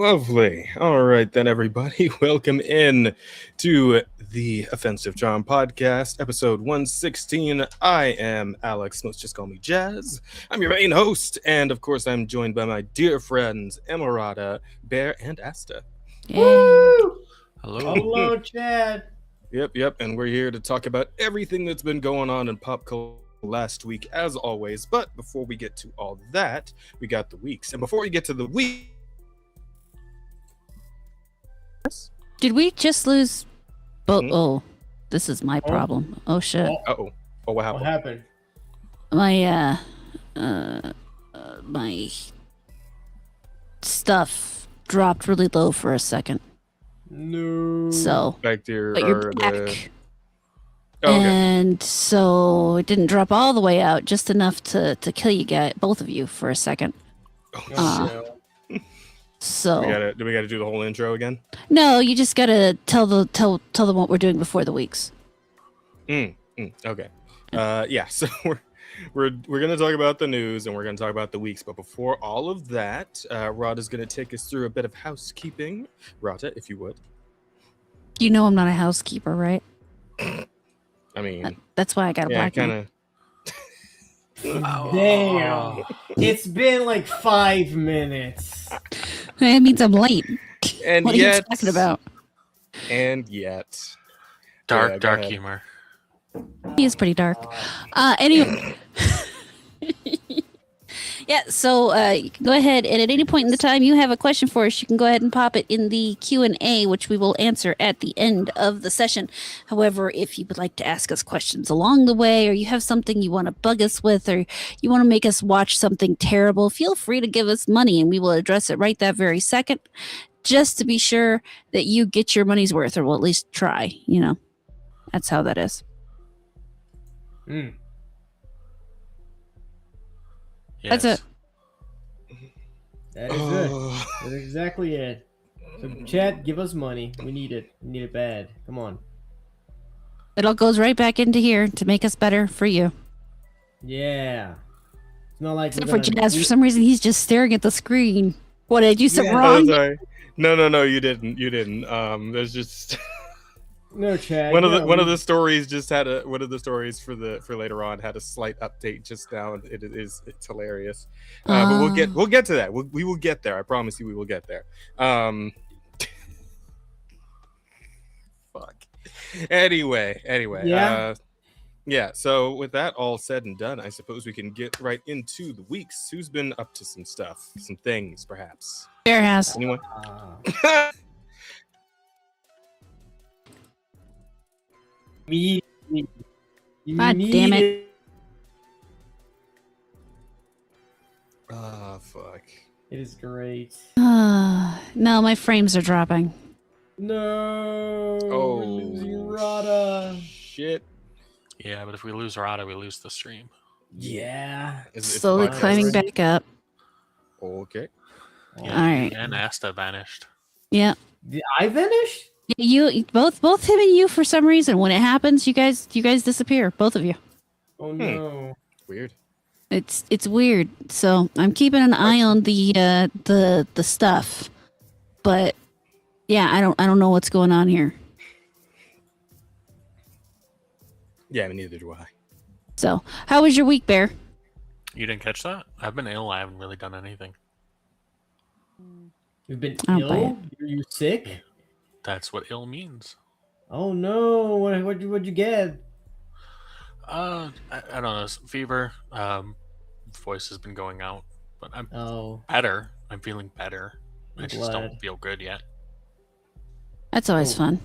Lovely. All right, then, everybody. Welcome in to the Offensive Charm Podcast, episode 116. I am Alex. Most just call me Jazz. I'm your main host. And, of course, I'm joined by my dear friends, Emerada, Bear, and Asta. Woo! Hello. Hello, Chad. Yep. And we're here to talk about everything that's been going on in pop culture last week, as always. But before we get to all that, we got the weeks. And before we get to the week, did we just lose? Oh, this is my problem. Oh shit. Oh, what happened? What happened? My stuff dropped really low for a second. No. So, Back to your, but you're or back. the... Oh, okay. And so it didn't drop all the way out, just enough to kill you guys, both of you, for a second. Oh, So Do we gotta do the whole intro again? no, you just gotta tell them what we're doing before the weeks. Okay. Yeah. So we're gonna talk about the news and we're gonna talk about the weeks. But before all of that, Rada's gonna take us through a bit of housekeeping. Rada, if you would. You know I'm not a housekeeper, right? I mean, That's why I got a black kind one. of. Damn. It's been like 5 minutes. That means I'm late. And What yet, are you talking about? And yet, Dark go ahead. humor. He is pretty dark. Anyway. Yeah, so you can go ahead and at any point in the time you have a question for us, you can go ahead and pop it in the Q&A, which we will answer at the end of the session. However, if you would like to ask us questions along the way, or you have something you want to bug us with, or you want to make us watch something terrible, feel free to give us money and we will address it right that very second, just to be sure that you get your money's worth, or we'll at least try, That's how that is. Mm. Yes. That's it. That is it. That's exactly it. So, Chad, give us money. We need it. We need it bad. Come on. It all goes right back into here to make us better for you. Yeah. It's not like Except we're for gonna- Jazz, for some reason, he's just staring at the screen. What, did you something Yeah. Oh, wrong? sorry. No, you didn't. There's just No, Chad. one of the stories just had one of the stories for later on had a slight update just now, and it's hilarious. But we'll get to that. We will get there. I promise you, we will get there. Fuck. Anyway. Yeah. Yeah. So with that all said and done, I suppose we can get right into the weeks. Who's been up to some stuff, some things, perhaps? Bear has. Anyone? Immediately. God damn it. Ah, fuck. It is great. No, my frames are dropping. No. Oh, We're losing Rada. Shit. Yeah, but if we lose Rada, we lose the stream. Yeah. Is it Slowly podcast? climbing back up. Okay. Yeah, All right. And Asta vanished. Yeah. Did I finish? You both him and you, for some reason, when it happens, you guys disappear, both of you. Oh no. Weird. It's weird. So I'm keeping an eye on the stuff, but yeah, I don't know what's going on here. Yeah, neither do I. So how was your week, Bear? You didn't catch that? I've been ill. I haven't really done anything. You've been I don't buy ill? Are you sick? That's what ill means. Oh no. What'd you get? I don't know. Fever. Voice has been going out, but I'm Oh. better. I'm feeling better. I I'm just glad. don't feel good yet. That's always Oh. fun.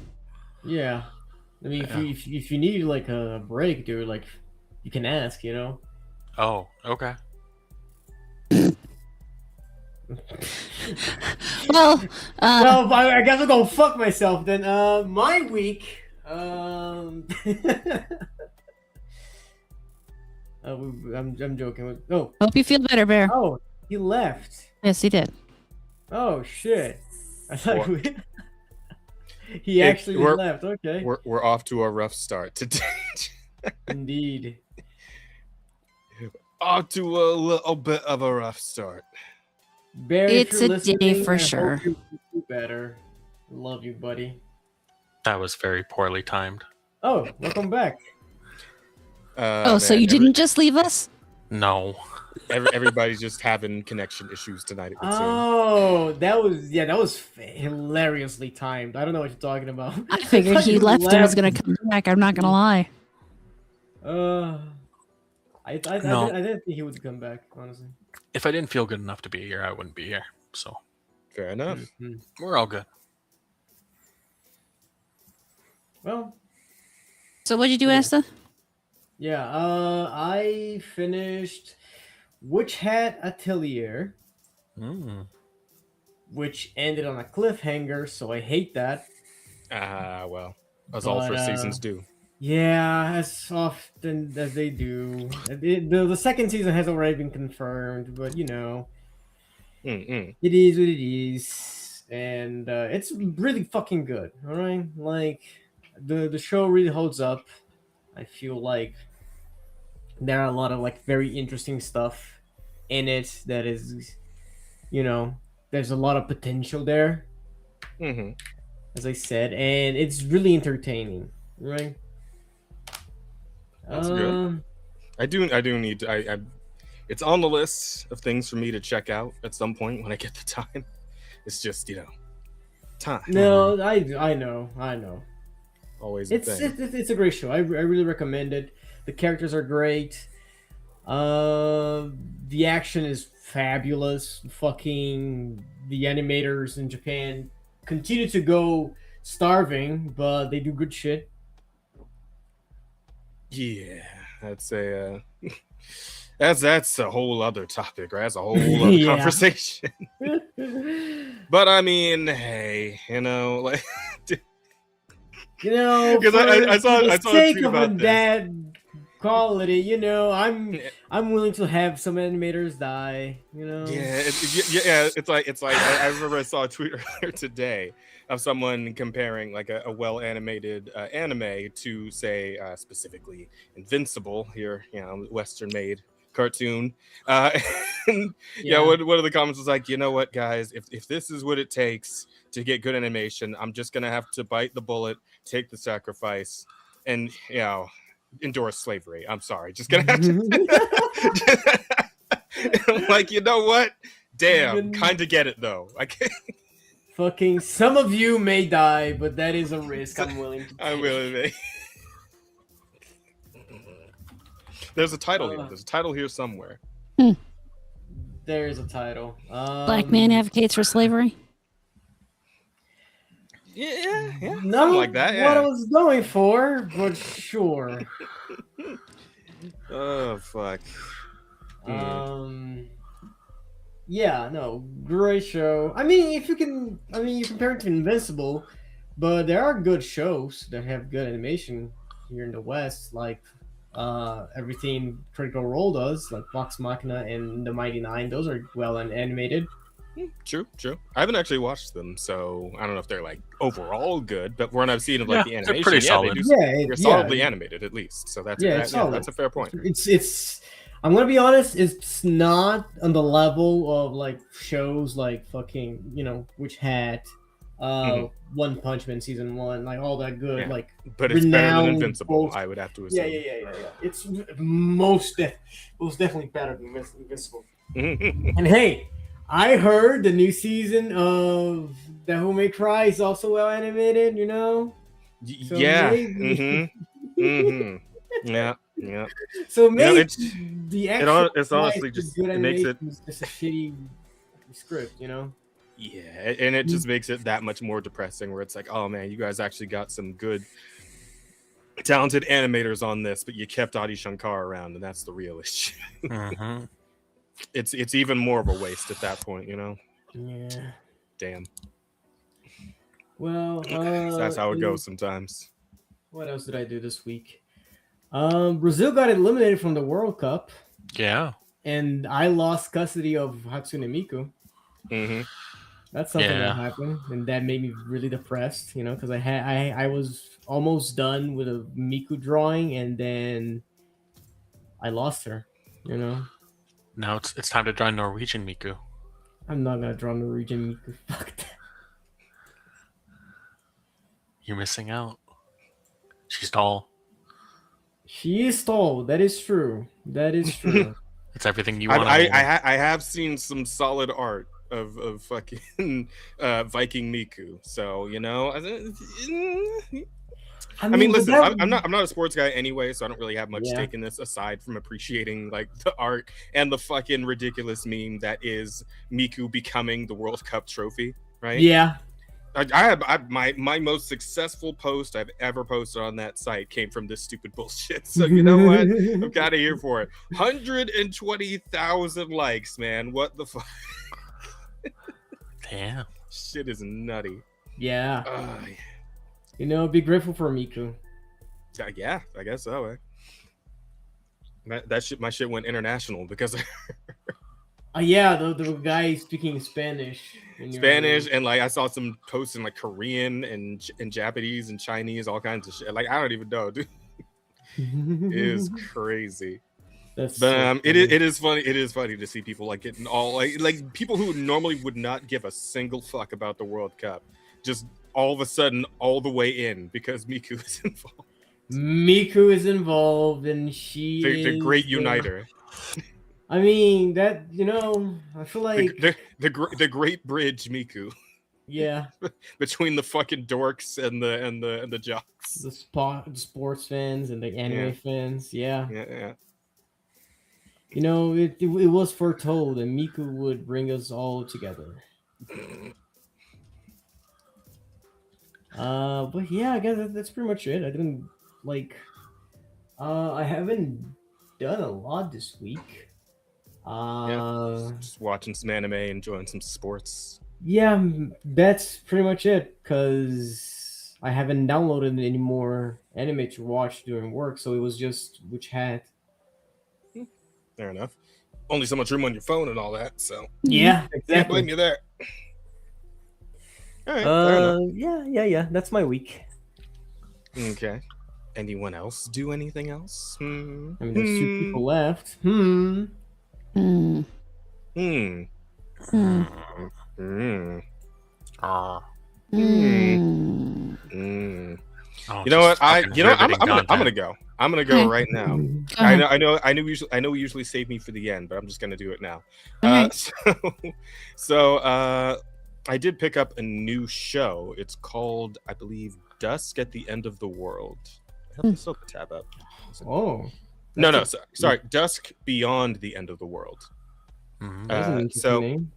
Yeah. I mean, Yeah. if you need like a break, dude, like you can ask, Oh, okay. Well, Well, I guess I'll go fuck myself then. My week. I'm joking. Oh, hope you feel better, Bear. oh, he left. Yes, he did. Oh shit! I thought What? he actually we're- left. Okay, We're off to a rough start today. indeed. Off to a little bit of a rough start. Barry, if It's you're a day listening, for I sure. hope you do better. Love you, buddy. That was very poorly timed. Oh, welcome back. Oh, so Man, you didn't just leave us? No. everybody's just having connection issues tonight. It would seem. Oh, that was hilariously timed. I don't know what you're talking about. I figured thought he you left and was left. going to come back. I'm not going to lie. I No. didn't think he would come back, honestly. If I didn't feel good enough to be here, I wouldn't be here. So Fair enough. Mhm. we're all good. Well, So what'd you do, Yeah. Asta? yeah. I finished Witch Hat Atelier, Mm. which ended on a cliffhanger, so I hate that. Well, as all But, first seasons do. Yeah, as often as they do. The second season has already been confirmed, but Mm-mm. it is what it is, and it's really fucking good. All right, like the show really holds up. I feel like there are a lot of like very interesting stuff in it that is, there's a lot of potential there, Mm-hmm. as I said, and it's really entertaining, right? That's good. I do need to. I it's on the list of things for me to check out at some point when I get the time. It's just time. No, I know. Always a thing. It's a great show. I really recommend it. The characters are great. The action is fabulous. Fucking the animators in Japan continue to go starving, but they do good shit. Yeah, that's a that's a whole other topic, right? That's a whole other Yeah. conversation. But I mean, hey, like Because I saw a sake tweet of about this. that quality, I'm willing to have some animators die. Yeah, it's like I remember I saw a tweet earlier today of someone comparing like a well animated anime to say specifically Invincible here, Western made cartoon. And one of the comments was like, you know what, guys, if this is what it takes to get good animation, I'm just gonna have to bite the bullet, take the sacrifice, and endorse slavery. I'm sorry, just gonna have to. I'm like, you know what? Damn, kind of get it though. I can't. Fucking some of you may die, but that is a risk I'm willing to take. I'm willing to. There's a title here. There's a title here somewhere. There is a title. Black man advocates for slavery. Yeah, Not something like that. what I Yeah. was going for, but sure. Oh fuck. Yeah, no, great show. I mean, you compare it to Invincible, but there are good shows that have good animation here in the West, like everything Critical Role does, like Vox Machina and The Mighty Nine. Those are well animated. True. I haven't actually watched them, so I don't know if they're like overall good. But when I've seen of like the they're animation, pretty solid. they're solidly animated at least. So that's it's solid. that's a fair point. It's. I'm gonna be honest. It's not on the level of like shows like fucking Witch Hat, One Punch Man season 1, like all that good like. But it's better than renowned Invincible, both- I would have to assume. Yeah. It's most definitely better than Invincible. And hey, I heard the new season of The Who May Cry is also well animated. So Yeah. maybe- Yeah. So maybe it's- the actual it's honestly price just for good it makes it. animation is just a shitty script. Yeah, and it just makes it that much more depressing. Where it's like, oh man, you guys actually got some good, talented animators on this, but you kept Adi Shankar around, and that's the real issue. Mm-hmm. It's even more of a waste at that point, Yeah. Damn. Well, So that's how it goes sometimes. What else did I do this week? Brazil got eliminated from the World Cup, Yeah. and I lost custody of Hatsune Miku. Mm-hmm. That's something that happened, and that made me really depressed. Because I was almost done with a Miku drawing, and then I lost her. Now it's time to draw Norwegian Miku. I'm not gonna draw Norwegian Miku. Fuck that. You're missing out. She's tall. She is tall. That is true. That is true. It's everything you want to hold. I have seen some solid art of fucking Viking Miku. So I mean, listen, I'm not a sports guy anyway, so I don't really have much stake in this aside from appreciating like the art and the fucking ridiculous meme that is Miku becoming the World Cup trophy, right? Yeah. My most successful post I've ever posted on that site came from this stupid bullshit. So you know what? I'm kind of here for it. 120,000 likes, man. What the fuck? Damn. Shit is nutty. Yeah. Be grateful for Miku. Yeah, I guess so. That shit, my shit went international because of Yeah, the guy speaking Spanish. and like I saw some posts in like Korean and Japanese and Chinese, all kinds of shit. Like I don't even know, dude. It is crazy. That's But it is funny. It is funny to see people like getting all like people who normally would not give a single fuck about the World Cup, just all of a sudden all the way in because Miku is involved. Miku is involved, and she is the great uniter. I mean that I feel like the great bridge Miku. Yeah. Between the fucking dorks and the jocks. The sports fans and the anime fans. Yeah. Yeah. It was foretold that Miku would bring us all together. But yeah, I guess that's pretty much it. I didn't I haven't done a lot this week. Just watching some anime, enjoying some sports. Yeah, that's pretty much it. Cause I haven't downloaded any more anime to watch during work, so it was just which had. Fair enough. Only so much room on your phone and all that, so yeah, exactly. Can't blame you there. All right. Fair enough. Yeah. That's my week. Okay. Anyone else do anything else? I mean, there's 2 people left. Oh, you know what? I'm gonna go. I'm gonna go right now. I know we usually save me for the end, but I'm just gonna do it now. So I did pick up a new show. It's called, I believe, Dusk at the End of the World. I have this open tab up. Oh. No, sorry. Dusk Beyond the End of the World. Name.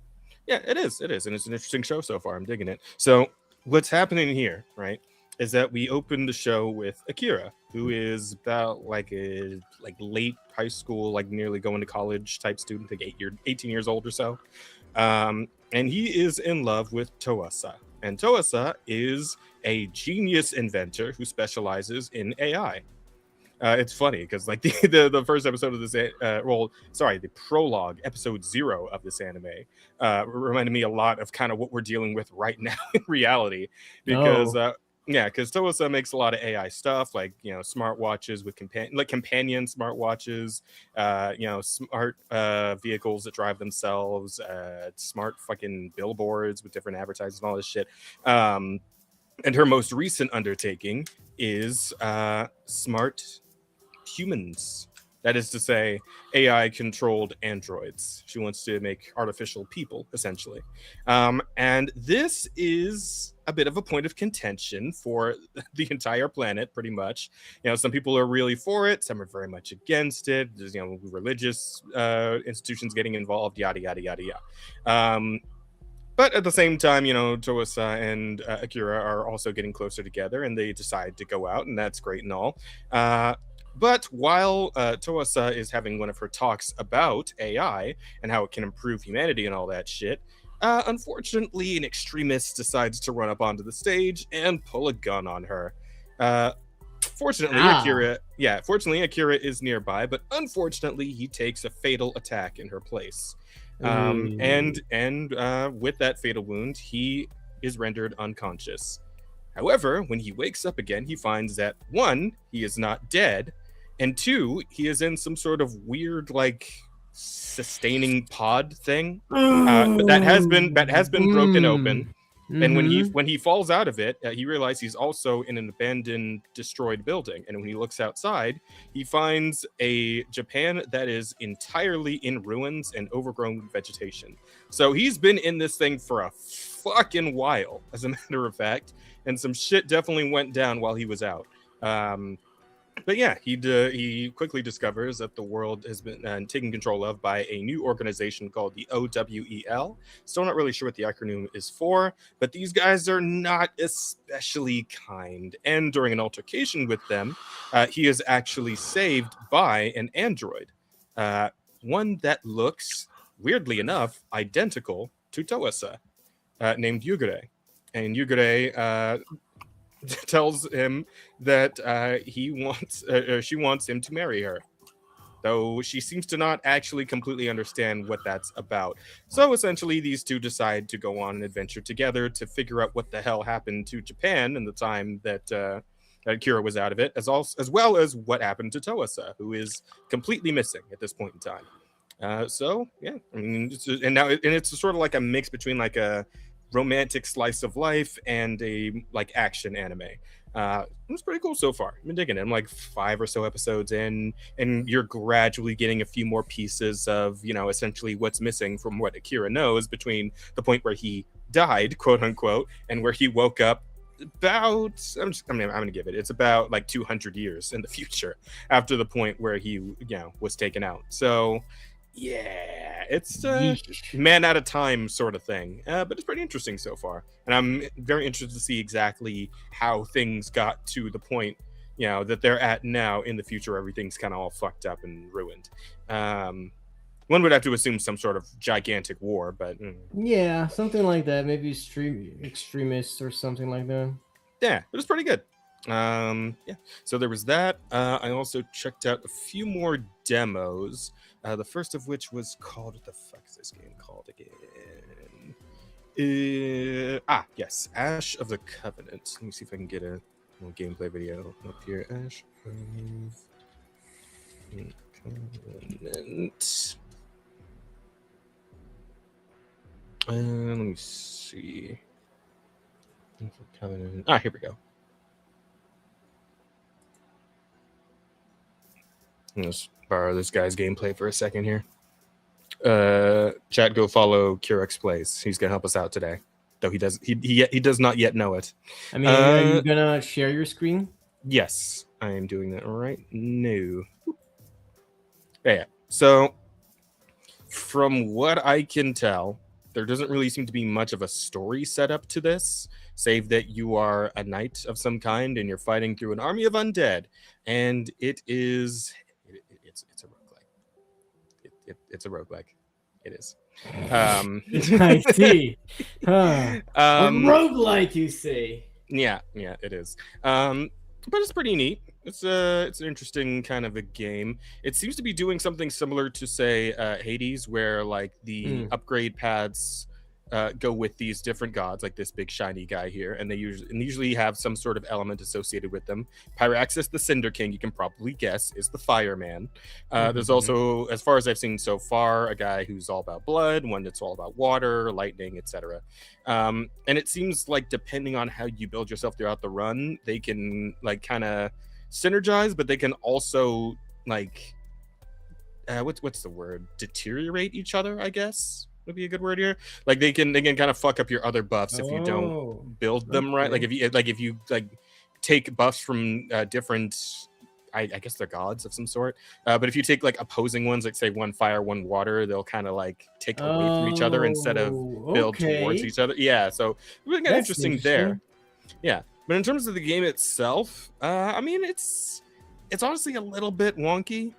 Yeah, it is, and it's an interesting show so far. I'm digging it. So what's happening here, right, is that we opened the show with Akira, who is about like a late high school, like nearly going to college type student, like 18 years old or so. And he is in love with Toasa. And Toasa is a genius inventor who specializes in AI. It's funny because like the first episode of this, the prologue, episode 0 of this anime, reminded me a lot of kind of what we're dealing with right now in reality, because because Toasa makes a lot of AI stuff, like smartwatches with companion smartwatches, smart vehicles that drive themselves, smart fucking billboards with different advertising and all this shit. And her most recent undertaking is smart humans. That is to say, AI-controlled androids. She wants to make artificial people, essentially. And this is a bit of a point of contention for the entire planet, pretty much. Some people are really for it. Some are very much against it. There's, religious institutions getting involved, yada, yada, yada, yada. But at the same time, Toasa and Akira are also getting closer together, and they decide to go out, and that's great and all. But while Toasa is having one of her talks about AI and how it can improve humanity and all that shit, unfortunately, an extremist decides to run up onto the stage and pull a gun on her. Fortunately, Akira is nearby, but unfortunately, he takes a fatal attack in her place. And with that fatal wound, he is rendered unconscious. However, when he wakes up again, he finds that 1, he is not dead, and 2, he is in some sort of weird, sustaining pod thing that has been broken open. And when he falls out of it, he realizes he's also in an abandoned, destroyed building. And when he looks outside, he finds a Japan that is entirely in ruins and overgrown with vegetation. So he's been in this thing for a fucking while, as a matter of fact. And some shit definitely went down while he was out. But yeah, he quickly discovers that the world has been taken control of by a new organization called the OWEL. Still not really sure what the acronym is for, but these guys are not especially kind. And during an altercation with them, he is actually saved by an android, one that looks, weirdly enough, identical to Toasa, named Yugure. And Yugure tells him that she wants him to marry her, though she seems to not actually completely understand what that's about. So essentially, these two decide to go on an adventure together to figure out what the hell happened to Japan in the time that Kira was out of it, as well as what happened to Toasa, who is completely missing at this point in time. So yeah, I mean, it's sort of like a mix between like a romantic slice of life and a like action anime. It's pretty cool so far. I've been digging it. I'm like 5 or so episodes in, and you're gradually getting a few more pieces of, essentially what's missing from what Akira knows between the point where he died, quote unquote, and where he woke up about, I'm gonna give it, it's about like 200 years in the future after the point where he was taken out. So yeah, it's man at a time sort of thing, but it's pretty interesting so far, and I'm very interested to see exactly how things got to the point that they're at now in the future. Everything's kind of all fucked up and ruined. One would have to assume some sort of gigantic war, but yeah, something like that. Maybe extremists or something like that. Yeah, it was pretty good. Yeah, so there was that. I also checked out a few more demos. The first of which was called, what the fuck is this game called again? Yes, Ash of the Covenant. Let me see if I can get a little gameplay video up here. Ash of the Covenant. Let me see. Covenant. Here we go. Let's borrow this guy's gameplay for a second here. Chat, go follow Curex Plays. He's gonna help us out today, though he does not yet know it. I mean, are you gonna share your screen? Yes, I am doing that right now. Yeah. So, from what I can tell, there doesn't really seem to be much of a story set up to this, save that you are a knight of some kind and you're fighting through an army of undead, and it's a roguelike. It's a roguelike. It is. I see. A roguelike, you say? Yeah, it is. But it's pretty neat. It's an interesting kind of a game. It seems to be doing something similar to, say, Hades, where like the upgrade paths go with these different gods, like this big shiny guy here, and they usually have some sort of element associated with them. Pyraxis, the Cinder King, you can probably guess, is the fireman. There's also, as far as I've seen so far, a guy who's all about blood, one that's all about water, lightning, etc. And it seems like depending on how you build yourself throughout the run, they can like kind of synergize, but they can also like what's the word? Deteriorate each other, I guess would be a good word here. Like they can kind of fuck up your other buffs if you don't build them right. Like if you take buffs from different, I guess they're gods of some sort. But if you take like opposing ones, like say one fire, one water, they'll kind of like take away from each other instead of build towards each other. Yeah, so it was kind of interesting there. Yeah, but in terms of the game itself, I mean, it's honestly a little bit wonky.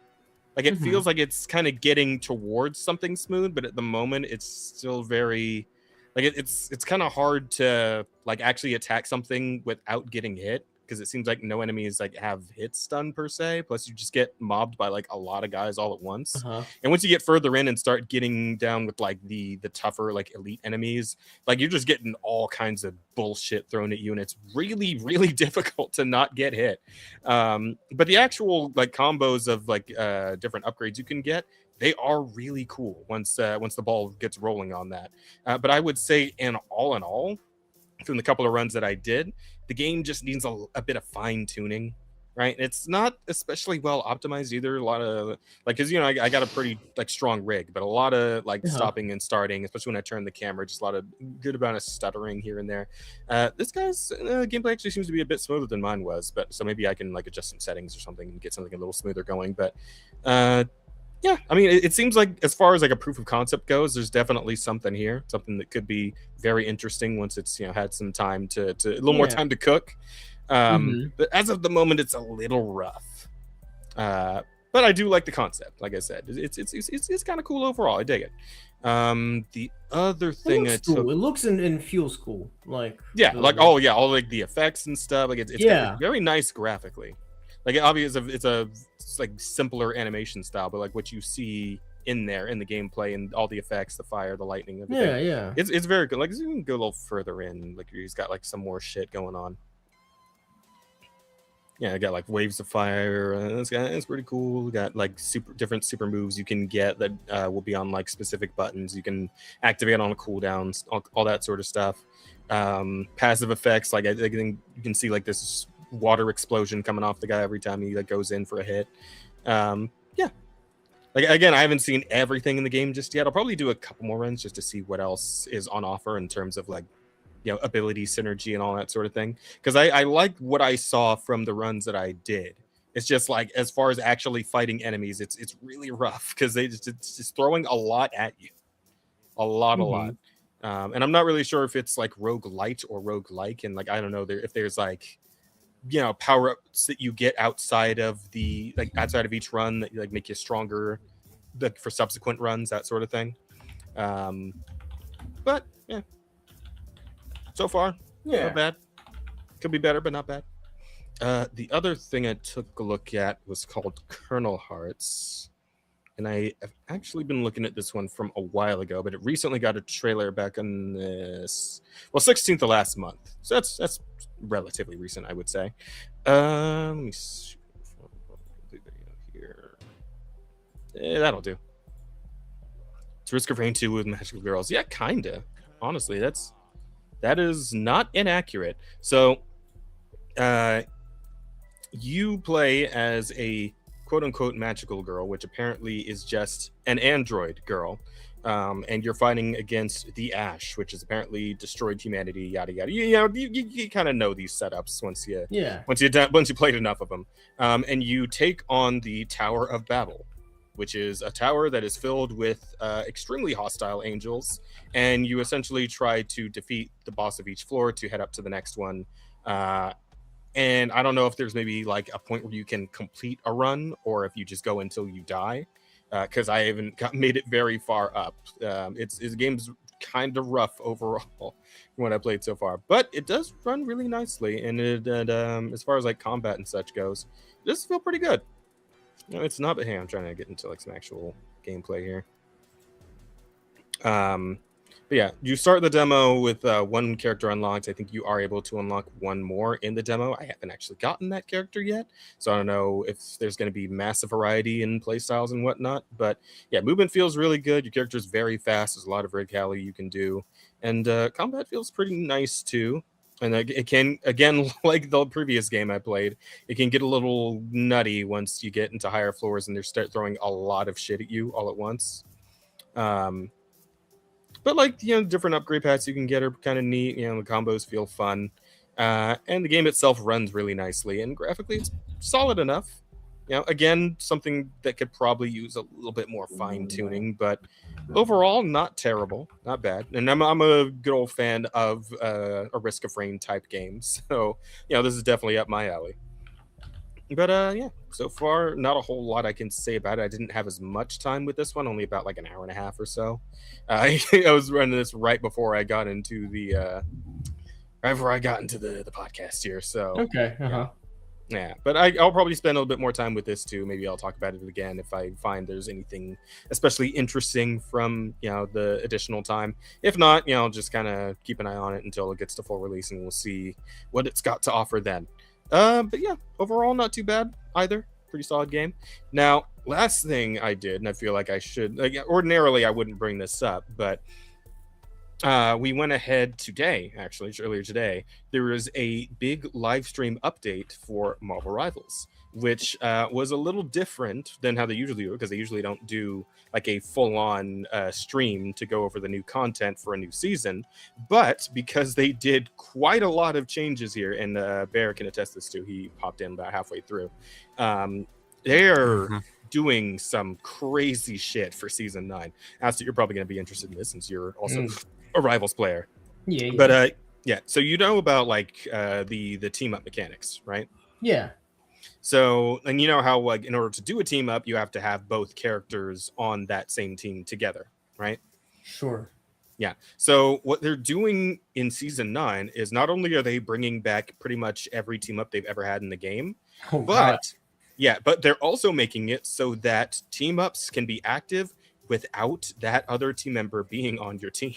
Like it feels like it's kind of getting towards something smooth, but at the moment it's still very like it's kind of hard to like actually attack something without getting hit, because it seems like no enemies like have hit stun per se. Plus you just get mobbed by like a lot of guys all at once. And once you get further in and start getting down with like the tougher like elite enemies, like you're just getting all kinds of bullshit thrown at you, and it's really, really difficult to not get hit. But the actual like combos of like different upgrades you can get, they are really cool once the ball gets rolling on that. But I would say, in all, from the couple of runs that I did, the game just needs a bit of fine tuning. Right, it's not especially well optimized either. A lot of because I got a pretty strong rig, but a lot of stopping and starting, especially when I turn the camera, just a lot of good amount of stuttering here and there. This guy's gameplay actually seems to be a bit smoother than mine was, but so maybe I can adjust some settings or something and get something a little smoother going. But yeah, I mean, it seems like as far as a proof of concept goes, there's definitely something here, something that could be very interesting once it's had some time to a little more time to cook. But as of the moment, it's a little rough. But I do like the concept. Like I said, it's kind of cool overall. I dig it. The other thing it looks and feels cool. All the effects and stuff. It's very nice graphically. Obviously, it's a simpler animation style, but what you see in there in the gameplay and all the effects, the fire, the lightning, everything. It's very good. You can go a little further in. He's got some more shit going on. Yeah, I got waves of fire. It's pretty cool. We got different super moves you can get that will be on specific buttons. You can activate on cooldowns, all that sort of stuff. Passive effects, I think you can see this water explosion coming off the guy every time he goes in for a hit. Yeah. Again, I haven't seen everything in the game just yet. I'll probably do a couple more runs just to see what else is on offer in terms of ability synergy and all that sort of thing, because I like what I saw from the runs that I did. It's just as far as actually fighting enemies, it's really rough because it's just throwing a lot at you, a lot. And I'm not really sure if it's roguelite or roguelike, and I don't know if there's power ups that you get outside of the outside of each run that make you stronger for subsequent runs, that sort of thing. But yeah. So far, not bad. Could be better, but not bad. The other thing I took a look at was called Kernel Hearts. And I have actually been looking at this one from a while ago, but it recently got a trailer back on this, 16th of last month. So that's relatively recent, I would say. Let me see. Here. That'll do. It's Risk of Rain 2 with Magical Girls. Yeah, kinda. Honestly, that is not inaccurate. So, you play as a quote-unquote magical girl, which apparently is just an android girl, and you're fighting against the Ash, which has apparently destroyed humanity. Yada yada. You kind of know these setups once you played enough of them, and you take on the Tower of Babel, which is a tower that is filled with extremely hostile angels, and you essentially try to defeat the boss of each floor to head up to the next one. And I don't know if there's maybe a point where you can complete a run, or if you just go until you die, because I haven't made it very far up. The game's kind of rough overall from what I played so far, but it does run really nicely, and as far as combat and such goes, it does feel pretty good. No, it's not. But hey, I'm trying to get into some actual gameplay here. But yeah, you start the demo with one character unlocked. I think you are able to unlock one more in the demo. I haven't actually gotten that character yet, so I don't know if there's going to be massive variety in playstyles and whatnot. But yeah, movement feels really good. Your character is very fast. There's a lot of verticality you can do, and combat feels pretty nice too. And it can, again, like the previous game I played, it can get a little nutty once you get into higher floors and they start throwing a lot of shit at you all at once. But different upgrade paths you can get are kind of neat. The combos feel fun. And the game itself runs really nicely. And graphically, it's solid enough. Again, something that could probably use a little bit more fine-tuning, but overall, not terrible, not bad. And I'm a good old fan of a Risk of Rain type game, so this is definitely up my alley. But yeah, so far, not a whole lot I can say about it. I didn't have as much time with this one, only about an hour and a half or so. I was running this right before I got into the podcast here. So okay, Yeah, but I'll probably spend a little bit more time with this too. Maybe I'll talk about it again if I find there's anything especially interesting from the additional time. If not, I'll just kind of keep an eye on it until it gets to full release, and we'll see what it's got to offer then. But yeah, overall not too bad either. pretty solid game. Now, last thing I did, and I feel like I should, like, ordinarily I wouldn't bring this up, but we went ahead today, actually, earlier today. There was a big live stream update for Marvel Rivals, which was a little different than how they usually do it, because they usually don't do like a full-on stream to go over the new content for a new season. But because they did quite a lot of changes here, and Bear can attest this too, he popped in about halfway through. They're doing some crazy shit for season 9. Asta, you're probably going to be interested in this since you're also a Rivals player. Yeah. But yeah, so you know about like the team up mechanics, right? Yeah. So, and you know how like in order to do a team up, you have to have both characters on that same team together, right? Sure. Yeah. So what they're doing in season 9 is not only are they bringing back pretty much every team up they've ever had in the game, but they're also making it so that team ups can be active without that other team member being on your team.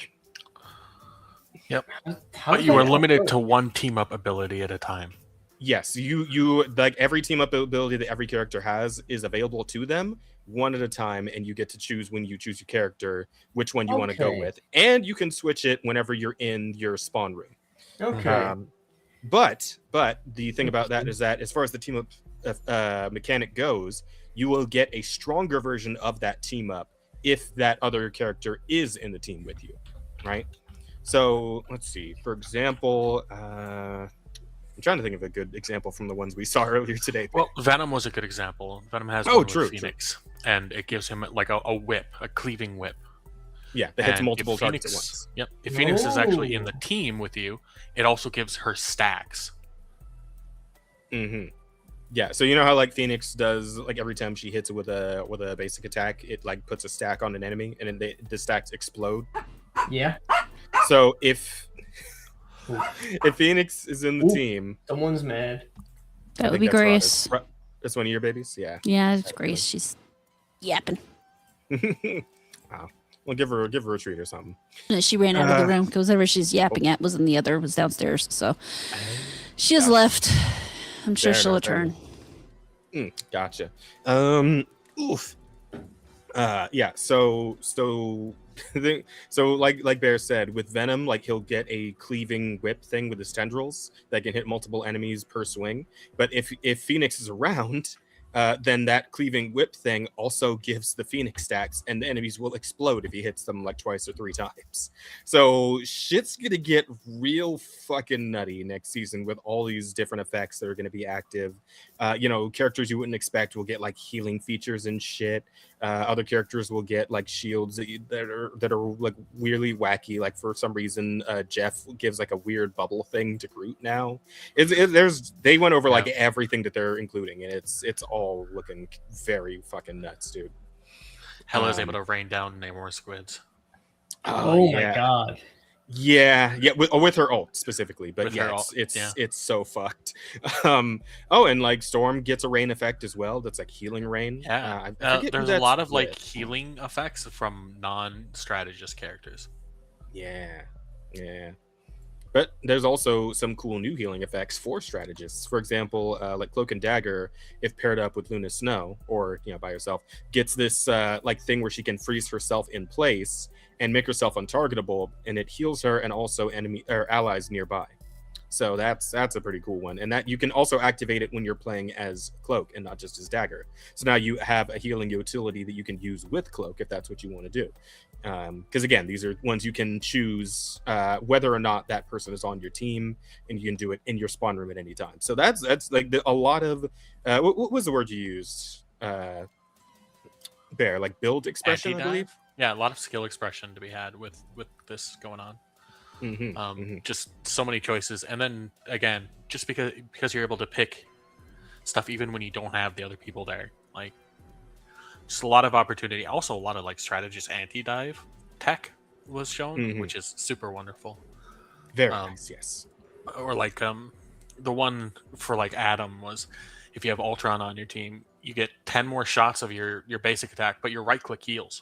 Yep. How But you are limited to one team up ability at a time. Yes, you like every team up ability that every character has is available to them one at a time, and you get to choose when you choose your character which one you want to go with, and you can switch it whenever you're in your spawn room. Okay. But the thing about that is that as far as the team up mechanic goes, you will get a stronger version of that team up if that other character is in the team with you, right? So let's see. For example, I'm trying to think of a good example from the ones we saw earlier today. Well, Venom was a good example. Venom has true, Phoenix, and it gives him like a whip, a cleaving whip. Yeah, that hits multiple targets at once. Yep. If Phoenix is actually in the team with you, it also gives her stacks. Yeah, so you know how like Phoenix does, like every time she hits it with a basic attack, it like puts a stack on an enemy, and then the stacks explode. Yeah. So if Phoenix is in the team, someone's mad. That would be Grace. That's one of your babies? Yeah. Yeah, it's Grace. She's yapping. Wow. Well, give her a treat or something. She ran out of the room because whatever she's yapping at was downstairs. So she has left. I'm sure she'll return. Gotcha. Oof. Yeah. So like Bear said, with Venom, like he'll get a cleaving whip thing with his tendrils that can hit multiple enemies per swing. But if Phoenix is around, then that cleaving whip thing also gives the Phoenix stacks, and the enemies will explode if he hits them like twice or 3 times. So shit's gonna get real fucking nutty next season with all these different effects that are gonna be active. Characters you wouldn't expect will get like healing features and shit. Other characters will get like shields that are like weirdly wacky. Like for some reason, Jeff gives like a weird bubble thing to Groot now. They went over like everything that they're including, and it's all looking very fucking nuts, dude. Hela's able to rain down Namor squids. Oh my god. Yeah, with her ult specifically, but it's so fucked. And like Storm gets a rain effect as well. That's like healing rain. Yeah, there's a lot of like healing effects from non-strategist characters. Yeah. But there's also some cool new healing effects for strategists. For example, like Cloak and Dagger, if paired up with Luna Snow, or by herself, gets this like thing where she can freeze herself in place and make herself untargetable, and it heals her and also enemy or allies nearby. So that's a pretty cool one, and that you can also activate it when you're playing as Cloak and not just as Dagger. So now you have a healing utility that you can use with Cloak if that's what you want to do. Because again, these are ones you can choose whether or not that person is on your team, and you can do it in your spawn room at any time. So that's like a lot of what was the word you used, Bear? Like build expression, I believe. Yeah, a lot of skill expression to be had with this going on. Just so many choices, and then again, just because you're able to pick stuff even when you don't have the other people there, like just a lot of opportunity. Also, a lot of like strategist anti-dive tech was shown, which is super wonderful. Very nice, yes. Or like the one for like Adam was, if you have Ultron on your team, you get 10 more shots of your basic attack, but your right click heals.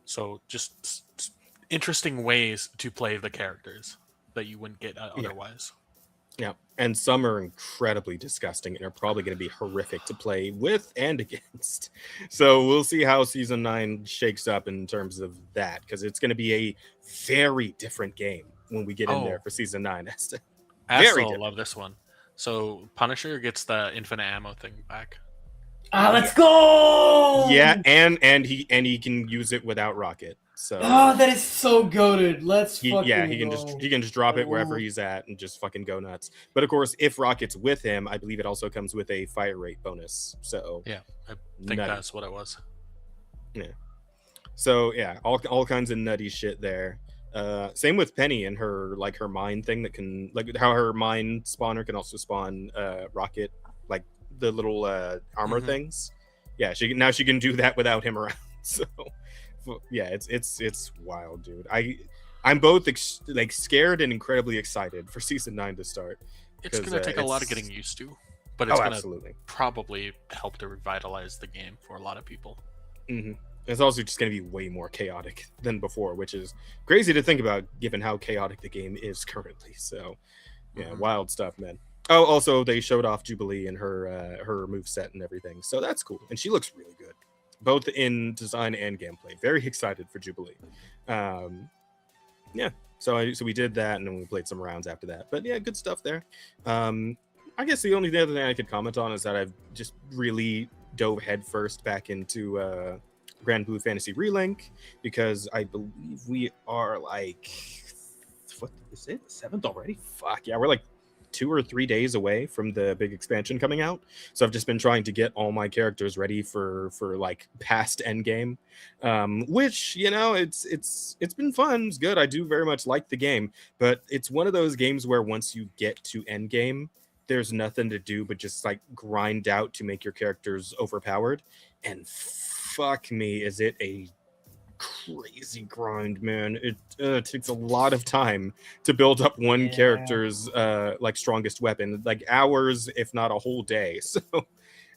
So just interesting ways to play the characters that you wouldn't get otherwise. Yeah, and some are incredibly disgusting and are probably going to be horrific to play with and against. So we'll see how season 9 shakes up in terms of that, because it's going to be a very different game when we get in there for season 9. Very I'll different. love this one. So Punisher gets the infinite ammo thing back. Let's go! Yeah, and he can use it without rocket. So that is so goated. Let's he fucking he can just drop it wherever Oh. he's at and just fucking go nuts. But of course, if rocket's with him, I believe it also comes with a fire rate bonus. So Yeah, I think nutty. that's what it was. So yeah, all kinds of nutty shit there. Same with Penny and her her mine thing that can how her mine spawner can also spawn rocket, like the little armor things. Yeah, she can do that without him around. So yeah, it's wild, dude. I'm both scared and incredibly excited for season 9 to start. It's gonna take a lot of getting used to, but it's gonna probably help to revitalize the game for a lot of people. It's also just going to be way more chaotic than before, which is crazy to think about given how chaotic the game is currently. So yeah, wild stuff, man. Oh, also they showed off Jubilee and her moveset and everything, so that's cool, and she looks really good both in design and gameplay. Very excited for Jubilee. Yeah, so we did that, and then we played some rounds after that. But yeah, good stuff there. I guess the only other thing I could comment on is that I've just really dove headfirst back into Grand Blue Fantasy Relink, because I believe we are what is it, 7th already? Fuck yeah, we're 2 or 3 days away from the big expansion coming out. So I've just been trying to get all my characters ready for past endgame, which it's been fun. It's good. I do very much like the game, but it's one of those games where once you get to endgame, there's nothing to do but just grind out to make your characters overpowered, and fuck me, is it a crazy grind, man. It takes a lot of time to build up one character's strongest weapon, hours if not a whole day. So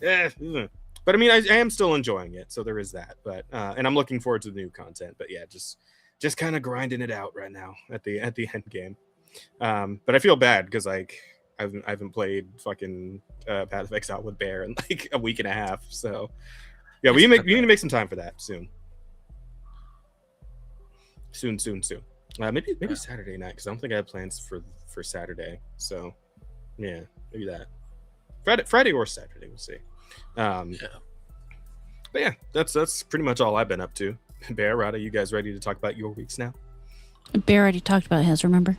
but I mean, I am still enjoying it, so there is that. But and I'm looking forward to the new content. But yeah, just kind of grinding it out right now at the end game. But I feel bad because I haven't played fucking Path of Exile with Bear in a week and a half. So yeah, we need to make some time for that soon. Soon. Maybe Saturday night, because I don't think I have plans for Saturday. So yeah, maybe that Friday or Saturday, we'll see. But yeah, that's pretty much all I've been up to. Bear, Rada, you guys ready to talk about your weeks now? Bear already talked about his, remember?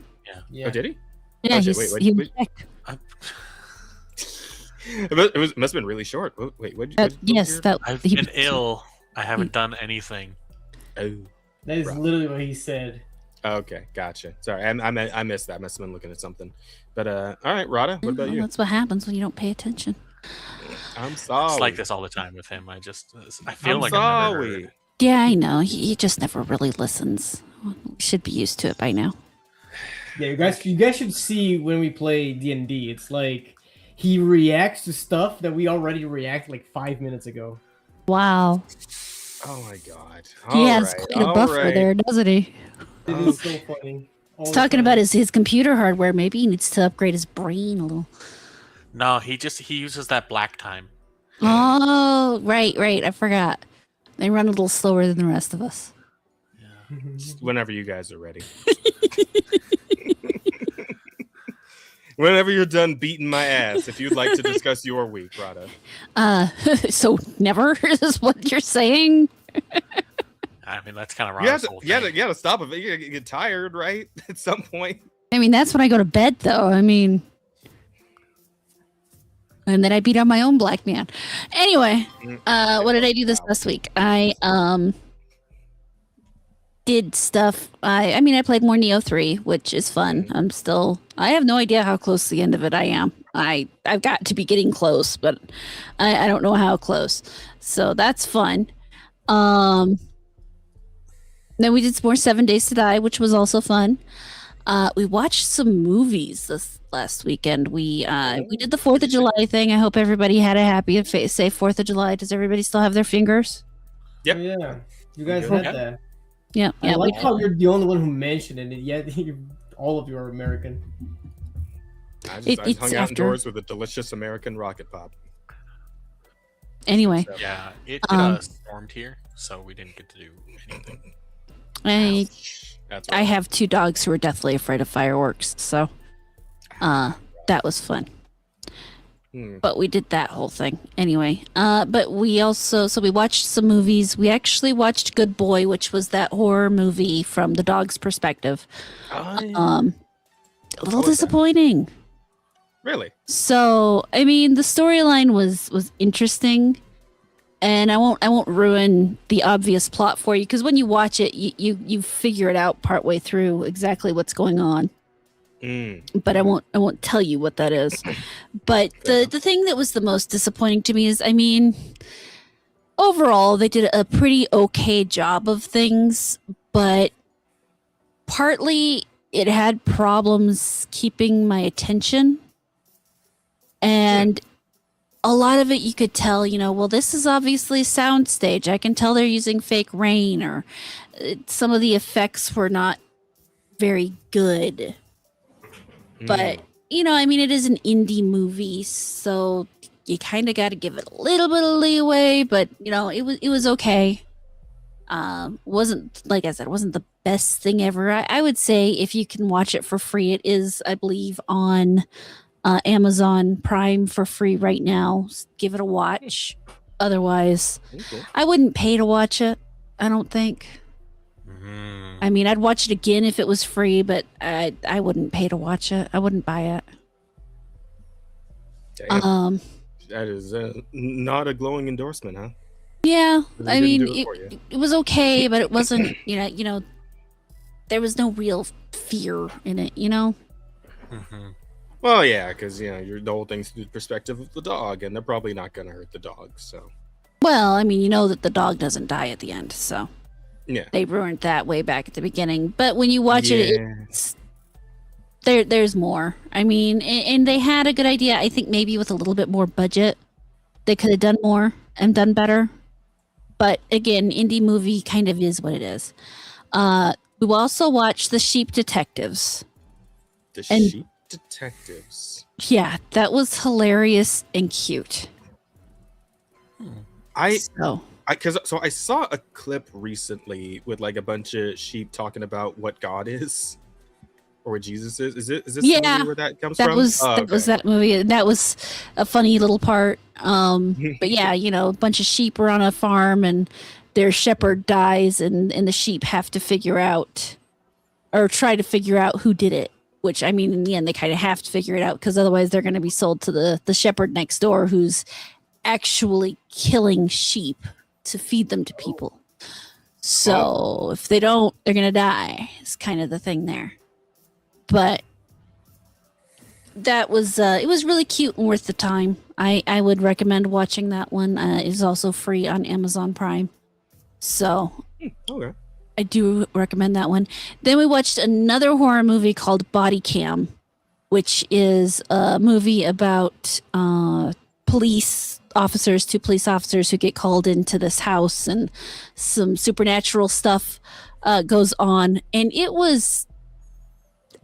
Yeah. Oh, did he? Yeah, Oh, he checked. It must have been really short. Wait, Yes, I've been ill. I haven't done anything. Oh, That is literally what he said. okay, gotcha. Sorry, I missed that. I must have been looking at something. But all right, Rada, what about you? That's what happens when you don't pay attention. I'm sorry. It's like this all the time with him. I feel I'm like sorry. I've never heard. Yeah, I know. He just never really listens. Should be used to it by now. Yeah, you guys should see when we play D&D. It's like he reacts to stuff that we already reacted 5 minutes ago. Wow. Oh my god. He has quite a buffer there, doesn't he? It is so funny. He's talking about his computer hardware. Maybe he needs to upgrade his brain a little. No, he uses that black time. Oh, right. I forgot. They run a little slower than the rest of us. Yeah. Just whenever you guys are ready. Whenever you're done beating my ass, if you'd like to discuss your week, Rada. So never is what you're saying? I mean, that's kind of wrong. You got to stop it. You get tired, right? At some point. I mean, that's when I go to bed, though. I mean, and then I beat on my own black man. Anyway, what did I do this last week? I did stuff. I mean, I played more Neo 3, which is fun. I have no idea how close to the end of it I am. I've got to be getting close, but I don't know how close. So that's fun. Then we did some more 7 Days to Die, which was also fun. We watched some movies this last weekend. We did the 4th of July thing. I hope everybody had a happy and safe 4th of July. Does everybody still have their fingers? Yep. Oh, yeah. You guys had that. Yeah. I like how you're the only one who mentioned it, and yet all of you are American. I It's hung out after. indoors with a delicious American rocket pop. Yeah, it stormed here, so we didn't get to do anything. That's I right. have 2 dogs who are deathly afraid of fireworks, so that was fun. But we did that whole thing anyway. But we also we watched some movies. We actually watched Good Boy, which was that horror movie from the dog's perspective. A little disappointing. Really? So I mean, the storyline was interesting, and I won't ruin the obvious plot for you, because when you watch it, you figure it out partway through exactly what's going on. But I won't tell you what that is. But the thing that was the most disappointing to me is, I mean, overall they did a pretty okay job of things, but partly it had problems keeping my attention. And a lot of it you could tell, well, this is obviously a soundstage. I can tell they're using fake rain, or some of the effects were not very good. But, I mean, it is an indie movie, so you kind of got to give it a little bit of leeway, but, it was okay. Wasn't, like I said, it wasn't the best thing ever. I would say if you can watch it for free, it is, I believe, on Amazon Prime for free right now. Give it a watch. Otherwise, I wouldn't pay to watch it, I don't think. I mean, I'd watch it again if it was free, but I wouldn't pay to watch it. I wouldn't buy it. Damn. That is not a glowing endorsement, huh? Yeah, I mean, it was okay, but it wasn't. There was no real fear in it. Well, yeah, because the whole thing's through the perspective of the dog, and they're probably not going to hurt the dog. So. Well, I mean, that the dog doesn't die at the end, so. Yeah. They ruined that way back at the beginning. But when you watch it, there's more. I mean, and they had a good idea. I think maybe with a little bit more budget, they could have done more and done better. But again, indie movie kind of is what it is. We will also watch The Sheep Detectives. Sheep Detectives. Yeah, that was hilarious and cute. I saw a clip recently with like a bunch of sheep talking about what God is or what Jesus is. Is this the movie where that comes from? That was that movie, and that was a funny little part. But yeah, a bunch of sheep are on a farm, and their shepherd dies, and the sheep have to figure out, or try to figure out who did it. Which, I mean, in the end, they kind of have to figure it out, because otherwise they're going to be sold to the shepherd next door, who's actually killing sheep to feed them to people. So if they don't, they're gonna die. It's kind of the thing there. But that was it was really cute and worth the time. I would recommend watching that one. It is also free on Amazon Prime, so okay, I do recommend that one. Then we watched another horror movie called Body Cam, which is a movie about two police officers who get called into this house, and some supernatural stuff goes on. And it was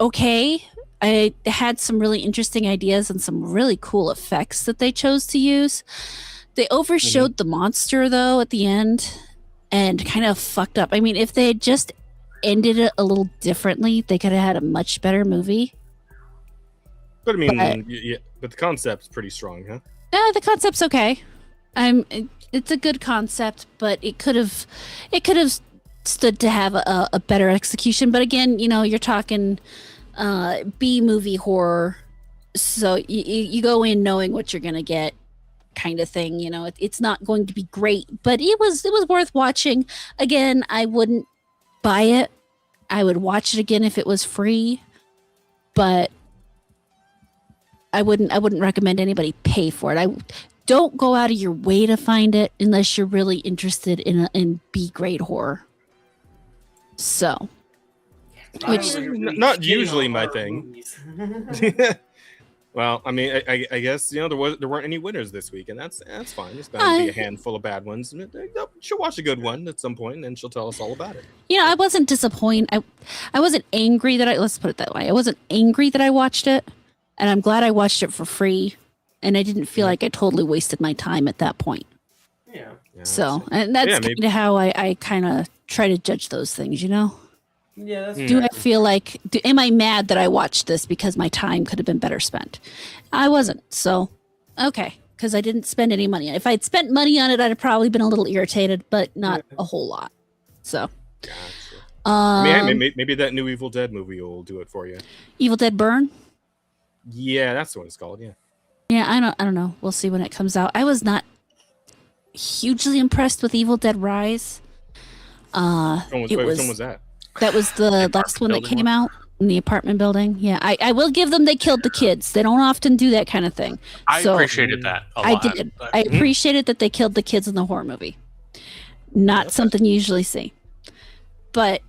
okay. I had some really interesting ideas and some really cool effects that they chose to use. They overshowed the monster, though, at the end, and kind of fucked up. I mean, if they had just ended it a little differently, they could have had a much better movie. But I mean, but the concept's pretty strong, huh? The concept's okay. It's a good concept, but it could have stood to have a better execution. But again, you're talking B movie horror, so you go in knowing what you're gonna get, kind of thing. It's not going to be great, but it was worth watching. Again, I wouldn't buy it. I would watch it again if it was free, but I wouldn't recommend anybody pay for it. I don't go out of your way to find it unless you're really interested in B grade horror. So, which not usually my thing. Well, I mean, I guess there weren't any winners this week, and that's fine. There's bound to be a handful of bad ones. She'll watch a good one at some point, and she'll tell us all about it. I wasn't disappointed. I wasn't angry that let's put it that way. I wasn't angry that I watched it. and I'm glad I watched it for free, and I didn't feel like I totally wasted my time at that point. Yeah. So, and that's kind of how I kind of try to judge those things, you know? Yeah, that's Do I feel like, am I mad that I watched this because my time could have been better spent? I wasn't. So, okay. Because I didn't spend any money on it. If I'd spent money on it, I'd have probably been a little irritated, but not a whole lot. So, maybe that new Evil Dead movie will do it for you. Evil Dead Burn? Yeah, that's what it's called. Yeah. Yeah, I don't know. We'll see when it comes out. I was not hugely impressed with Evil Dead Rise. Which one was that? That was the last one that came out in the apartment building. Yeah, I will give them. They killed the kids. They don't often do that kind of thing. I appreciated that a lot. I did. I appreciated that they killed the kids in the horror movie. Not something you usually see. But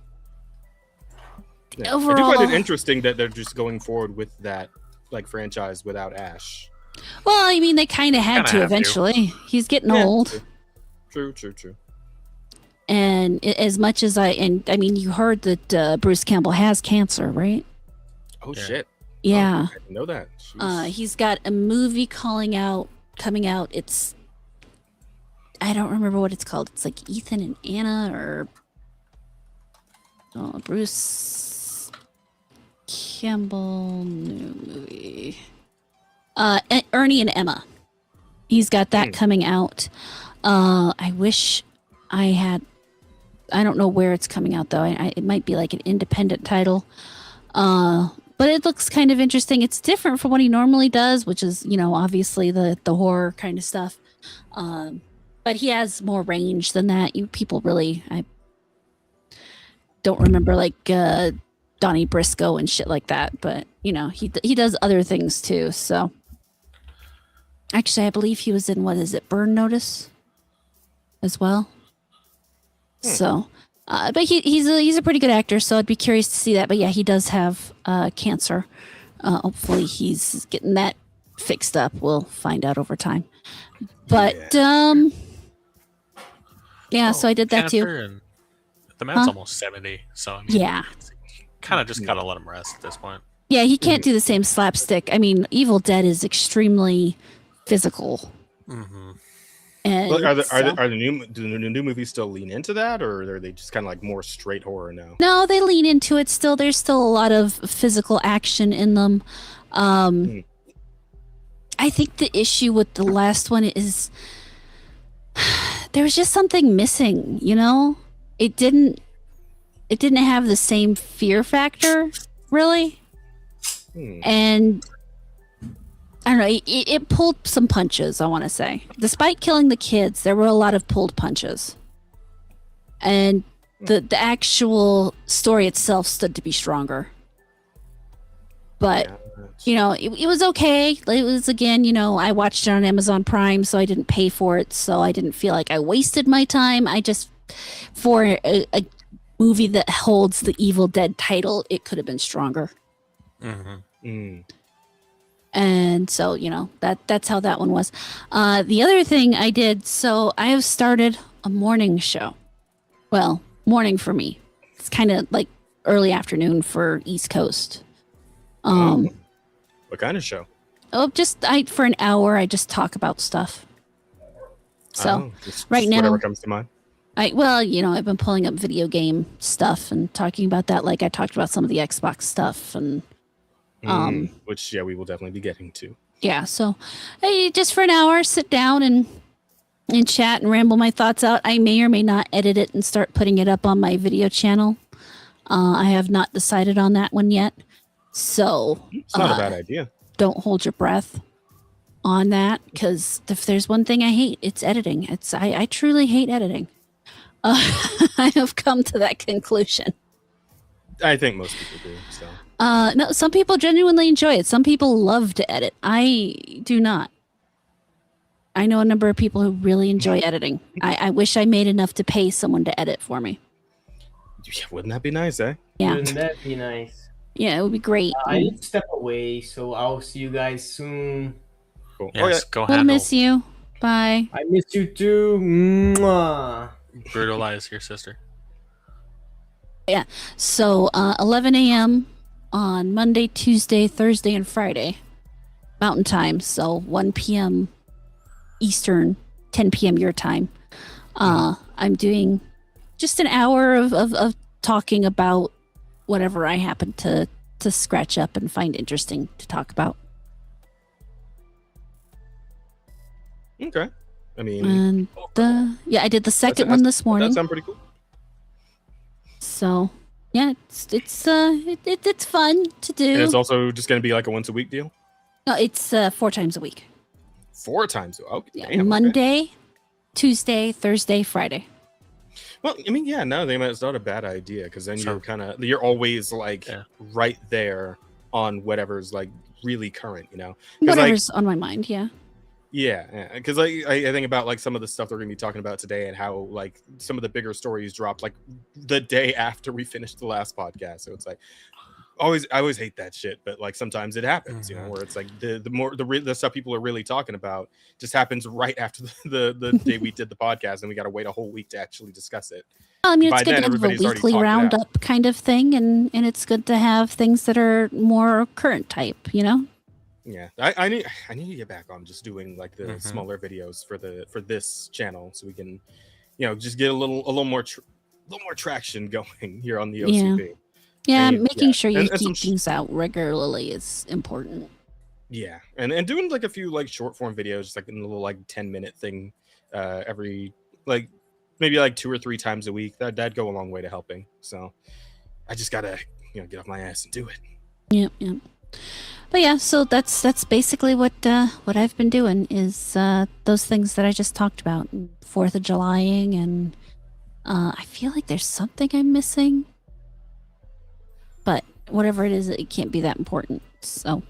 overall, I do find it interesting that they're just going forward with that franchise without Ash. Well, I mean, they kind of had to eventually. He's getting old. True. And as much as I mean, you heard that Bruce Campbell has cancer, right? Oh shit! Yeah, I didn't know that. He's got a movie coming out. It's I don't remember what it's called. It's like Ethan and Anna or Bruce Campbell new movie. Ernie and Emma. He's got that coming out. I wish I had. I don't know where it's coming out though. It might be like an independent title. But it looks kind of interesting. It's different from what he normally does, which is, obviously the horror kind of stuff. But he has more range than that. People really, I don't remember Donnie Briscoe and shit like that. But he does other things too. So actually, I believe he was in Burn Notice, as well. So, but he's a pretty good actor, so I'd be curious to see that. But yeah, he does have cancer. Hopefully, he's getting that fixed up. We'll find out over time. But yeah, so I did that too. And the man's almost 70, so I mean, yeah, kind of just gotta let him rest at this point. Yeah, he can't do the same slapstick. I mean, Evil Dead is extremely physical. Mm-hmm. And well, do the new movies still lean into that, or are they just kind of more straight horror now? No, they lean into it still. There's still a lot of physical action in them. I think the issue with the last one is there was just something missing, It didn't have the same fear factor, really. And I don't know, it pulled some punches, I want to say. Despite killing the kids, there were a lot of pulled punches. And the actual story itself stood to be stronger. But, it was okay. It was, again, I watched it on Amazon Prime, so I didn't pay for it. So I didn't feel like I wasted my time. I just, for a movie that holds the Evil Dead title, it could have been stronger. Mm-hmm. And so, that's how that one was. The other thing I did, so I have started a morning show. Well, morning for me. It's kind of like early afternoon for East Coast. What kind of show? Oh, for an hour, I just talk about stuff. So right now, whatever comes to mind. I've been pulling up video game stuff and talking about that. Like I talked about some of the Xbox stuff and which we will definitely be getting to. Yeah, so just for an hour, sit down and chat and ramble my thoughts out. I may or may not edit it and start putting it up on my video channel. I have not decided on that one yet. So it's not a bad idea. Don't hold your breath on that, because if there's one thing I hate, it's editing. I truly hate editing. I have come to that conclusion. I think most people do. So. No, some people genuinely enjoy it. Some people love to edit. I do not. I know a number of people who really enjoy editing. I wish I made enough to pay someone to edit for me. Yeah, wouldn't that be nice, eh? Yeah. Wouldn't that be nice? Yeah, it would be great. I need to step away, so I'll see you guys soon. Cool. Yes, go We'll handle. miss you. Bye. I miss you too. Mwah. Brutalize your sister. So 11 a.m. on Monday, Tuesday, Thursday, and Friday. Mountain Time, so 1 p.m. Eastern, 10 p.m. your time. I'm doing just an hour of talking about whatever I happen to scratch up and find interesting to talk about. Okay. I mean, And I did the second one this morning. That sounds pretty cool. So yeah, it's fun to do. And it's also just going to be like a once a week deal. No, it's 4 times a week. 4 times. Okay. Yeah, Damn, Monday, okay. Tuesday, Thursday, Friday. Well, I mean, yeah, no, it's not a bad idea because then you're always like right there on whatever's like really current, you know. Whatever's on my mind, yeah. Yeah, because like I think about like some of the stuff that we're gonna be talking about today and how like some of the bigger stories dropped like the day after we finished the last podcast. So it's like I always hate that shit, but like sometimes it happens, you know, where it's like the stuff people are really talking about just happens right after the day we did the podcast, and we got to wait a whole week to actually discuss it. Well, I mean, it's good to have a weekly roundup kind of thing, and it's good to have things that are more current type, you know. Yeah, I need to get back on just doing like the smaller videos for this channel, so we can, you know, just get a little more traction going here on the OCP. Yeah, making sure you keep things out regularly is important. Yeah, and doing like a few like short form videos, just like a little like 10-minute thing, every like maybe like 2 or 3 times a week. That'd go a long way to helping. So I just gotta get off my ass and do it. Yep. But yeah, so that's basically what I've been doing is those things that I just talked about, 4th of Julying, and I feel like there's something I'm missing. But whatever it is, it can't be that important. So,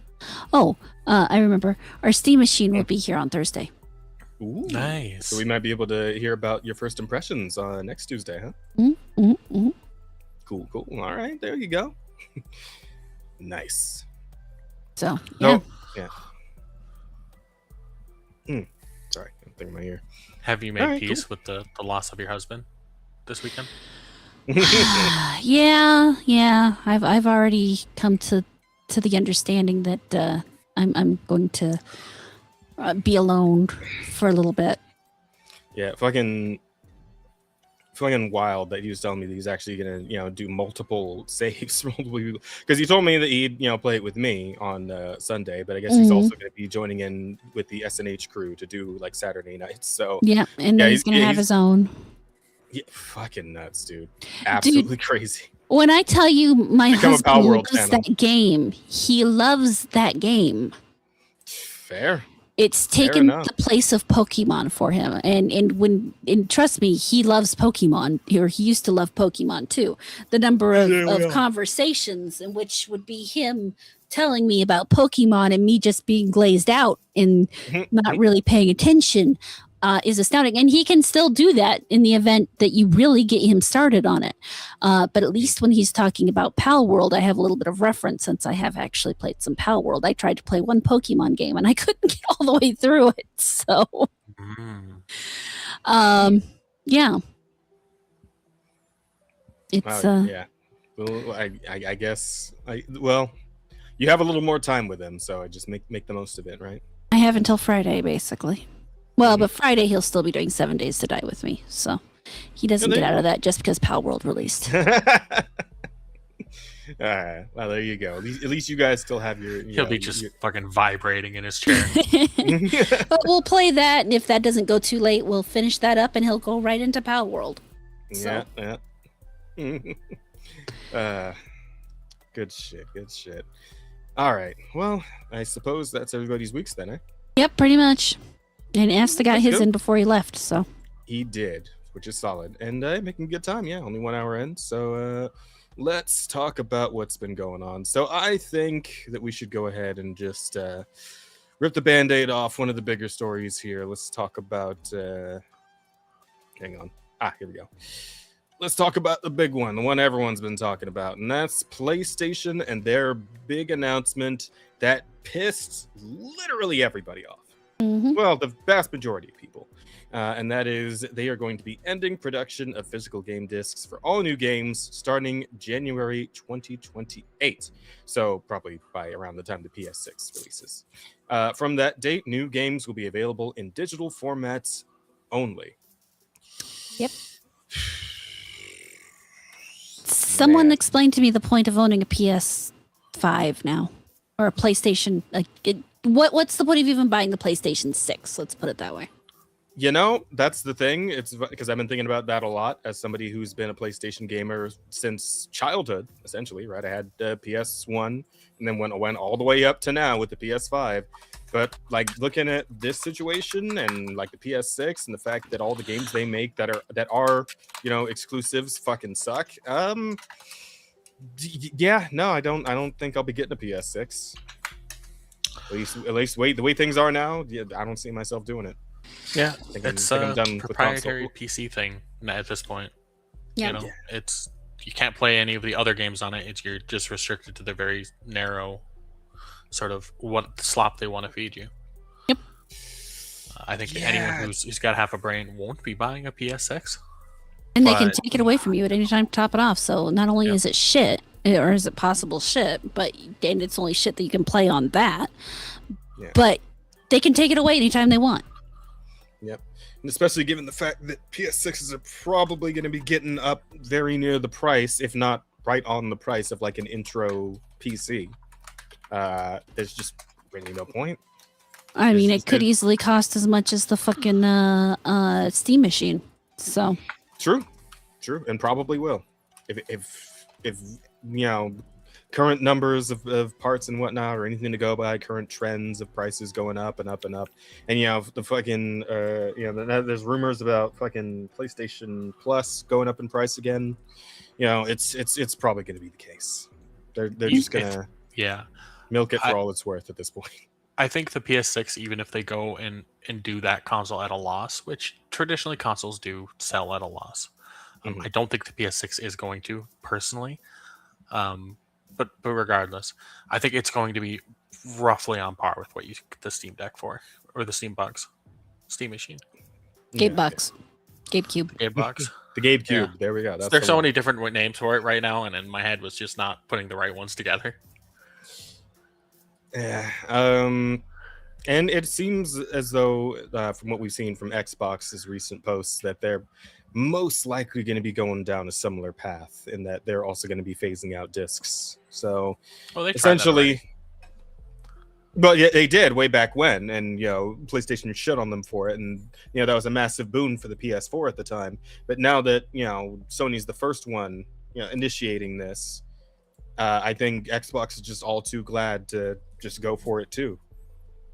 I remember our steam machine will be here on Thursday. Ooh, nice. So we might be able to hear about your first impressions next Tuesday, huh? Mm-hmm. Cool. All right, there you go. Nice. So, yeah. Sorry, I'm thinking my ear. Have you made peace with the loss of your husband this weekend? Yeah. I've already come to the understanding that I'm going to be alone for a little bit. Yeah, fucking wild that he was telling me that he's actually gonna do multiple saves because he told me that he'd play it with me on Sunday, but I guess he's also gonna be joining in with the SNH crew to do like Saturday nights. So yeah, and then he's gonna have his own. Yeah, fucking nuts, dude. Absolutely crazy. When I tell you my husband loves that game, he loves that game. Fair. It's taken the place of Pokemon for him. And trust me, he loves Pokemon, or he used to love Pokemon too. The number of conversations in which would be him telling me about Pokemon and me just being glazed out and not really paying attention is astounding. And he can still do that in the event that you really get him started on it. But at least when he's talking about Pal World, I have a little bit of reference since I have actually played some Pal World. I tried to play one Pokemon game and I couldn't get all the way through it. So, yeah. It's, yeah. Well, I guess, you have a little more time with him, so I just make the most of it, right? I have until Friday, basically. Well, but Friday he'll still be doing 7 Days to Die with me, so he doesn't get out of that just because Pal World released. All right, well there you go. At least you guys still have your. He'll be just fucking vibrating in his chair. But we'll play that, and if that doesn't go too late, we'll finish that up, and he'll go right into Pal World. So. Yeah. Good shit. All right. Well, I suppose that's everybody's weeks then, eh? Yep, pretty much. And Asta got his in before he left, so. He did, which is solid. And making good time, yeah. Only 1 hour in. So let's talk about what's been going on. So I think that we should go ahead and just rip the Band-Aid off one of the bigger stories here. Let's talk about... hang on. Here we go. Let's talk about the big one, the one everyone's been talking about, and that's PlayStation and their big announcement that pissed literally everybody off. Well, the vast majority of people. and that is they are going to be ending production of physical game discs for all new games starting January 2028. So probably by around the time the PS6 releases. From that date, new games will be available in digital formats only. Yep. Someone Man. explained to me the point of owning a PS5 now, or a PlayStation. What's the point of even buying the PlayStation 6? Let's put it that way. You know, that's the thing. It's because I've been thinking about that a lot as somebody who's been a PlayStation gamer since childhood, essentially, right? I had PS1 and then went all the way up to now with the PS5. But like looking at this situation and like the PS6 and the fact that all the games they make that are exclusives fucking suck. Yeah, no, I don't think I'll be getting a PS6. At least the way things are now, yeah, I don't see myself doing it. Yeah, it's I'm done with proprietary PC thing at this point. Yeah. It's you can't play any of the other games on it. You're just restricted to the very narrow sort of what slop they want to feed you. Yep. I think anyone who's got half a brain won't be buying a PS6. And they can take it away from you at any time to top it off. So not only is it shit, or is it possible shit, and it's only shit that you can play on that, but they can take it away anytime they want. Yep. And especially given the fact that PS6s are probably going to be getting up very near the price, if not right on the price of like an intro PC. There's just really no point. I mean, it could easily cost as much as the fucking Steam machine. So true, and probably will. If current numbers of parts and whatnot, or anything to go by, current trends of prices going up and up and up, and the fucking there's rumors about fucking PlayStation Plus going up in price again. It's probably going to be the case. They're just gonna milk it for all it's worth at this point. I think the PS6, even if they go and do that console at a loss, which traditionally consoles do sell at a loss, I don't think the PS6 is going to personally. But regardless, I think it's going to be roughly on par with what you get the Steam Deck for, or the Steam Machine. Gabe Box. Gabe Cube. Gabe Box. The Gabe Cube. There we go. There's so many different names for it right now, and in my head was just not putting the right ones together. Yeah. And it seems as though, from what we've seen from Xbox's recent posts, that they're most likely going to be going down a similar path, in that they're also going to be phasing out discs. So they essentially, but yeah, they did way back when, and PlayStation shit on them for it, and that was a massive boon for the PS4 at the time. But now that Sony's the first one initiating this, I think Xbox is just all too glad to just go for it too,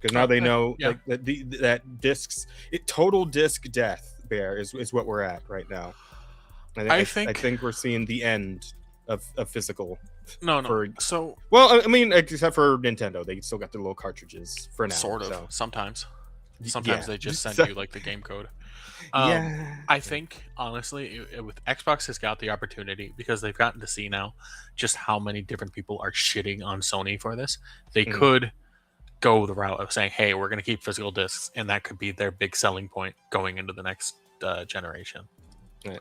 because now they know like that discs, total disc death bear is what we're at right now. I think we're seeing the end of physical. No. Well, I mean, except for Nintendo, they still got their little cartridges for now. Sort of. So. Sometimes they just send you like the game code. I think honestly, with Xbox has got the opportunity, because they've gotten to see now just how many different people are shitting on Sony for this. They could go the route of saying, "Hey, we're going to keep physical discs," and that could be their big selling point going into the next generation.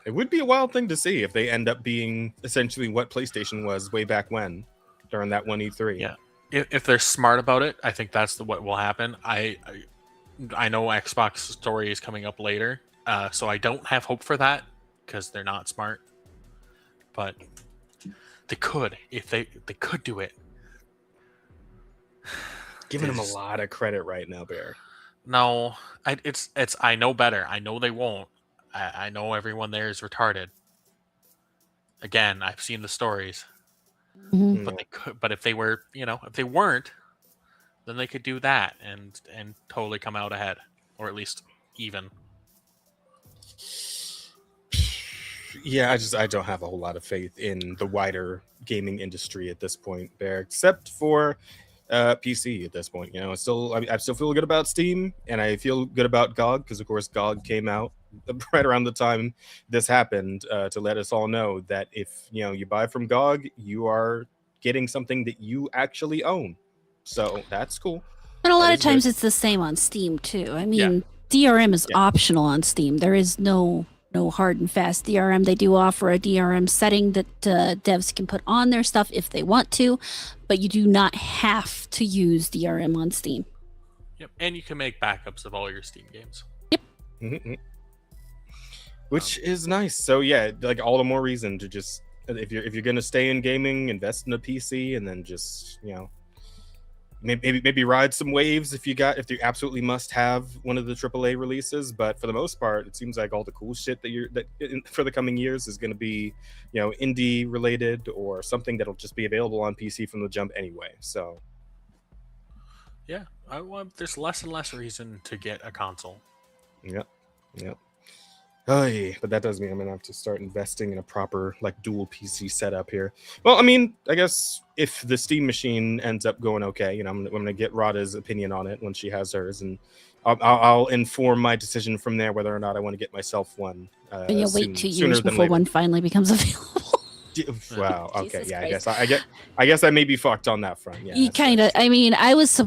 It would be a wild thing to see if they end up being essentially what PlayStation was way back when, during that one E3. Yeah, if they're smart about it, I think that's what will happen. I know Xbox story is coming up later, so I don't have hope for that because they're not smart. But they could, if they could do it. Giving them a lot of credit right now, Bear. No, it's I know better. I know they won't. I know everyone there is retarded. Again, I've seen the stories. Mm-hmm. But they could. But if they were, if they weren't, then they could do that and totally come out ahead, or at least even. Yeah, I don't have a whole lot of faith in the wider gaming industry at this point, Bear, except for PC at this point. I still feel good about Steam, and I feel good about GOG, because of course GOG came out right around the time this happened, to let us all know that if you buy from GOG, you are getting something that you actually own. So that's cool. And a lot of times it's the same on Steam too. I mean, DRM is Yeah. optional on Steam. There is no hard and fast DRM. They do offer a DRM setting that devs can put on their stuff if they want to, but you do not have to use DRM on Steam. Yep, and you can make backups of all your Steam games. Mhm. Which is nice. So yeah, like all the more reason to just, if you're gonna stay in gaming, invest in a PC, and then just, you know, maybe ride some waves if you absolutely must have one of the AAA releases. But for the most part, it seems like all the cool shit for the coming years is going to be, you know, indie related or something that'll just be available on PC from the jump anyway. So Yeah, there's less and less reason to get a console. Yep. Oh, yeah, but that does mean I'm gonna have to start investing in a proper like dual PC setup here. Well, I mean, I guess if the Steam machine ends up going okay, you know, I'm gonna get Rada's opinion on it when she has hers, and I'll inform my decision from there whether or not I want to get myself one. And you'll wait 2 years sooner than before later. one finally becomes available. Wow. Okay. Jesus Yeah. Christ. I guess I may be fucked on that front. Yeah. You kind of. I mean, I was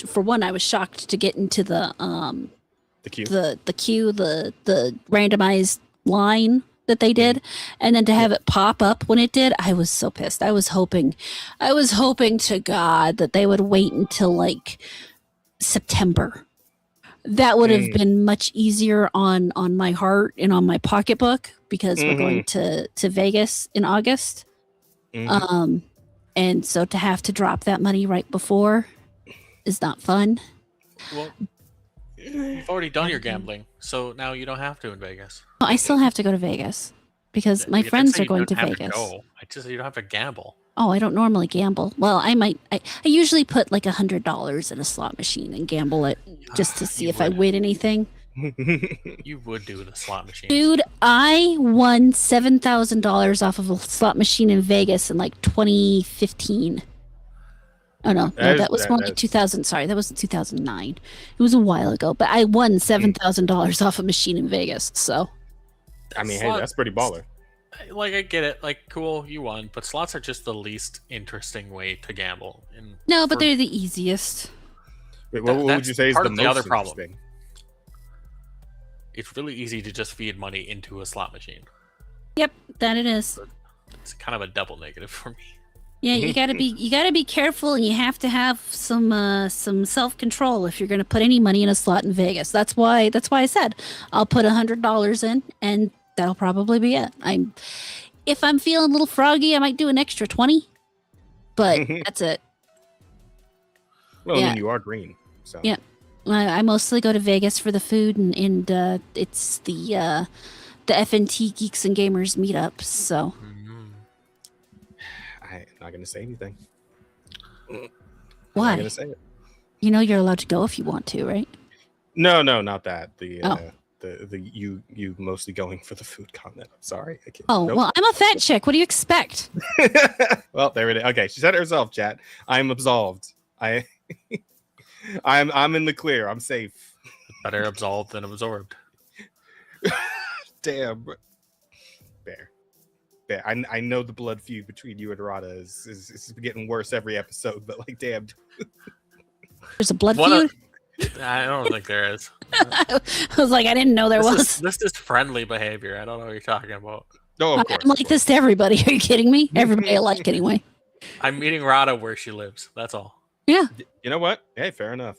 for one, I was shocked to get into the queue. the queue, the randomized line that they did, and then to have it pop up when it did, I was so pissed. I was hoping to God that they would wait until like September. That would have been much easier on my heart and on my pocketbook, because we're going to Vegas in August. And so to have to drop that money right before is not fun. Well, you've already done your gambling, so now you don't have to in Vegas. I still have to go to Vegas because my You didn't friends say are you going to don't have Vegas. go. I just said you don't have to gamble. Oh, I don't normally gamble. Well, I might. I usually put like $100 in a slot machine and gamble it just to see You if I would. win anything. You would do the slot machine. Dude, I won $7,000 off of a slot machine in Vegas in like 2015. Oh no, that was more like 2000. Sorry, that was 2009. It was a while ago, but I won $7,000 off a machine in Vegas. So, I mean, hey, that's pretty baller. Like, I get it. Like, cool, you won, but slots are just the least interesting way to gamble. No, but they're the easiest. Wait, what would you say is part the of most the other problem. interesting? It's really easy to just feed money into a slot machine. Yep, that it is. It's kind of a double negative for me. Yeah, you gotta be careful, and you have to have some self control if you're gonna put any money in a slot in Vegas. That's why I said I'll put $100 in, and that'll probably be it. If I'm feeling a little froggy, I might do an extra 20, but that's it. Well, Yeah. I mean, you are green, so Yeah. I mostly go to Vegas for the food, and it's the FNT Geeks and Gamers meetup. So I'm not gonna say anything. why? I'm not gonna say it. You know you're allowed to go if you want to, right? No, not that. The Oh. you mostly going for the food comment. I'm sorry. I can't. Oh, Nope. well, I'm a fat chick. What do you expect? Well, there it is. Okay, she said it herself, chat. I'm absolved. I'm in the clear. I'm safe. Better absolved than absorbed. Damn. Bear. I know the blood feud between you and Rada is getting worse every episode, but like, damn. There's a blood One feud? I don't think there is. I was like, I didn't know there was. This is friendly behavior. I don't know what you're talking about. Oh, of course. I'm like this to everybody. Are you kidding me? Everybody alike, anyway. I'm meeting Rada where she lives. That's all. Yeah. You know what? Hey, fair enough.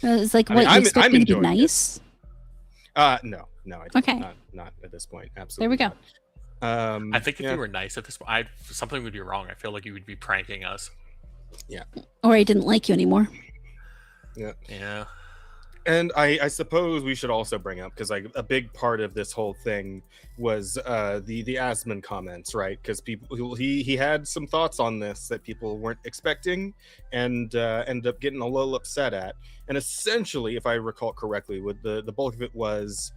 It's like, I mean, what, you expect I'm me to be enjoying it. nice? No, I don't. Okay. Not at this point. There Absolutely. we go. not. I think if yeah. you were nice at this point, something would be wrong. I feel like you would be pranking us. Or I didn't like you anymore. Yeah. And I suppose we should also bring up, because like a big part of this whole thing was the Asman comments, right? Because he had some thoughts on this that people weren't expecting, and ended up getting a little upset at. And essentially, if I recall correctly, what the bulk of it was,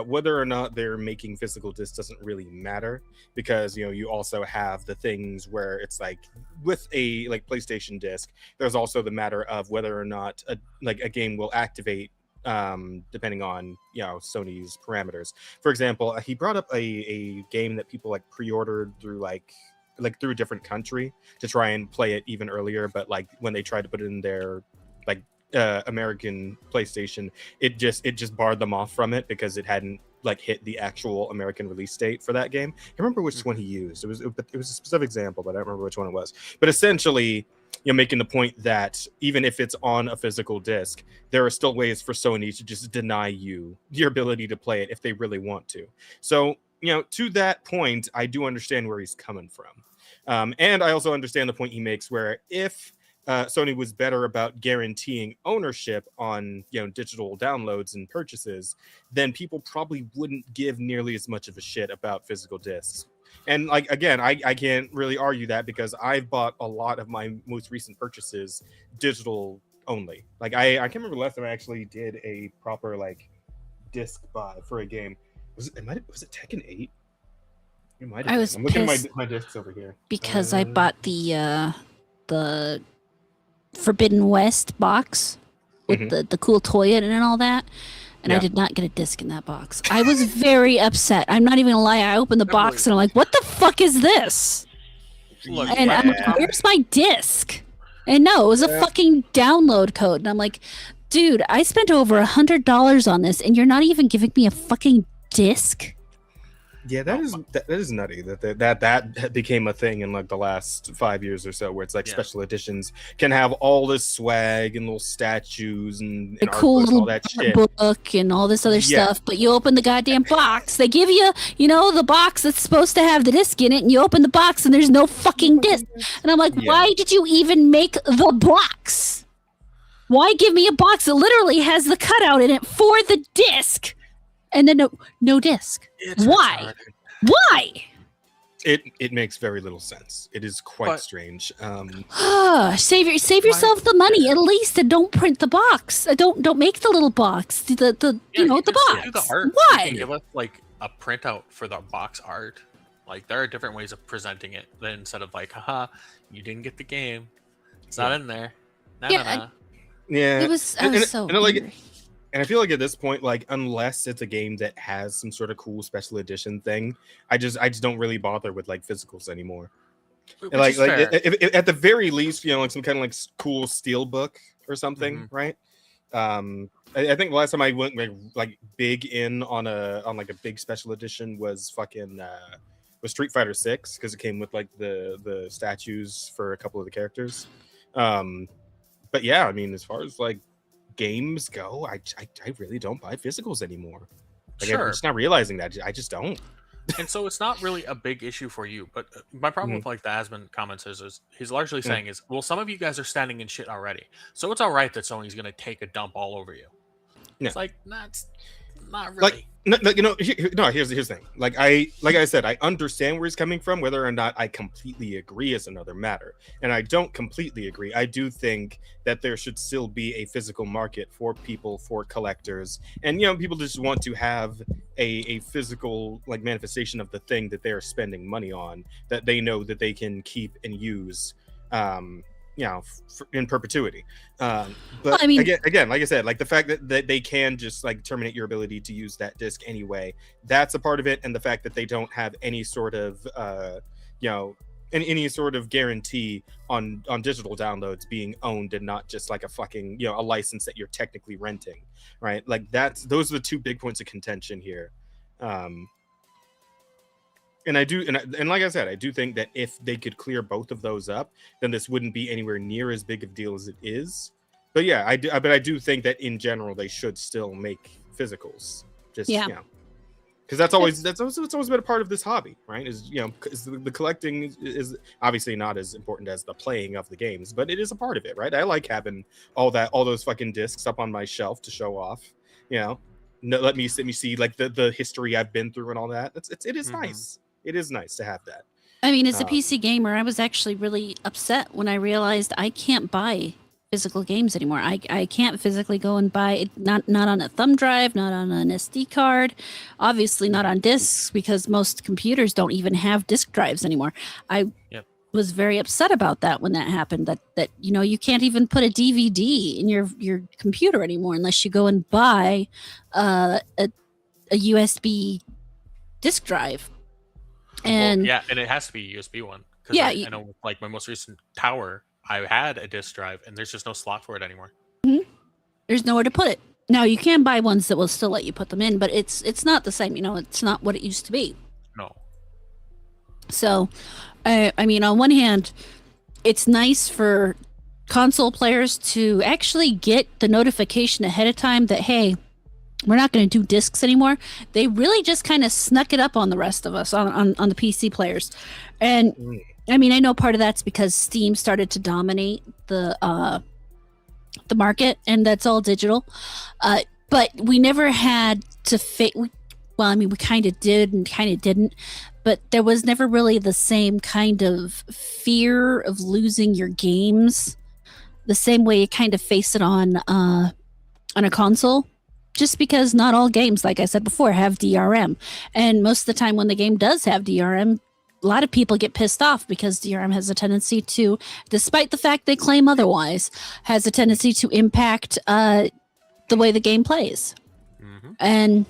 whether or not they're making physical discs doesn't really matter, because you also have the things where it's like with a like PlayStation disc, there's also the matter of whether or not a game will activate depending on Sony's parameters. For example, he brought up a game that people like pre-ordered through like through a different country to try and play it even earlier, but like when they tried to put it in their like American PlayStation, it just barred them off from it because it hadn't like hit the actual American release date for that game. I remember which one he used. It was a specific example, but I don't remember which one it was. But essentially, making the point that even if it's on a physical disc, there are still ways for Sony to just deny you your ability to play it if they really want to. So, to that point, I do understand where he's coming from. And I also understand the point he makes where if Sony was better about guaranteeing ownership on digital downloads and purchases, then people probably wouldn't give nearly as much of a shit about physical discs. And like again, I can't really argue that because I've bought a lot of my most recent purchases digital only. Like I can't remember the last time I actually did a proper like disc buy for a game. Was it Tekken 8? It might have been. I'm looking at my discs over here because I bought the Forbidden West box with the cool toy in it and all that, and I did not get a disc in that box. I was very upset. I'm not even gonna lie. I opened the box and I'm like, "What the fuck is this?" Look, and I'm like, "Where's my disc?" And no, it was a fucking download code, and I'm like, "Dude, I spent over $100 on this, and you're not even giving me a fucking disc." Yeah, that is nutty that became a thing in like the last 5 years or so, where it's like special editions can have all this swag and little statues and a cool artbooks, little all that shit, book and all this other stuff. But you open the goddamn box, they give you, the box that's supposed to have the disc in it, and you open the box and there's no fucking disc. And I'm like, why did you even make the box? Why give me a box that literally has the cutout in it for the disc? And then no disc. Why? Why? It makes very little sense. It is quite strange. Save yourself the money at least, and don't print the box. Don't make the little box. The box. Do the art. Why? You can give us like a printout for the box art. Like there are different ways of presenting it. Then instead of like, haha, you didn't get the game. It's not in there. Yeah. It was so weird. And I feel like at this point, like unless it's a game that has some sort of cool special edition thing, I just don't really bother with like physicals anymore. And like if, at the very least, like some kind of like cool steel book or something, right? I think the last time I went like big in on like a big special edition was was Street Fighter 6 because it came with like the statues for a couple of the characters. But yeah, I mean, as far as like games go, I really don't buy physicals anymore. Like I'm just not realizing that. I just don't. And so it's not really a big issue for you. But my problem with like the Asmund comments is he's largely saying is, well, some of you guys are standing in shit already, so it's all right that Sony's gonna take a dump all over you. It's like that's not really. Like, here's the thing. Like I said, I understand where he's coming from. Whether or not I completely agree is another matter. And I don't completely agree. I do think that there should still be a physical market for people, for collectors, and people just want to have a physical like manifestation of the thing that they're spending money on, that they know that they can keep and use. In perpetuity. But I mean, again, like I said, like the fact that they can just like terminate your ability to use that disc anyway, that's a part of it. And the fact that they don't have any sort of any sort of guarantee on digital downloads being owned and not just like a fucking a license that you're technically renting, right? Like those are the two big points of contention here. And I do, and like I said, I do think that if they could clear both of those up, then this wouldn't be anywhere near as big of a deal as it is. But yeah, I do think that in general they should still make physicals. Just because it's always been a part of this hobby, right? Is because the collecting is obviously not as important as the playing of the games, but it is a part of it, right? I like having all those fucking discs up on my shelf to show off. Let me see like the history I've been through and all that. It is nice. It is nice to have that. I mean, as a PC gamer, I was actually really upset when I realized I can't buy physical games anymore. I can't physically go and buy it, not on a thumb drive, not on an SD card, obviously not on discs because most computers don't even have disk drives anymore. I was very upset about that when that happened, that you can't even put a DVD in your computer anymore unless you go and buy a USB disk drive. And and it has to be a USB one. I know like my most recent tower, I had a disk drive and there's just no slot for it anymore. There's nowhere to put it. Now you can buy ones that will still let you put them in, but it's not the same. It's not what it used to be. No. So, I mean, on one hand, it's nice for console players to actually get the notification ahead of time that, hey, we're not going to do discs anymore. They really just kind of snuck it up on the rest of us, on the PC players. And I mean, I know part of that's because Steam started to dominate the market, and that's all digital. But we never had to well, I mean, we kind of did and kind of didn't, but there was never really the same kind of fear of losing your games the same way you kind of face it on a console, just because not all games, like I said before, have DRM. And most of the time when the game does have DRM, a lot of people get pissed off because DRM has a tendency to, despite the fact they claim otherwise, has a tendency to impact the way the game plays. Mm-hmm. And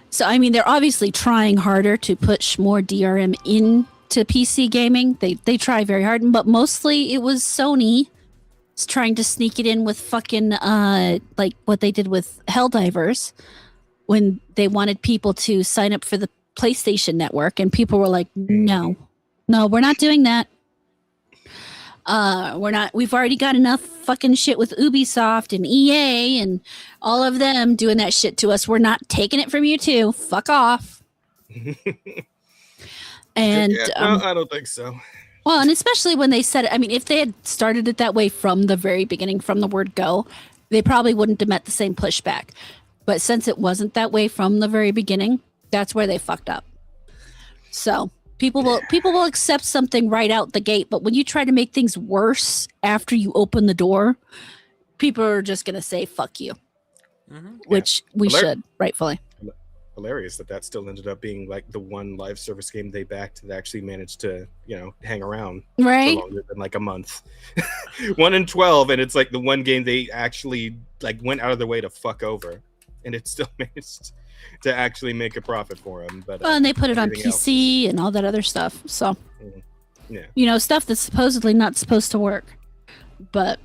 so, I mean, they're obviously trying harder to push more DRM into PC gaming. They try very hard, but mostly it was Sony trying to sneak it in with fucking like what they did with Helldivers when they wanted people to sign up for the PlayStation Network, and people were like, no, we're not doing that. We've already got enough fucking shit with Ubisoft and EA and all of them doing that shit to us. We're not taking it from you too. Fuck off. And no, I don't think so. Well, and especially when they said it, I mean, if they had started it that way from the very beginning, from the word go, they probably wouldn't have met the same pushback. But since it wasn't that way from the very beginning, that's where they fucked up. So people will accept something right out the gate, but when you try to make things worse after you open the door, people are just gonna say fuck you. Mm-hmm. Which we should, rightfully. Hilarious that still ended up being like the one live service game they backed that actually managed to, hang around right for longer than like a month. 1 in 12, and it's like the one game they actually like went out of their way to fuck over, and it still managed to actually make a profit for them. But and they put it on PC and all that other stuff. So, stuff that's supposedly not supposed to work. But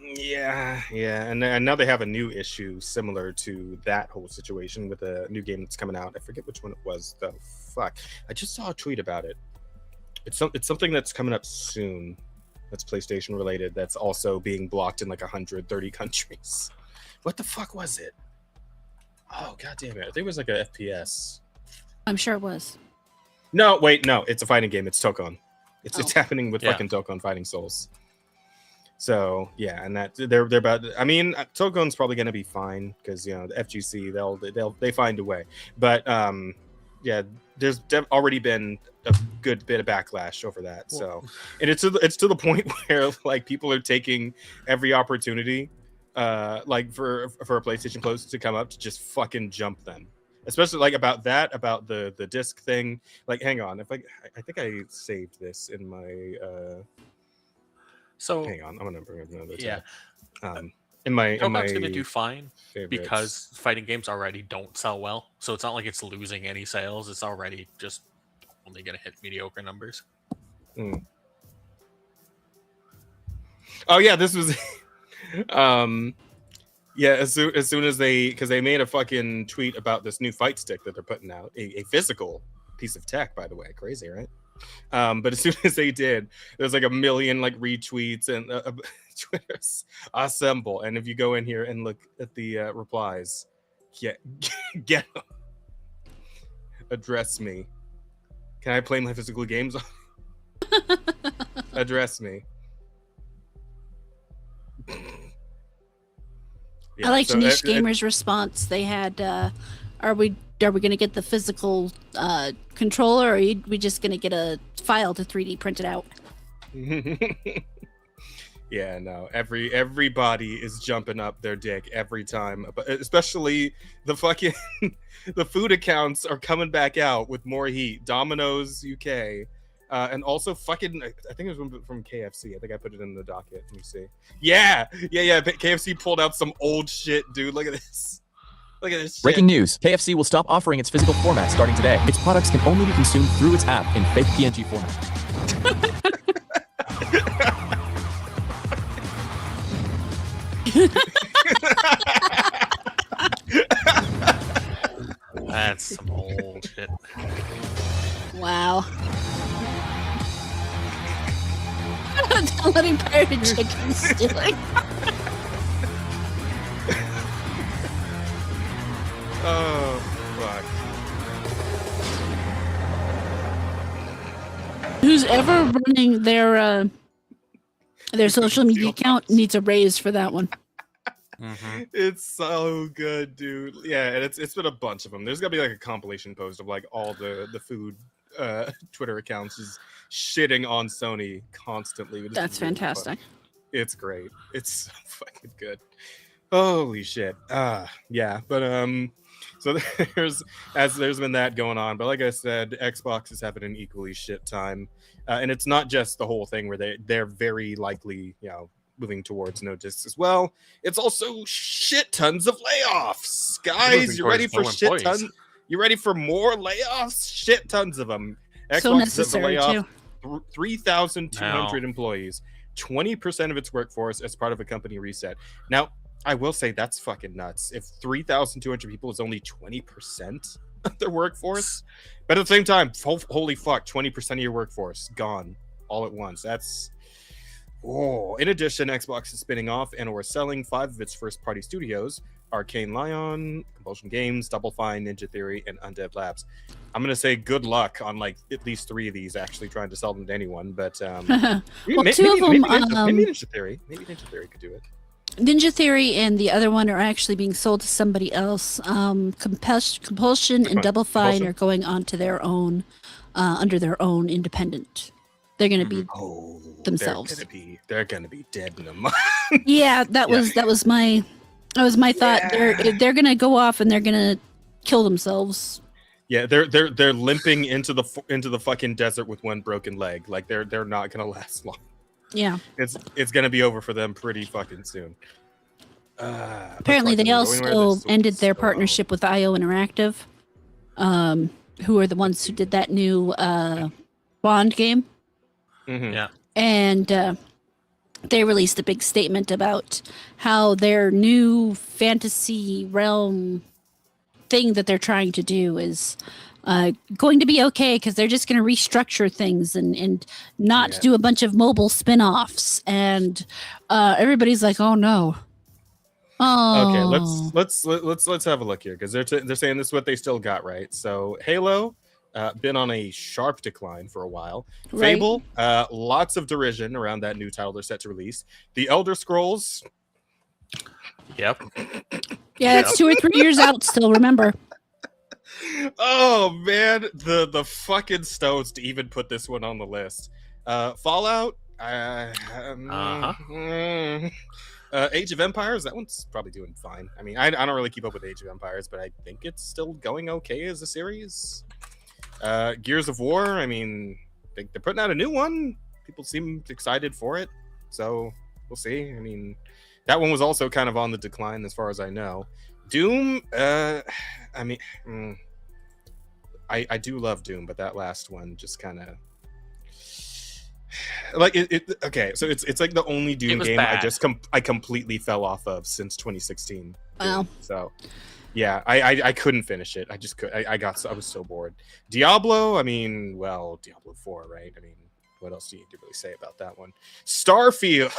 yeah, and now they have a new issue similar to that whole situation with a new game that's coming out. I forget which one it was though. Fuck, I just saw a tweet about it. It's something that's coming up soon. That's PlayStation related. That's also being blocked in like 130 countries. What the fuck was it? Oh, god damn it. I think it was like a FPS. I'm sure it was. No, wait, no. It's a fighting game. It's Tokon. It's happening with fucking Tokon Fighting Souls. So, yeah, and that they're about... I mean, Tokon's probably going to be fine because, the FGC, they find a way. But, there's already been a good bit of backlash over that. So, and it's to the point where, like, people are taking every opportunity like for a PlayStation Plus to come up to just fucking jump them, especially like about the disc thing. Like, hang on, if I think I saved this in my so hang on, I'm gonna bring up another tab. in my gonna do fine favorites. Because fighting games already don't sell well, so it's not like it's losing any sales. It's already just only gonna hit mediocre numbers. Oh yeah, this was as soon as because they made a fucking tweet about this new fight stick that they're putting out, a physical piece of tech, by the way. Crazy, right? But as soon as they did, there's like a million like retweets and Twitter's assemble. And if you go in here and look at the replies, get them. Address me. Can I play my physical games? Address me. I liked Niche Gamer's response. They had, are we going to get the physical controller, or are we just going to get a file to 3D print it out? Yeah, no. Everybody is jumping up their dick every time, but especially the fucking the food accounts are coming back out with more heat. Domino's UK. And also fucking, I think it was from KFC. I think I put it in the docket. Let me see. Yeah. KFC pulled out some old shit, dude. Look at this. Look at this shit. Breaking news. KFC will stop offering its physical format starting today. Its products can only be consumed through its app in fake PNG format. That's some old shit. Wow. Downloading pirated chicken stealing. Oh, fuck. Who's ever running their social media account needs a raise for that one. Mm-hmm. It's so good, dude. Yeah, and it's been a bunch of them. There's gonna be like a compilation post of like all the food Twitter accounts is shitting on Sony constantly. It's That's really fantastic. fun. It's great. It's so fucking good. Holy shit. Yeah, but so there's been that going on, but like I said, Xbox is having an equally shit time. And it's not just the whole thing where they're very likely, moving towards no discs as well. It's also shit tons of layoffs. Guys, you ready for shit tons? You ready for more layoffs? Shit tons of them. So Xbox is set to necessary lay off too. 3,200 employees, 20% of its workforce as part of a company reset. Now, I will say that's fucking nuts. If 3,200 people is only 20% of their workforce, but at the same time, holy fuck, 20% of your workforce gone all at once. That's In addition, Xbox is spinning off and or selling 5 of its first-party studios: Arcane Lion, Compulsion Games, Double Fine, Ninja Theory, and Undead Labs. I'm gonna say good luck on like at least 3 of these actually trying to sell them to anyone. But Well, maybe, 2 of them, maybe Ninja Theory could do it. Ninja Theory and the other one are actually being sold to somebody else. Compulsion and Double Fine are going on to their own, under their own independent. They're going to be themselves. They're gonna be dead in a month. Yeah, that was my thought. Yeah. They're going to go off and they're going to kill themselves. Yeah, they're limping into the fucking desert with one broken leg. Like they're not gonna last long. Yeah. It's gonna be over for them pretty fucking soon. Apparently, they also ended their partnership with IO Interactive, who are the ones who did that new Bond game. Mm-hmm. Yeah. And they released a big statement about how their new fantasy realm thing that they're trying to do is going to be okay because they're just going to restructure things and not do a bunch of mobile spin-offs. And everybody's like, oh no. Oh. Okay, let's have a look here because they're saying this is what they still got, right? So Halo, been on a sharp decline for a while. Right. Fable, lots of derision around that new title they're set to release. The Elder Scrolls. Yep. Yeah, it's 2 or 3 years out still, remember. Oh man, the fucking stones to even put this one on the list. Fallout, Age of Empires, that one's probably doing fine. I mean, I don't really keep up with Age of Empires, but I think it's still going okay as a series. Gears of War, I mean, they're putting out a new one. People seem excited for it, so we'll see. I mean, that one was also kind of on the decline as far as I know. Doom, I mean, I do love Doom, but that last one just kind of like it. Okay, so it's like the only Doom game bad. I completely fell off of since 2016. Wow. So yeah, I couldn't finish it. I just could. I was so bored. Diablo, I mean, well, Diablo 4, right? I mean, what else do you need to really say about that one? Starfield.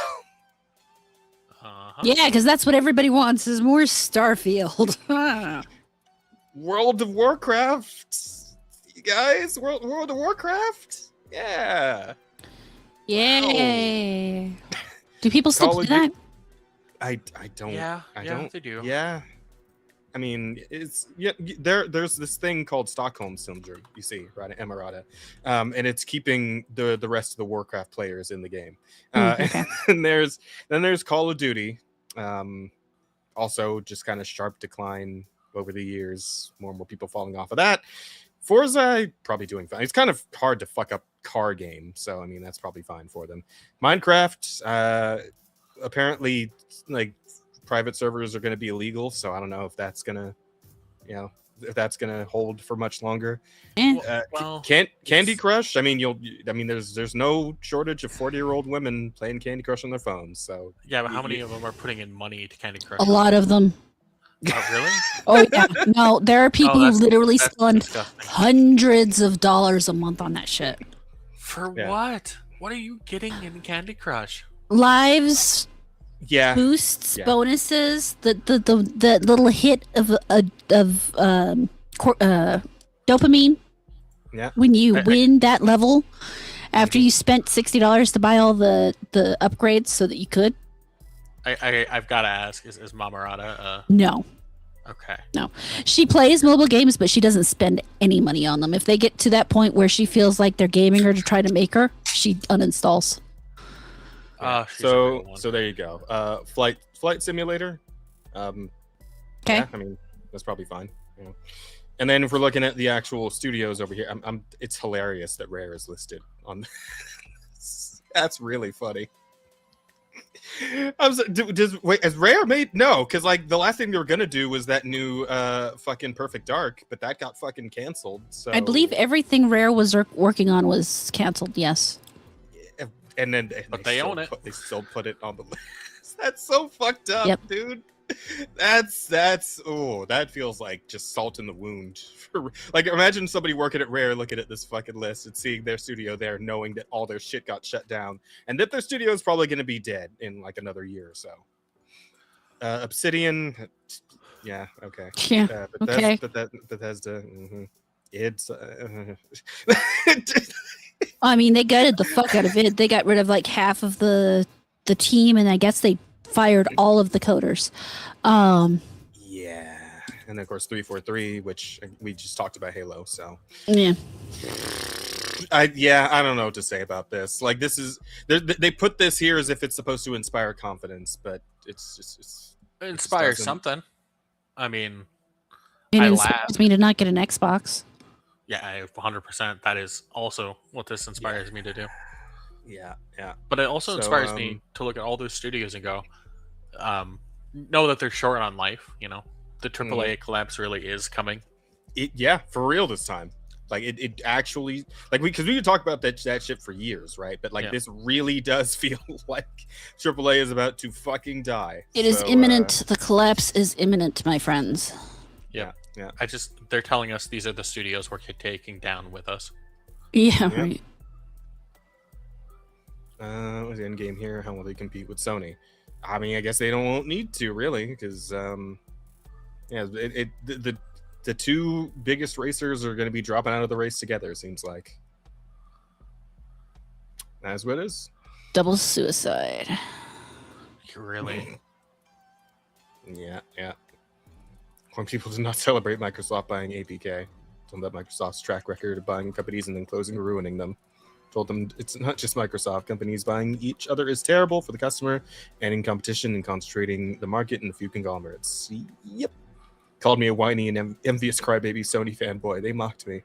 Yeah, because that's what everybody wants is more Starfield. World of Warcraft, you guys. World of Warcraft. Yeah. Yay. Wow. Do people still play that? I don't. Yeah, I don't. They do. Yeah. I mean, it's there's this thing called Stockholm Syndrome, you see, right, Emirata, and it's keeping the rest of the Warcraft players in the game. Okay. And there's Call of Duty, also just kind of sharp decline over the years, more and more people falling off of that. Forza probably doing fine. It's kind of hard to fuck up car game, so I mean that's probably fine for them. Minecraft, apparently, like, private servers are going to be illegal, so I don't know if that's going to, if that's gonna hold for much longer. Well, Candy Crush. I mean, there's no shortage of 40-year-old women playing Candy Crush on their phones. So yeah, but how many of them are putting in money to Candy Crush? A lot of them. Oh, really? Oh yeah. No, there are people who literally that's spend disgusting. hundreds of dollars a month on that shit. For Yeah. what? What are you getting in Candy Crush? Lives, yeah, boosts, Yeah. bonuses, the little hit of dopamine yeah. when you I- win that level after you spent $60 to buy all the upgrades so that you could. I've got to ask: Is Mamarata? No. Okay. She plays mobile games, but she doesn't spend any money on them. If they get to that point where she feels like they're gaming her to try to make her, she uninstalls. She's a real one. So there you go. Flight Simulator. Okay. Yeah, I mean that's probably fine. You know. And then if we're looking at the actual studios over here, it's hilarious that Rare is listed on. That's really funny. Is Rare made? No, because like the last thing they were gonna do was that new fucking Perfect Dark, but that got fucking canceled. So I believe everything Rare was working on was canceled. Yes. and then But they own it. They still put it on the list. That's so fucked up, Yep. dude. That feels like just salt in the wound. Like imagine somebody working at Rare looking at this fucking list and seeing their studio there, knowing that all their shit got shut down and that their studio is probably going to be dead in like another year or so. Obsidian, yeah, okay. Yeah. Okay. Bethesda, it's. I mean, they gutted the fuck out of it. They got rid of like half of the team, and I guess they fired all of the coders. Yeah, and of course 343, which we just talked about Halo. So Yeah. I don't know what to say about this. Like this is they put this here as if it's supposed to inspire confidence, but it's It inspires doesn't. something. I mean, It I inspires laughed. me to not get an Xbox. yeah, 100%. That is also what this inspires me to do. yeah. But it also So, inspires me to look at all those studios and go, know that they're short on life. You know, the AAA collapse really is coming. For real this time. Like it actually like because we could talk about that shit for years, right? But like this really does feel like AAA is about to fucking die. It is imminent. The collapse is imminent, my friends. Yeah. Yeah. They're telling us these are the studios we're taking down with us. Yeah, Yeah. right. What's the end game here? How will they compete with Sony? I mean, I guess they won't need to really, because the two biggest racers are going to be dropping out of the race together. It seems like that's what it is. Double suicide. Really? Yeah. When people do not celebrate Microsoft buying APK, told them that Microsoft's track record of buying companies and then closing or ruining them. Told them it's not just Microsoft. Companies buying each other is terrible for the customer and in competition and concentrating the market in a few conglomerates. Yep. Called me a whiny and envious crybaby Sony fanboy. They mocked me.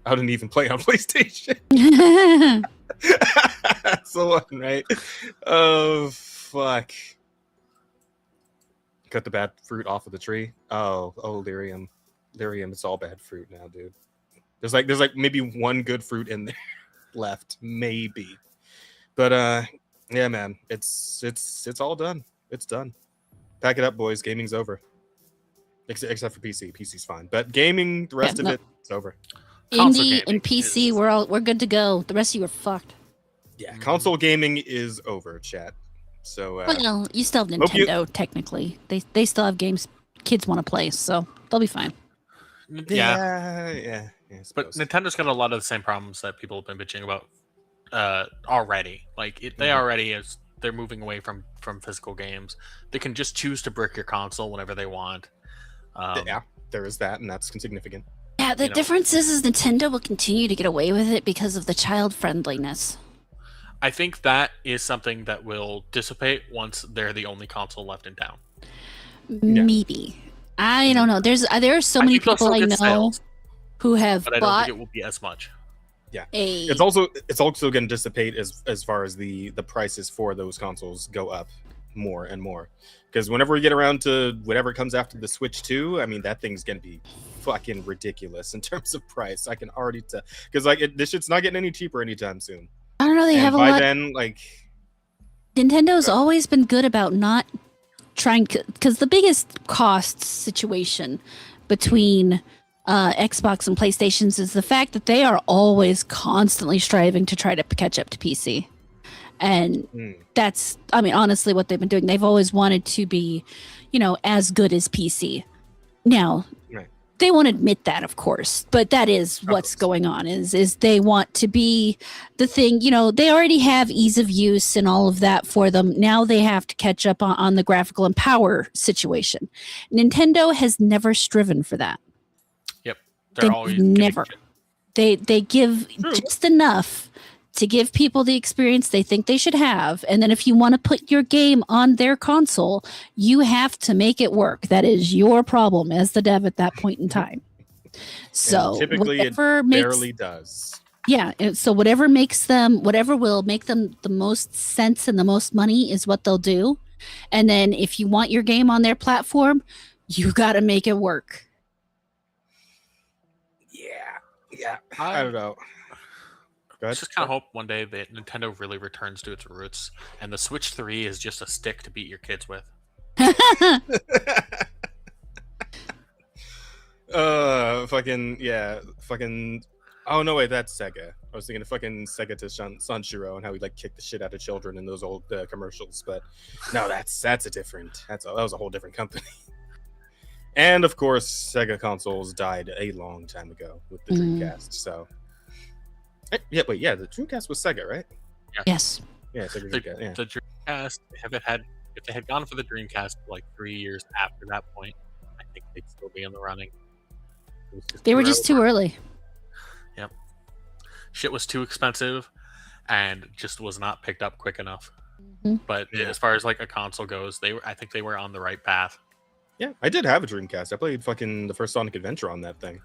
I didn't even play on PlayStation. That's the one, right? Oh, fuck. Cut the bad fruit off of the tree. Oh, lyrium. Lyrium, it's all bad fruit now, dude. There's like maybe one good fruit in there left, maybe. But yeah, man, it's all done. It's done. Pack it up, boys. Gaming's over. Except for PC. PC's fine, but gaming, the rest of it's over. Console Indie and gaming PC, is- we're good to go. The rest of you are fucked. Yeah, console gaming is over, chat. So Well, you still have hope you- Nintendo. Technically, they still have games kids want to play, so they'll be fine. yeah. I But suppose. Nintendo's got a lot of the same problems that people have been bitching about already. Like they already they're moving away from physical games. They can just choose to brick your console whenever they want. Yeah, there is that, and that's significant. Yeah, the you know. difference is Nintendo will continue to get away with it because of the child friendliness. I think that is something that will dissipate once they're the only console left in town. Maybe. I don't know. There are so many think they'll people still I get know sales, who have but I don't bought think it will be as much. a. It's also going to dissipate as far as the prices for those consoles go up more and more, because whenever we get around to whatever comes after the Switch 2, I mean that thing's going to be fucking ridiculous in terms of price. I can already tell, because like this shit's not getting any cheaper anytime soon. I don't know. They And have a by lot. then, like Nintendo's always been good about not trying, because the biggest cost situation between Xbox and PlayStations is the fact that they are always constantly striving to try to catch up to PC. And that's, I mean, honestly, what they've been doing. They've always wanted to be, as good as PC. Now, they won't admit that, of course, but that is what's going on. Is they want to be the thing. They already have ease of use and all of that for them. Now they have to catch up on the graphical and power situation. Nintendo has never striven for that. Yep, they're always never. They give just enough to give people the experience they think they should have. And then if you want to put your game on their console, you have to make it work. That is your problem as the dev at that point in time. So and typically it barely does. Yeah. So whatever will make them the most sense and the most money is what they'll do. And then if you want your game on their platform, you got to make it work. Yeah. I don't know. I just kind of hope one day that Nintendo really returns to its roots, and the Switch 3 is just a stick to beat your kids with. Fucking. Oh no, wait, that's Sega. I was thinking of fucking Sega to Sanshiro and how he like kicked the shit out of children in those old commercials, but no, that's a different. That was a whole different company. And of course, Sega consoles died a long time ago with the Dreamcast. So. The Dreamcast was Sega, right? Yeah. Yes. Yeah, Sega Dreamcast. Yeah. The Dreamcast, if they had gone for the Dreamcast like 3 years after that point, I think they'd still be in the running. They were just too early. Yep. Shit was too expensive, and just was not picked up quick enough. Mm-hmm. But as far as like a console goes, I think they were on the right path. Yeah, I did have a Dreamcast. I played fucking the first Sonic Adventure on that thing.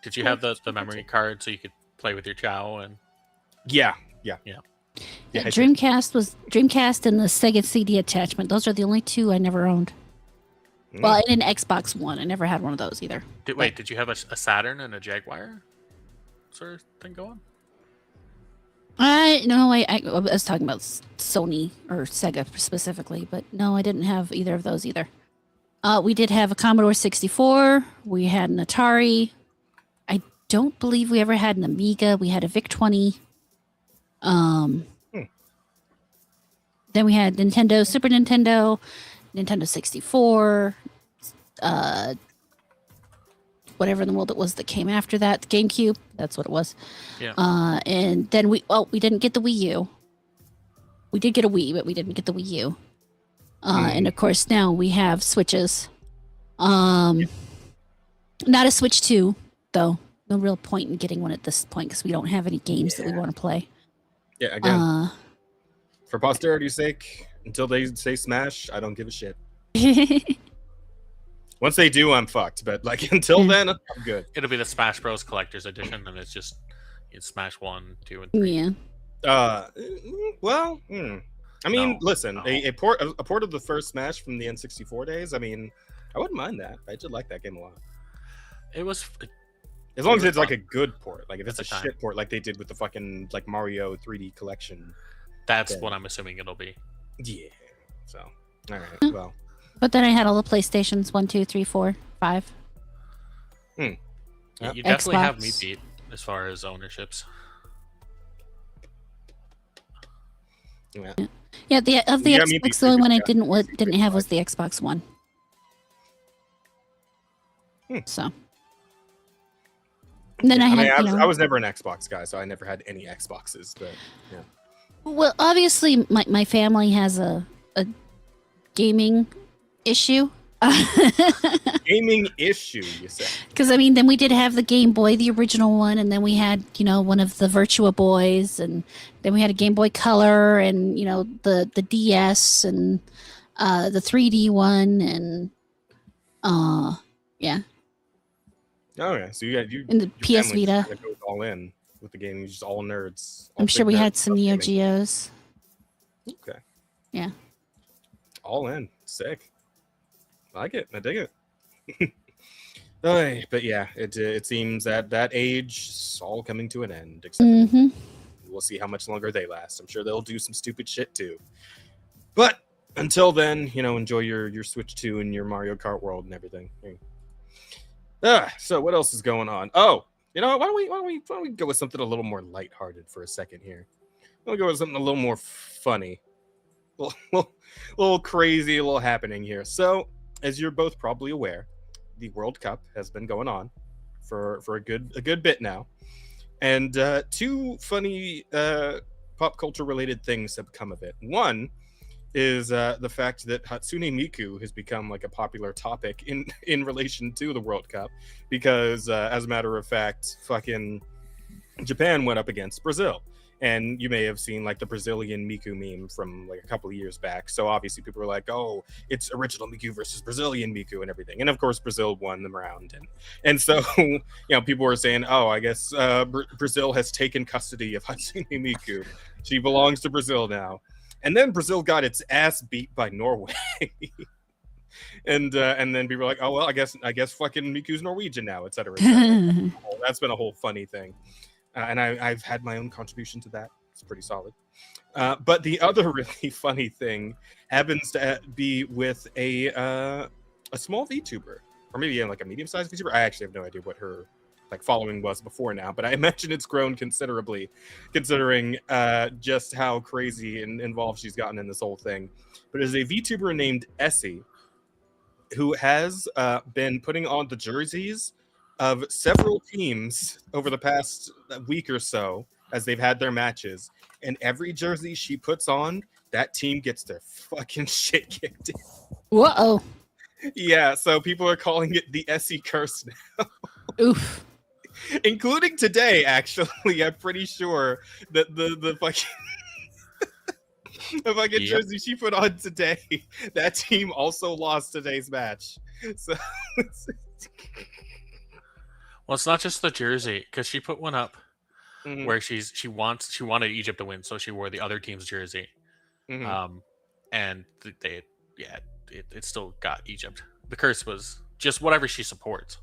Did you have the memory card so you could play with your Chow? And yeah. Dreamcast and the Sega CD attachment. Those are the only two I never owned. Well, and an Xbox One. I never had one of those either. Did you have a Saturn and a Jaguar sort of thing going? No, I was talking about Sony or Sega specifically, but no, I didn't have either of those either. We did have a Commodore 64. We had an Atari. I don't believe we ever had an Amiga. We had a VIC-20. Then we had Nintendo, Super Nintendo, Nintendo 64, whatever in the world it was that came after that, GameCube. That's what it was. Yeah. And then we didn't get the Wii U. We did get a Wii, but we didn't get the Wii U. And of course now we have Switches. Not a Switch 2 though. No real point in getting one at this point because we don't have any games that we want to play. Yeah, again, for posterity's sake, until they say Smash, I don't give a shit. Once they do, I'm fucked. But like until then, I'm good. It'll be the Smash Bros. Collector's Edition, and it's Smash 1, 2, and 3. Yeah. I mean, listen, a port of the first Smash from the N64 days. I mean, I wouldn't mind that. I did like that game a lot. It was. As long as it's like a good port, like if it's a shit port, like they did with the fucking like Mario 3D collection. That's what I'm assuming it'll be. Yeah. So, all right. Well. But then I had all the PlayStations 1, 2, 3, 4, 5. You definitely have me beat as far as ownerships. Yeah. Yeah. The Xbox, the only one I didn't have was the Xbox One. So. And then I was never an Xbox guy, so I never had any Xboxes. But yeah. Well, obviously, my family has a gaming issue. Gaming issue, you say? Because I mean, then we did have the Game Boy, the original one, and then we had one of the Virtua Boys, and then we had a Game Boy Color, and the DS, and the 3D one, and yeah. Oh yeah, so you and the PS Vita goes all in with the game. You're just all nerds. I'm sure we had some Neo Geos. Okay. Yeah. All in, sick. I like it. I dig it. But yeah, it seems that age is all coming to an end. Except Mm-hmm. we'll see how much longer they last. I'm sure they'll do some stupid shit too. But until then, enjoy your Switch 2 and your Mario Kart World and everything. So what else is going on? Oh, why don't we go with something a little more lighthearted for a second here? Why don't we go with something a little more funny, a little crazy, a little happening here. So, as you're both probably aware, the World Cup has been going on for a good bit now, and two funny pop culture related things have come of it. One is the fact that Hatsune Miku has become like a popular topic in relation to the World Cup, because as a matter of fact, fucking Japan went up against Brazil. And you may have seen like the Brazilian Miku meme from like a couple of years back. So obviously people were like, "Oh, it's original Miku versus Brazilian Miku and everything." And of course, Brazil won them round. And so people were saying, "Oh, I guess Brazil has taken custody of Hatsune Miku. She belongs to Brazil now." And then Brazil got its ass beat by Norway. And then people were like, "Oh well, I guess fucking Miku's Norwegian now," etc. That's been a whole funny thing. And I've had my own contribution to that. It's pretty solid. But the other really funny thing happens to be with a small VTuber, or maybe like a medium-sized VTuber. I actually have no idea what her like following was before now, but I imagine it's grown considerably, considering just how crazy and involved she's gotten in this whole thing. But there's a VTuber named Essie who has been putting on the jerseys of several teams over the past week or so as they've had their matches, and every jersey she puts on, that team gets their fucking shit kicked in. Whoa. Yeah, so people are calling it the Essie curse now. Oof. Including today, actually. I'm pretty sure that the fucking the fucking jersey she put on today, that team also lost today's match. So well, it's not just the jersey, because she put one up where she wanted Egypt to win, so she wore the other team's jersey. And it still got Egypt. The curse was just whatever she supports.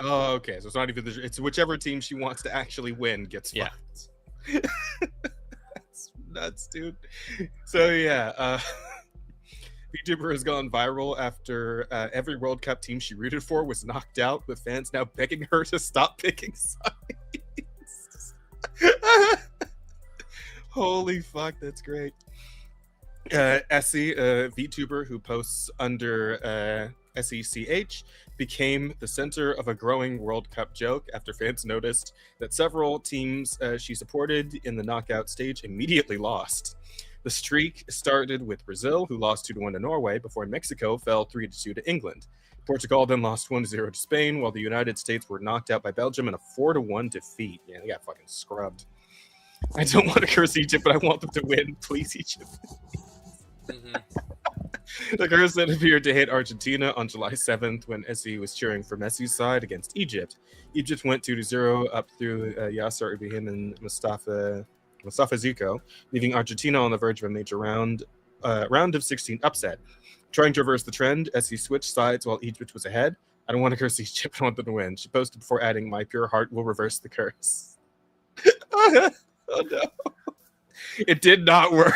Oh, okay. So it's not even it's whichever team she wants to actually win gets fucked. That's nuts, dude. So yeah, VTuber has gone viral after every World Cup team she rooted for was knocked out, with fans now begging her to stop picking sides. Holy fuck, that's great. Essie, a VTuber who posts under SECH, became the center of a growing World Cup joke after fans noticed that several teams she supported in the knockout stage immediately lost. The streak started with Brazil, who lost 2-1 to Norway, before Mexico fell 3-2 to England. Portugal then lost 1-0 to Spain, while the United States were knocked out by Belgium in a 4-1 defeat. Yeah, they got fucking scrubbed. I don't want to curse Egypt, but I want them to win. Please, Egypt. The curse then appeared to hit Argentina on July 7th when Essie was cheering for Messi's side against Egypt. Egypt went 2-0 up through Yasser Ibrahim and Mustafa Zico, leaving Argentina on the verge of a major round of 16 upset. Trying to reverse the trend, Essie switched sides while Egypt was ahead. "I don't want to curse Egypt, I want them to win," she posted before adding, "My pure heart will reverse the curse." Oh no. It did not work.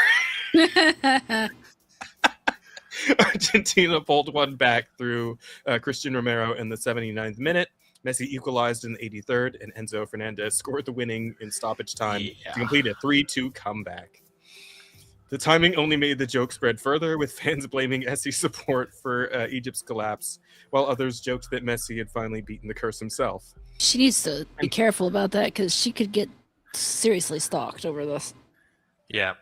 Argentina pulled one back through Christian Romero in the 79th minute. Messi equalized in the 83rd, and Enzo Fernandez scored the winning in stoppage time to complete a 3-2 comeback. The timing only made the joke spread further, with fans blaming Essie's support for Egypt's collapse, while others joked that Messi had finally beaten the curse himself. She needs to be careful about that, because she could get seriously stalked over this. Yeah.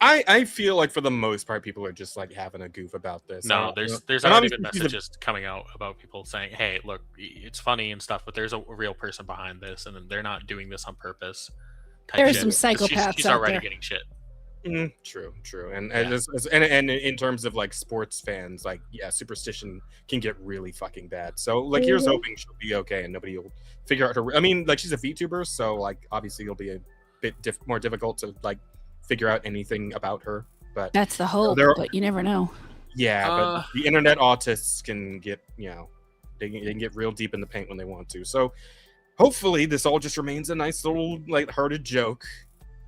I feel like for the most part, people are just like having a goof about this. No, there's already been messages coming out about people saying, "Hey, look, it's funny and stuff, but there's a real person behind this, and they're not doing this on purpose." There are some psychopaths she's out already there. getting shit. True, and and in terms of like sports fans, like superstition can get really fucking bad. So like, here's hoping she'll be okay and nobody will figure out her. I mean, like, she's a VTuber, so like obviously it'll be a bit more difficult to like figure out anything about her. But that's the hope. But you never know. Yeah, but the internet autists can get They can get real deep in the paint when they want to. So hopefully this all just remains a nice little light-hearted joke,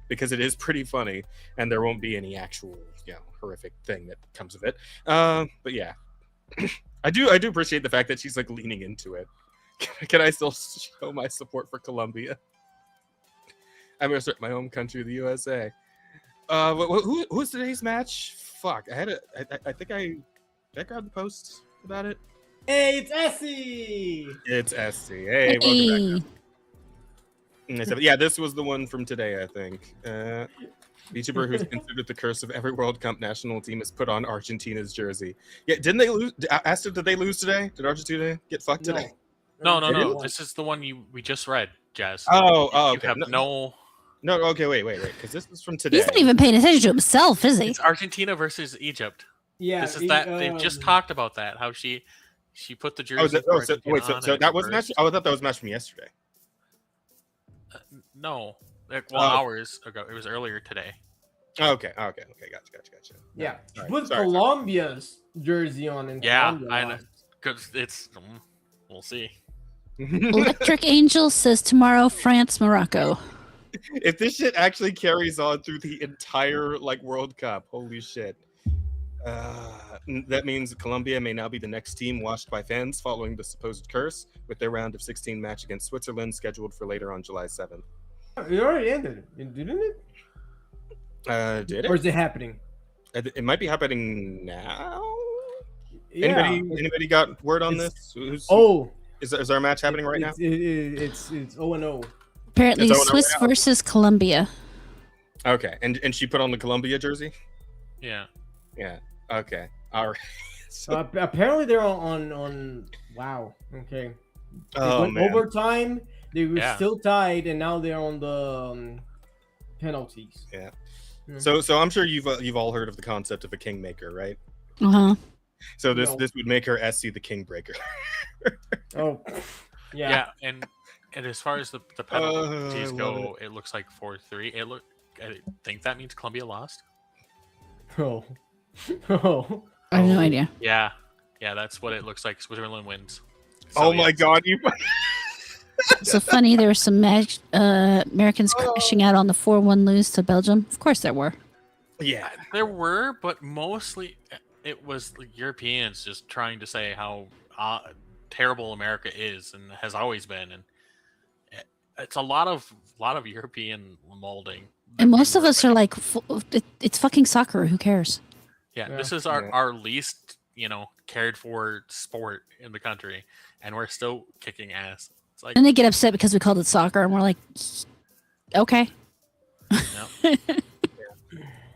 because it is pretty funny, and there won't be any actual, horrific thing that comes of it. But yeah, I do appreciate the fact that she's like leaning into it. Can I still show my support for Colombia? I'm gonna start my home country, the USA. Who's today's match? Fuck, I think I grabbed the post about it. Hey, it's Essie! It's Essie. Hey, welcome back. Yeah, this was the one from today, I think. VTuber who's considered the curse of every World Cup national team has put on Argentina's jersey. Yeah, didn't they lose? Aston, did they lose today? Did Argentina get fucked today? No. This is the one we just read, Jazz. Oh, you okay. have no. Okay, wait, because this is from today. He's not even paying attention to himself, is he? It's Argentina versus Egypt. Yeah, this is that they've just talked about that. How she put the jersey. So that was match. I thought that was match from yesterday. No, hours ago. It was earlier today. Okay, gotcha. Yeah, Sorry, put sorry. Colombia's jersey on. And Colombia I know. lost. Because it's. We'll see. Electric Angel says tomorrow, France, Morocco. If this shit actually carries on through the entire World Cup, holy shit. That means Colombia may now be the next team watched by fans following the supposed curse, with their round of 16 match against Switzerland scheduled for later on July 7th. It already ended, didn't it? Did it? Or is it happening? It might be happening now. Yeah. Anybody got word on this? Is our match happening right now? It's 0-0. Apparently, It's 0-0 Swiss right now. versus Colombia. Okay, and she put on the Colombia jersey. Yeah. Okay. All right. So, Apparently they're on. Wow. Okay. man. Overtime. They were Yeah. still tied, and now they're on the penalties. Yeah. Mhm. So I'm sure you've all heard of the concept of a kingmaker, right? Uh-huh. So this No. this would make her SC the king breaker. Oh. Yeah, and as far as the penalties I love go, it looks like 4-3. I think that means Colombia lost. Oh. Oh. I have no idea. Yeah, that's what it looks like. Switzerland wins. Oh my god, you So funny, there were some Americans crashing out on the 4-1 lose to Belgium. Of course there were. Yeah. There were, but mostly it was Europeans just trying to say how terrible America is and has always been, and it's a lot of European molding. And most of us are like, it's fucking soccer. Who cares? Yeah, Yeah. this is our least cared for sport in the country, and we're still kicking ass. It's like And they get upset because we called it soccer, and we're like, okay. no.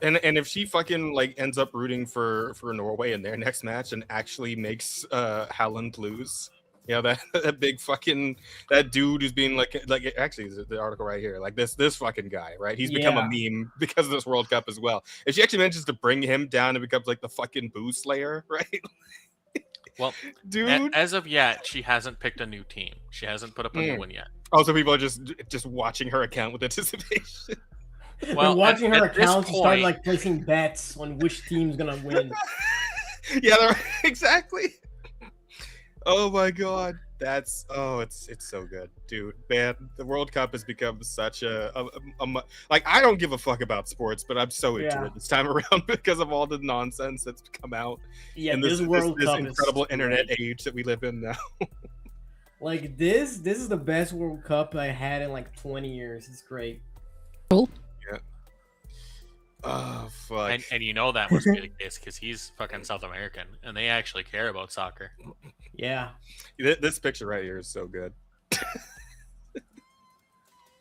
And if she fucking ends up rooting for Norway in their next match and actually makes Haaland lose, that big fucking that dude who's being actually the article right here, this fucking guy, right? He's become a meme because of this World Cup as well. If she actually manages to bring him down and becomes the fucking Boo Slayer, right? Well, dude. As of yet, she hasn't picked a new team. She hasn't put up a new one yet. Also, people are just watching her account with anticipation. Well, watching her at this account, she started point- placing bets on which team's gonna win. Yeah, exactly. Oh my god, it's so good, dude. Man, the World Cup has become such a I don't give a fuck about sports, but I'm so into it this time around because of all the nonsense that's come out. Yeah, in this World this Cup incredible is internet great. age that we live in now. This is the best World Cup I had in 20 years. It's great. Cool. Yeah. Oh fuck. And that must be the case because he's fucking South American, and they actually care about soccer. Yeah. This picture right here is so good.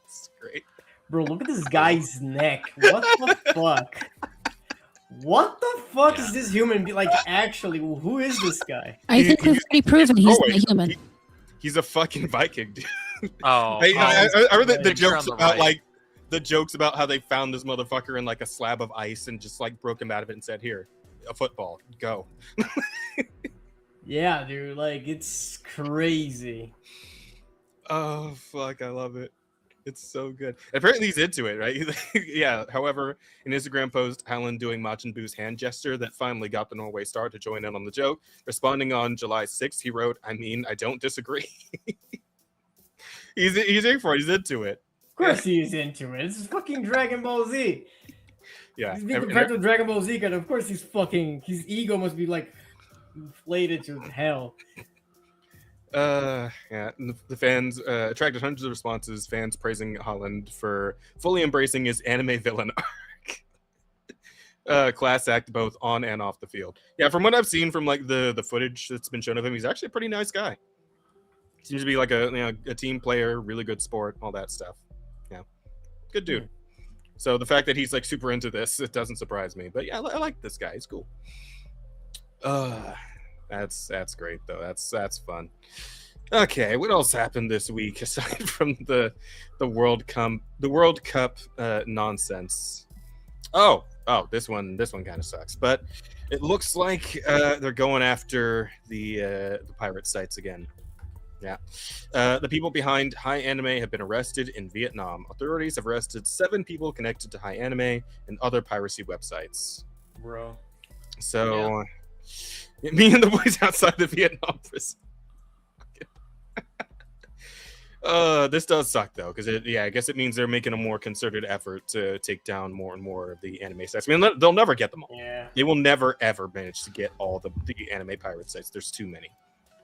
It's great. Bro, look at this guy's neck. What the fuck? What the fuck is this human being? Actually, who is this guy? I think we've already proven he's not human. He's a fucking Viking, dude. Oh, I read the picture jokes on the about right. the jokes about how they found this motherfucker in a slab of ice and just broke him out of it and said, "Here, a football, go." Yeah, dude, it's crazy. Oh fuck, I love it. It's so good. Apparently he's into it, right? Yeah. However, an Instagram post, Helen doing Majin Buu's hand gesture that finally got the Norway star to join in on the joke. Responding on July 6th, he wrote, "I mean, I don't disagree." he's in for it. He's into it. Of course he's into it. This is fucking Dragon Ball Z. Yeah. He's being compared to Dragon Ball Z, and of course his ego must be like inflated to hell. Yeah, the fans attracted hundreds of responses, fans praising Holland for fully embracing his anime villain arc. Class act both on and off the field. Yeah, from what I've seen from like the footage that's been shown of him, he's actually a pretty nice guy. Seems to be like a team player, really good sport, all that stuff. Yeah, good dude. So the fact that he's like super into this, it doesn't surprise me. But yeah, I like this guy. He's cool. That's great though. That's fun. Okay, what else happened this week aside from the World Cup nonsense? Oh, this one kind of sucks. But it looks like they're going after the pirate sites again. Yeah. The people behind High Anime have been arrested in Vietnam. Authorities have arrested 7 people connected to High Anime and other piracy websites. Bro. So, me and the boys outside the Vietnam prison. This does suck though, because I guess it means they're making a more concerted effort to take down more and more of the anime sites. I mean, they'll never get them all. Yeah. They will never ever manage to get all the anime pirate sites. There's too many.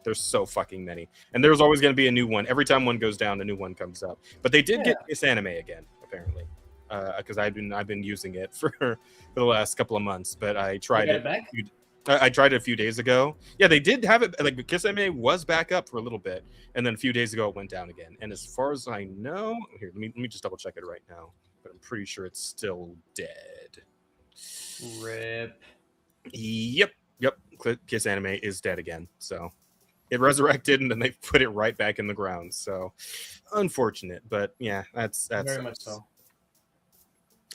There's so fucking many, and there's always going to be a new one. Every time one goes down, a new one comes up. But they did get this anime again, apparently, because I've been using it for the last couple of months. But I tried it. I tried it a few days ago. Yeah, they did have it. Like Kiss Anime was back up for a little bit, and then a few days ago it went down again. And as far as I know, here let me just double check it right now. But I'm pretty sure it's still dead. RIP. Yep. Kiss Anime is dead again. So it resurrected, and then they put it right back in the ground. So unfortunate, but yeah, that's very much so.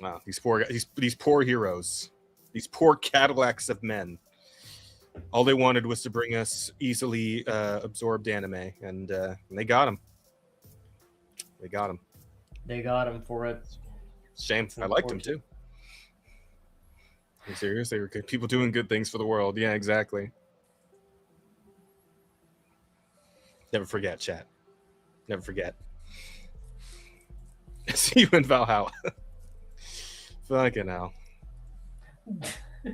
Wow, these poor heroes, these poor Cadillacs of men. All they wanted was to bring us easily absorbed anime, and they got him. They got him for it. Shame. I liked him too. I'm serious. They were good people doing good things for the world. Yeah, exactly. Never forget, chat. Never forget. See you in Valhalla. Fucking hell.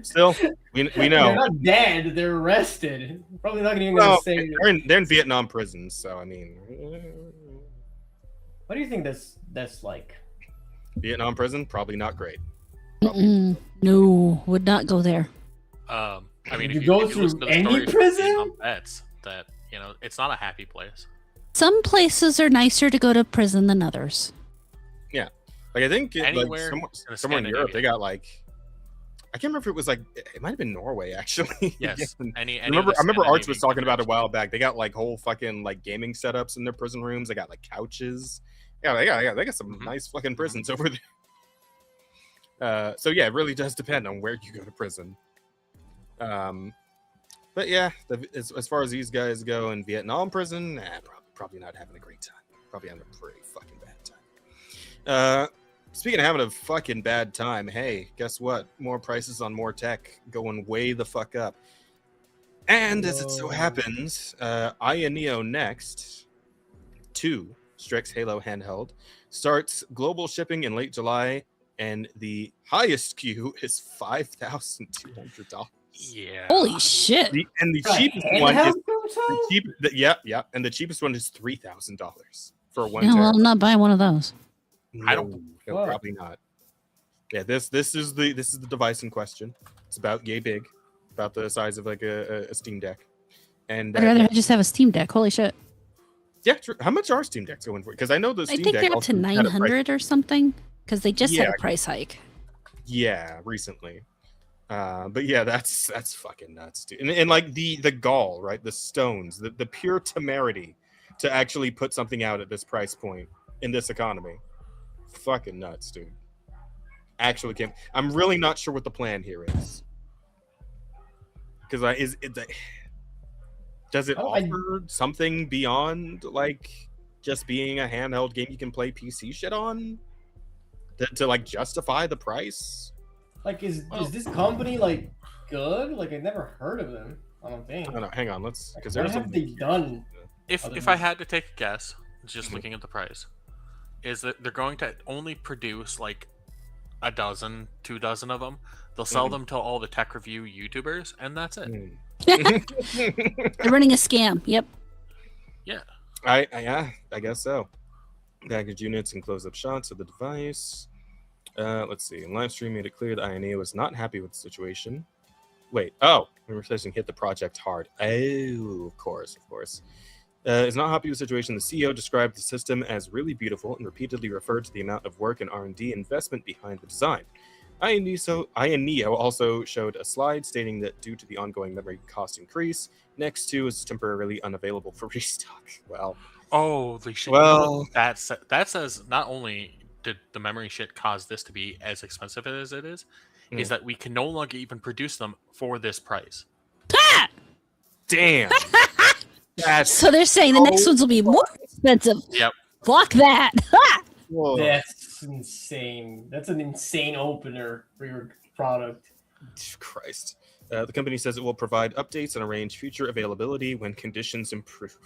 Still, we know. They're not dead. They're arrested. Probably not even going to say. They're in Vietnam prisons, so I mean. What do you think that's like? Vietnam prison? Probably not great. No, would not go there. I mean, you go through any prison? That's that. It's not a happy place. Some places are nicer to go to prison than others. Yeah, like I think Anywhere somewhere in Europe they got like. I can't remember if it was like it might have been Norway actually. Yes. I remember Arch was talking about it a while back. They got like whole fucking like gaming setups in their prison rooms. They got like couches. Yeah, they got some nice fucking prisons over there. So yeah, it really does depend on where you go to prison. But yeah, as far as these guys go in Vietnam prison, probably not having a great time. Probably having a pretty fucking bad time. Speaking of having a fucking bad time, hey, guess what? More prices on more tech going way the fuck up. And as it so happens, Aya Neo Next 2, Strix Halo handheld, starts global shipping in late July, and the highest queue is $5,200. Yeah. Holy shit! The cheapest one is and the cheapest one is $3,000 for one. Yeah, well, I'm not buying one of those. No, probably not. Yeah, this is the device in question. It's about yay big, about the size of like a Steam Deck. And I'd rather just have a Steam Deck. Holy shit! Yeah, true. How much are Steam Decks going for? Because I know the Steam Deck. I think they're up to 900 or something. Because they just had a price hike. Yeah, recently. But yeah, that's fucking nuts, dude. And like the gall, right? The stones, the pure temerity to actually put something out at this price point in this economy. Fucking nuts, dude. Actually, I'm really not sure what the plan here is. Because does it offer something beyond like just being a handheld game you can play PC shit on to like justify the price? Like, is this company like good? Like, I never heard of them. I don't think. I don't know. Hang on, let's because What there's have they done? If I had to take a guess, just looking at the price, is that they're going to only produce like a dozen, 2 dozen of them. They'll sell them to all the tech review YouTubers, and that's it. They're running a scam. Yep. Yeah. I guess so. Package units and close-up shots of the device. Let's see. Live stream made it clear that INEO was not happy with the situation. Wait. Oh, we were supposed to hit the project hard. Oh, of course. Is not happy with the situation. The CEO described the system as really beautiful and repeatedly referred to the amount of work and R&D investment behind the design. INEO also showed a slide stating that due to the ongoing memory cost increase, Next 2 is temporarily unavailable for restock. Well, holy shit! Well, that says not only did the memory shit cause this to be as expensive as it is that we can no longer even produce them for this price. Ah! Damn. So they're saying the next ones will be more expensive. Yep. Block that. Whoa. That's insane. That's an insane opener for your product. Christ. The company says it will provide updates and arrange future availability when conditions improve.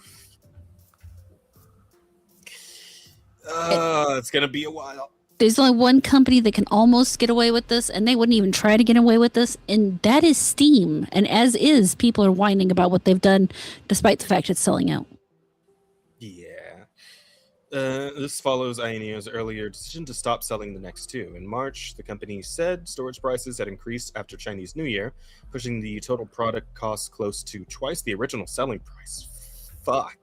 It's going to be a while. There's only one company that can almost get away with this, and they wouldn't even try to get away with this, and that is Steam. And as is, people are whining about what they've done, despite the fact it's selling out. Yeah. This follows INEO's earlier decision to stop selling the Next 2. In March, the company said storage prices had increased after Chinese New Year, pushing the total product cost close to twice the original selling price. Fuck.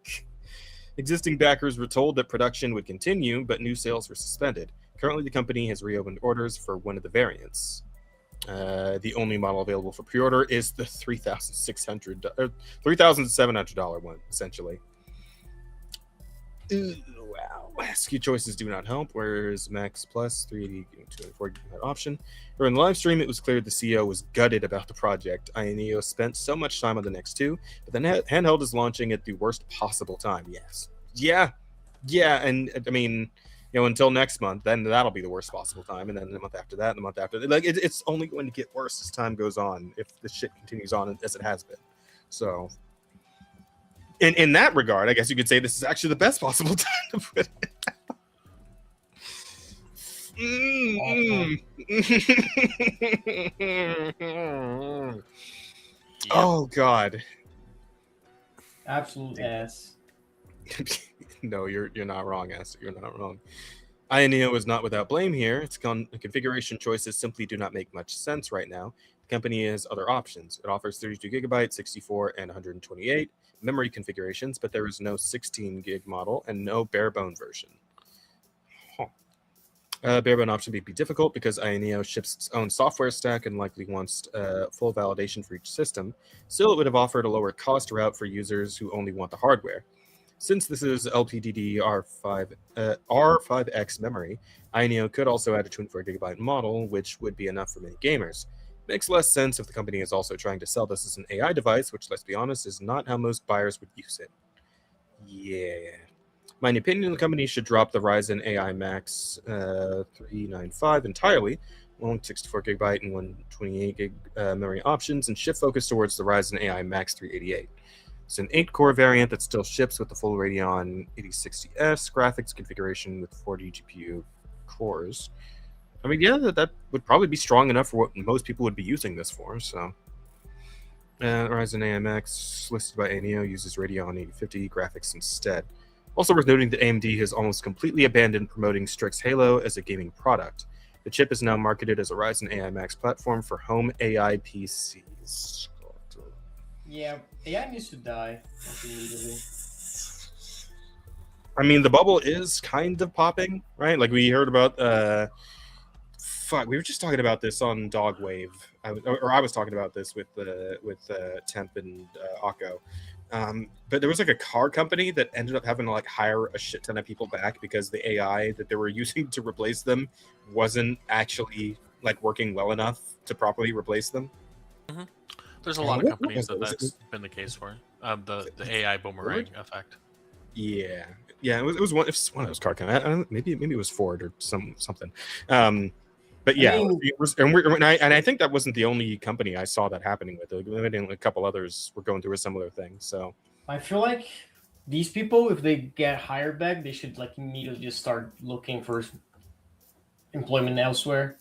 Existing backers were told that production would continue, but new sales were suspended. Currently, the company has reopened orders for one of the variants. The only model available for pre-order is the $3,700 one, essentially. Ooh, wow. SKU choices do not help. Where's Max Plus 380 204 gigabyte option? During the live stream, it was clear the CEO was gutted about the project. INEO spent so much time on the Next 2, but the handheld is launching at the worst possible time. Yes. Yeah, and I mean, until next month, then that'll be the worst possible time, and then the month after that, and the month after that. Like, it's only going to get worse as time goes on if the shit continues on as it has been. So, in that regard, I guess you could say this is actually the best possible time to put it. Oh God! Absolute ass. No, you're not wrong, Aster. You're not wrong. INEO is not without blame here. Its configuration choices simply do not make much sense right now. The company has other options. It offers 32 gigabyte, 64, and 128 memory configurations, but there is no 16 gig model and no barebone version. Barebone option may be difficult because INEO ships its own software stack and likely wants full validation for each system. Still, it would have offered a lower cost route for users who only want the hardware. Since this is LPDDR5X memory, INEO could also add a 24 gigabyte model, which would be enough for many gamers. Makes less sense if the company is also trying to sell this as an AI device, which, let's be honest, is not how most buyers would use it. Yeah. My opinion, the company should drop the Ryzen AI Max 395 entirely, along 64 gigabyte and 128 gig memory options, and shift focus towards the Ryzen AI Max 388. It's an 8-core variant that still ships with the full Radeon 8060S graphics configuration with 40 GPU cores. I mean, yeah, that would probably be strong enough for what most people would be using this for. So, Ryzen AI Max listed by INEO uses Radeon 8050 graphics instead. Also worth noting that AMD has almost completely abandoned promoting Strix Halo as a gaming product. The chip is now marketed as a Ryzen AI Max platform for home AI PCs. Yeah, AI needs to die immediately. I mean, the bubble is kind of popping, right? Like we heard about, we were just talking about this on Dogwave, I was talking about this with Temp and Akko. But there was like a car company that ended up having to like hire a shit ton of people back because the AI that they were using to replace them wasn't actually like working well enough to properly replace them. Mm-hmm. There's a lot of companies that's been the case for the AI boomerang effect. Yeah, it was one of those car companies. I don't know, maybe it was Ford or something. But yeah, and I think that wasn't the only company I saw that happening with. A couple others were going through a similar thing. So I feel like these people, if they get hired back, they should like immediately just start looking for employment elsewhere.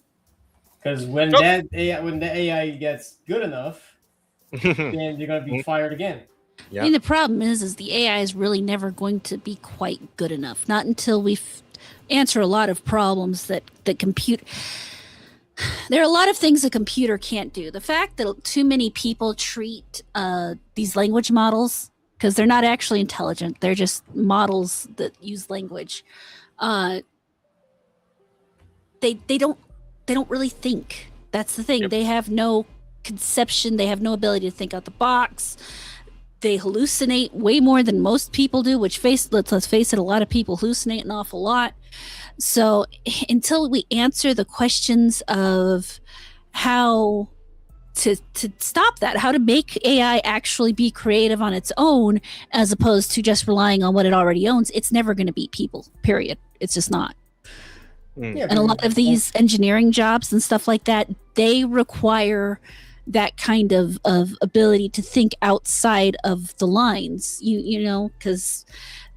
Because when the AI gets good enough, then they're gonna be fired again. Yeah. I mean, the problem is the AI is really never going to be quite good enough. Not until we answer a lot of problems that the computer. There are a lot of things a computer can't do. The fact that too many people treat these language models, because they're not actually intelligent, they're just models that use language. They don't really think. That's the thing. Yep. They have no conception. They have no ability to think out the box. They hallucinate way more than most people do. Which let's face it, a lot of people hallucinate an awful lot. So until we answer the questions of how to stop that, how to make AI actually be creative on its own, as opposed to just relying on what it already owns, it's never going to beat people. Period. It's just not. Yeah, And a lot of these engineering jobs and stuff like that, they require that kind of ability to think outside of the lines, you know, because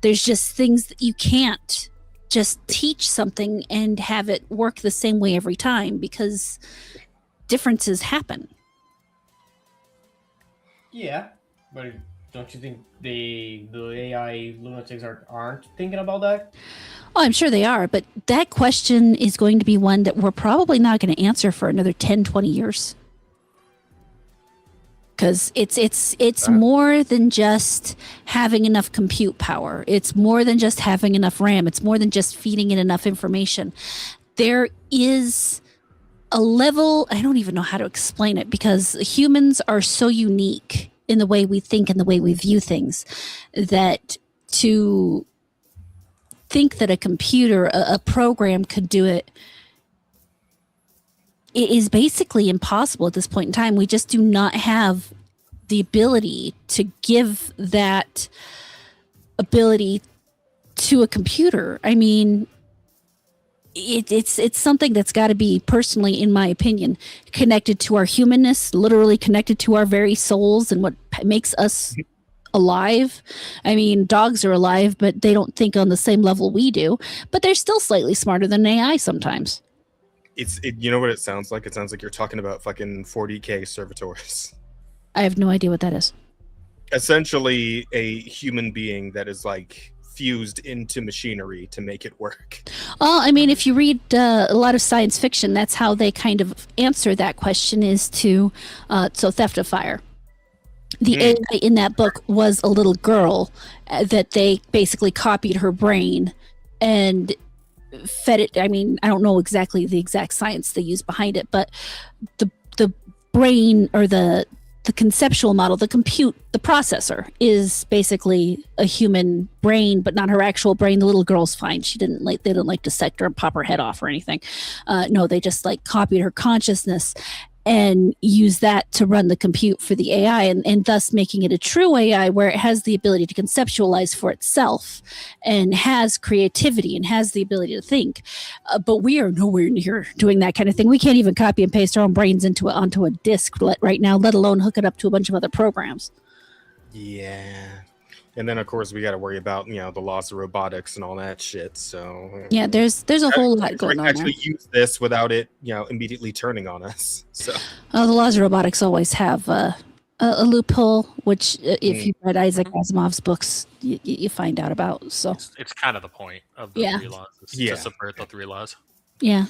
there's just things that you can't just teach something and have it work the same way every time, because differences happen. Yeah, but don't you think the AI lunatics aren't thinking about that? Oh, I'm sure they are, but that question is going to be one that we're probably not going to answer for another 10, 20 years. Because it's more than just having enough compute power. It's more than just having enough RAM. It's more than just feeding it enough information. There is a level, I don't even know how to explain it, because humans are so unique in the way we think and the way we view things, that to think that a computer, a program could do it, it is basically impossible at this point in time. We just do not have the ability to give that ability to a computer. I mean, it's something that's got to be, personally, in my opinion, connected to our humanness, literally connected to our very souls and what makes us alive. I mean, dogs are alive, but they don't think on the same level we do, but they're still slightly smarter than AI sometimes. You know what it sounds like? It sounds like you're talking about fucking 40K servitors. I have no idea what that is. Essentially a human being that is like fused into machinery to make it work. Well, I mean, if you read a lot of science fiction, that's how they kind of answer that question, is to Theft of Fire. The AI in that book was a little girl that they basically copied her brain and fed it. I mean, I don't know exactly the exact science they use behind it, but the brain, or the conceptual model, the processor is basically a human brain, but not her actual brain. The little girl's fine. They didn't like dissect her and pop her head off or anything. No, they just like copied her consciousness and use that to run the compute for the AI, and thus making it a true AI where it has the ability to conceptualize for itself and has creativity and has the ability to think. But we are nowhere near doing that kind of thing. We can't even copy and paste our own brains onto a disk right now, let alone hook it up to a bunch of other programs. Yeah. And then, of course, we got to worry about, you know, the laws of robotics and all that shit. So yeah, there's a whole lot going on. Actually, use this without it, you know, immediately turning on us. So the laws of robotics always have a loophole, which if you read Isaac Asimov's books, you find out about. So it's kind of the point of the three laws, to subvert the three laws. Yeah.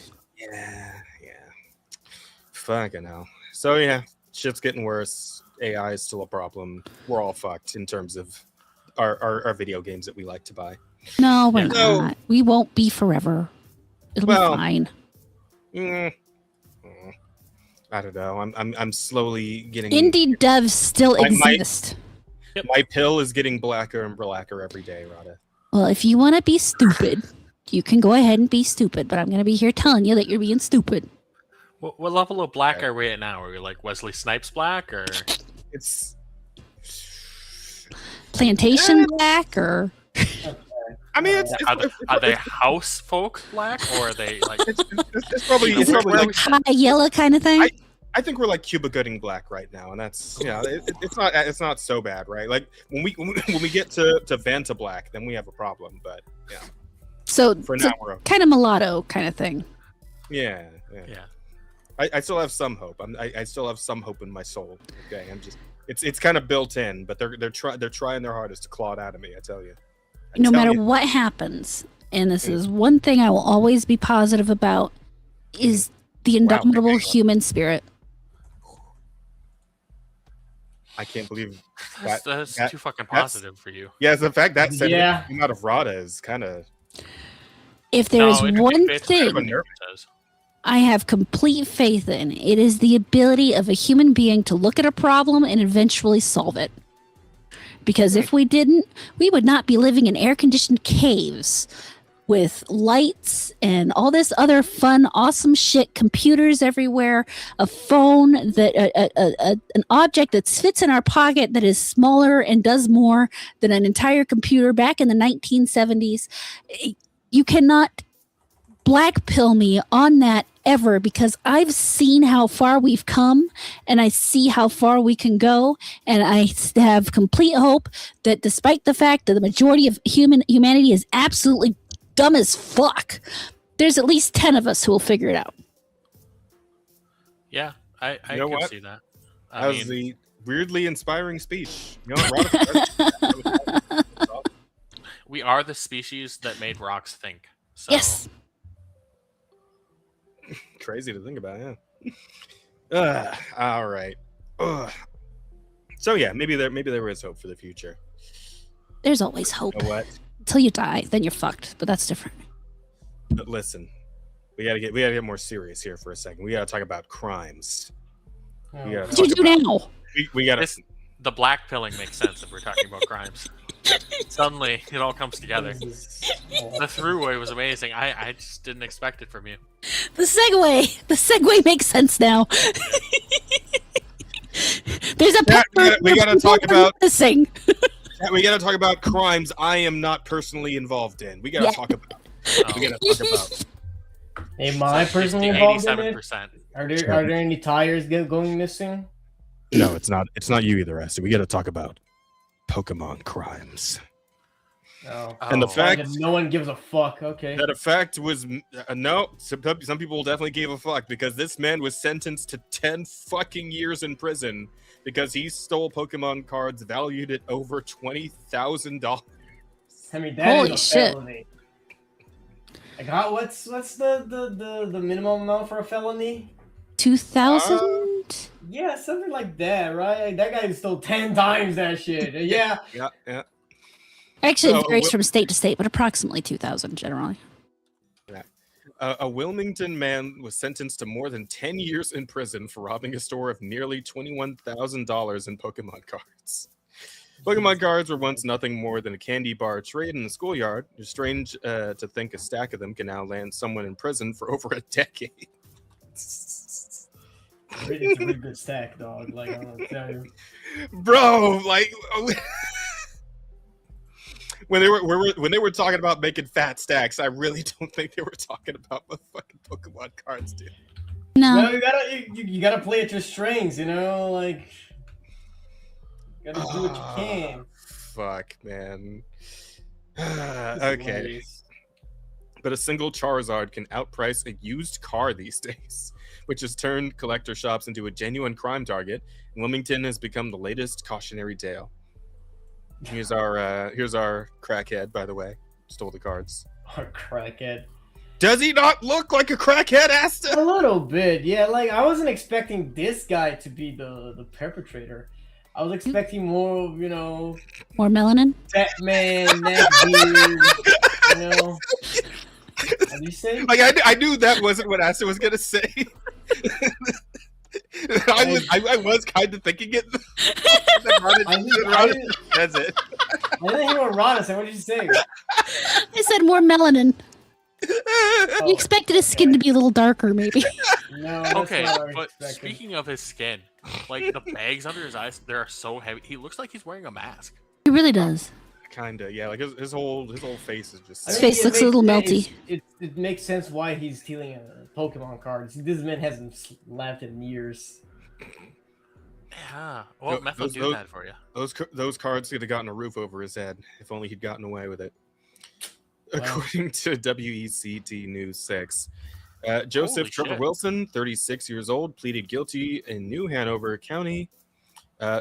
Fucking hell. So yeah, shit's getting worse. AI is still a problem. We're all fucked in terms of our video games that we like to buy. No, we're not. We won't be forever. It'll be fine. I don't know. I'm slowly getting. Indie devs still exist. My pill is getting blacker and blacker every day, Rada. Well, if you want to be stupid, you can go ahead and be stupid. But I'm going to be here telling you that you're being stupid. What level of black are we at now? Are we like Wesley Snipes black, or it's plantation black, or I mean, Are they house folk black, or are they like? it's probably where like High yellow kind of thing. I think we're like Cuba Gooding black right now, and that's it's not so bad, right? Like when we get to Vanta black, then we have a problem. But yeah, So for now we're okay. kind of mulatto kind of thing. Yeah. I still have some hope. I still have some hope in my soul. Okay, I'm just it's kind of built in, but they're trying their hardest to claw it out of me. I tell you. No matter what happens, and this is one thing I will always be positive about, is the indomitable human spirit. I can't believe That's too fucking positive for you. Yeah, the fact that Yeah. came out of Rada is kind of. If there is one thing nerve I have complete faith in, it is the ability of a human being to look at a problem and eventually solve it. Because if we didn't, we would not be living in air-conditioned caves with lights and all this other fun, awesome shit, computers everywhere, a phone, an object that fits in our pocket that is smaller and does more than an entire computer back in the 1970s. You cannot black pill me on that ever, because I've seen how far we've come and I see how far we can go, and I have complete hope that despite the fact that the majority of humanity is absolutely dumb as fuck, there's at least 10 of us who will figure it out. Yeah, I You know can what? see that. That was the weirdly inspiring speech. You know what, We are the species that made rocks think. So. Yes. Crazy to think about, yeah. All right. So yeah, maybe there is hope for the future. There's always hope. You know what? Until you die, then you're fucked. But that's different. But listen, we gotta get more serious here for a second. We gotta talk about crimes. What do you do now? We gotta. The black pilling makes sense if we're talking about crimes. Suddenly, it all comes together. The throughway was amazing. I just didn't expect it from you. The segue makes sense now. There's a pepper. We gotta talk about missing. We gotta talk about crimes I am not personally involved in. We gotta talk about. We gotta talk about. Am I personally involved in it? 87%. Are there any tires going missing? No, it's not. It's not you either, Esther. We gotta talk about Pokemon crimes. No. And the fact no one gives a fuck. Okay. that effect was no. Some people definitely gave a fuck, because this man was sentenced to 10 fucking years in prison because he stole Pokemon cards valued at over $20,000. I mean, that Holy is a shit. felony. Like, what's the minimum amount for a felony? 2,000. Yeah, something like that, right? That guy stole 10 times that shit. Yeah. Yeah. Actually, So, it varies from state to state, but approximately 2,000 generally. A Wilmington man was sentenced to more than 10 years in prison for robbing a store of nearly $21,000 in Pokemon cards. Pokemon cards were once nothing more than a candy bar trade in the schoolyard. It's strange to think a stack of them can now land someone in prison for over a decade. It's a really good stack, dog. Like, I'm gonna tell you. Bro, like when they were talking about making fat stacks, I really don't think they were talking about the fucking Pokemon cards, dude. No. No, you gotta play at your strings, you know, like you gotta do what you can. Fuck, man. Okay. But a single Charizard can outprice a used car these days, which has turned collector shops into a genuine crime target. Wilmington has become the latest cautionary tale. Here's our crackhead, by the way. Stole the cards. Our crackhead. Does he not look like a crackhead, Asta? A little bit, yeah. Like, I wasn't expecting this guy to be the perpetrator. I was expecting more, you know, More melanin? Batman, neck beard, you know. What you say? Like I knew that wasn't what Asta was gonna say. I was kind of thinking it. I That's it. didn't hear what Rana said. What did you say? I said more melanin. Oh, You expected his skin to be a little darker, maybe. no, that's Okay, not what I but expected. speaking of his skin, like the bags under his eyes, they're so heavy. He looks like he's wearing a mask. He really does. Kinda, yeah. Like his whole face is just. His face looks a little melty. It makes sense why he's stealing Pokemon cards. This man hasn't laughed in years. Yeah. Well, meth will do that for you. Those cards could have gotten a roof over his head if only he'd gotten away with it. Wow. According to WECT News 6, Joseph Trevor Wilson, 36 years old, pleaded guilty in New Hanover County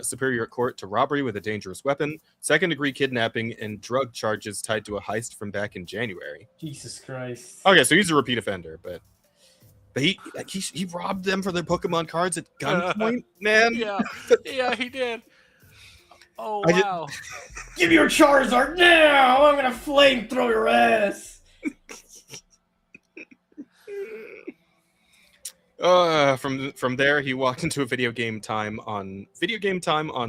Superior Court to robbery with a dangerous weapon, second-degree kidnapping, and drug charges tied to a heist from back in January. Jesus Christ. Okay, so he's a repeat offender, but he robbed them for their Pokemon cards at gunpoint, man. Yeah, he did. Oh wow! Give me your Charizard now! I'm gonna flamethrow your ass. From there, he walked into a video game time on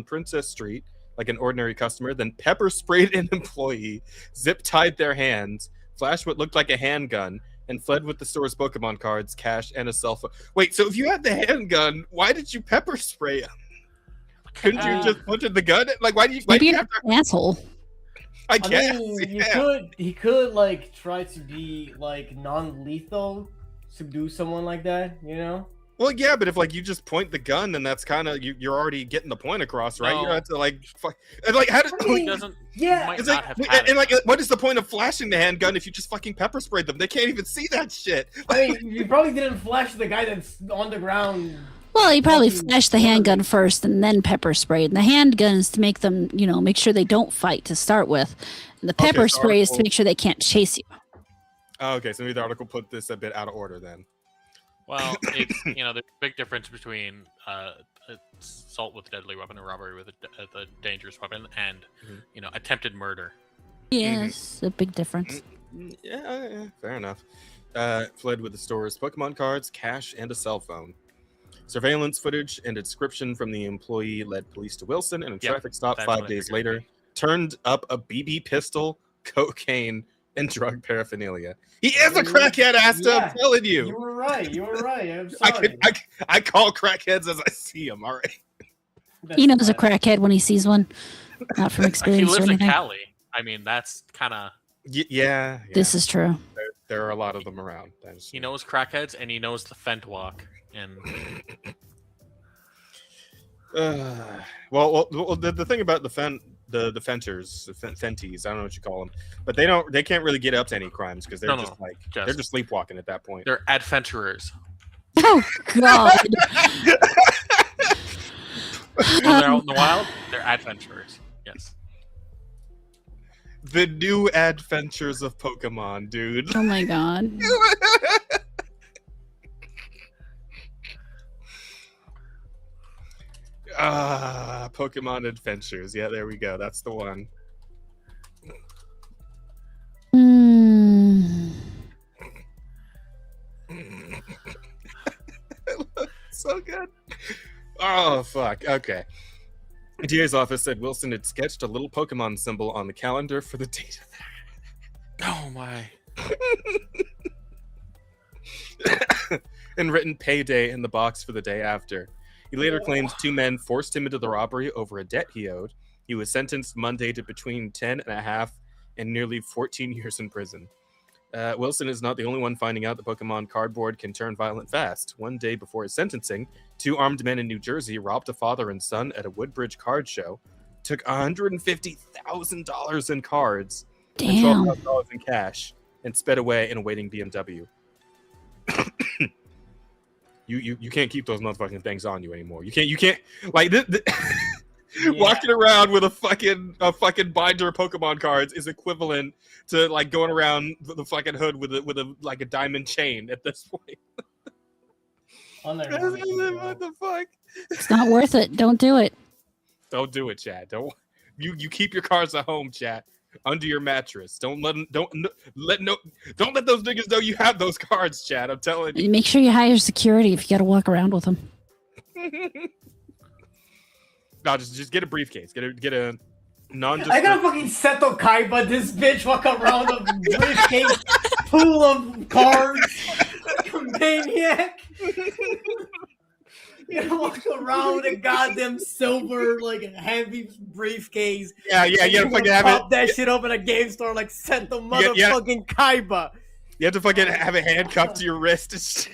Princess Street like an ordinary customer, then pepper sprayed an employee, zip tied their hands, flashed what looked like a handgun, and fled with the store's Pokemon cards, cash, and a cell phone. Wait, so if you had the handgun, why did you pepper spray him? Couldn't you just punch the gun? Like, why do you? Maybe you're an asshole. I guess. He could like try to be like non-lethal, subdue someone like that, you know? Well, yeah, but if like you just point the gun, then that's kind of you're already getting the point across, right? No. You don't have to like, and like how does? He doesn't. Yeah. Might It's not like, have had and it. like, what is the point of flashing the handgun if you just fucking pepper sprayed them? They can't even see that shit. I mean, you probably didn't flash the guy that's on the ground. Well, he probably flashed the handgun first and then pepper sprayed. And the handgun is to make them, make sure they don't fight to start with. And the pepper spray is to make sure they can't chase you. Oh, okay, so maybe the article put this a bit out of order then. Well, it's there's a big difference between assault with a deadly weapon and robbery with a dangerous weapon, and attempted murder. Yes, a big difference. Yeah, fair enough. Fled with the store's Pokemon cards, cash, and a cell phone. Surveillance footage and a description from the employee led police to Wilson, and a traffic stop 5 days later turned up a BB pistol, cocaine, and drug paraphernalia. He is a crackhead, Asta, I'm telling you. You were right. I'm sorry. I call crackheads as I see them, all right? He knows a crackhead when he sees one. Not from He experience or lives in anything. Cali. I mean, that's kind of. Yeah. This is true. There are a lot of them around. He knows crackheads and he knows the Fent walk. And well, the thing about the Fenters, Fenties, I don't know what you call them, but they can't really get up to any crimes because they're they're just sleepwalking at that point. They're Adfenturers. Oh God! When they're out in the wild, they're Adfenturers. Yes. The new adventures of Pokemon, dude. Oh my God! Pokemon Adventures. Yeah, there we go. That's the one. So good. Oh, fuck. Okay. The DA's office said Wilson had sketched a little Pokemon symbol on the calendar for the date of Oh my. and written payday in the box for the day after. He later claimed 2 men forced him into the robbery over a debt he owed. He was sentenced Monday to between 10 and a half and nearly 14 years in prison. Wilson is not the only one finding out the Pokemon cardboard can turn violent fast. One day before his sentencing, 2 armed men in New Jersey robbed a father and son at a Woodbridge card show, took $150,000 in cards and $12,000 in cash, and sped away in a waiting BMW. You can't keep those motherfucking things on you anymore. You can't like this. Walking around with a fucking binder of Pokemon cards is equivalent to like going around the fucking hood with a like a diamond chain at this point. What the fuck? It's not worth it. Don't do it. Don't do it, Chad. Don't you keep your cards at home, Chad, under your mattress. Don't let those niggas know you have those cards, Chad. I'm telling you. Make sure you hire security if you got to walk around with them. No, just get a briefcase. Get a non. I got a fucking Seto Kaiba. This bitch walk around a briefcase full of cards. Maniac. You walk around with a goddamn silver, like, heavy briefcase. Yeah, you gotta fucking have pop it. that shit up in a game store like sent the Yeah, yeah. motherfucking Kaiba. You have to fucking have it handcuffed to your wrist and shit.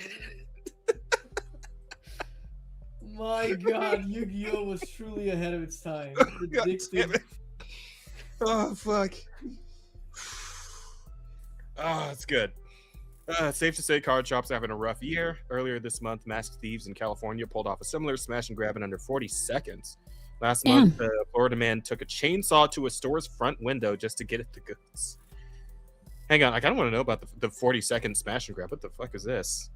My God, Yu-Gi-Oh was truly ahead of its time. God damn it. Oh fuck. Oh, it's good. It's safe to say card shops are having a rough year. Earlier this month, masked thieves in California pulled off a similar smash and grab in under 40 seconds. Last month, a Florida man took a chainsaw to a store's front window just to get at the goods. Hang on, I kind of want to know about the 40-second smash and grab. What the fuck is this?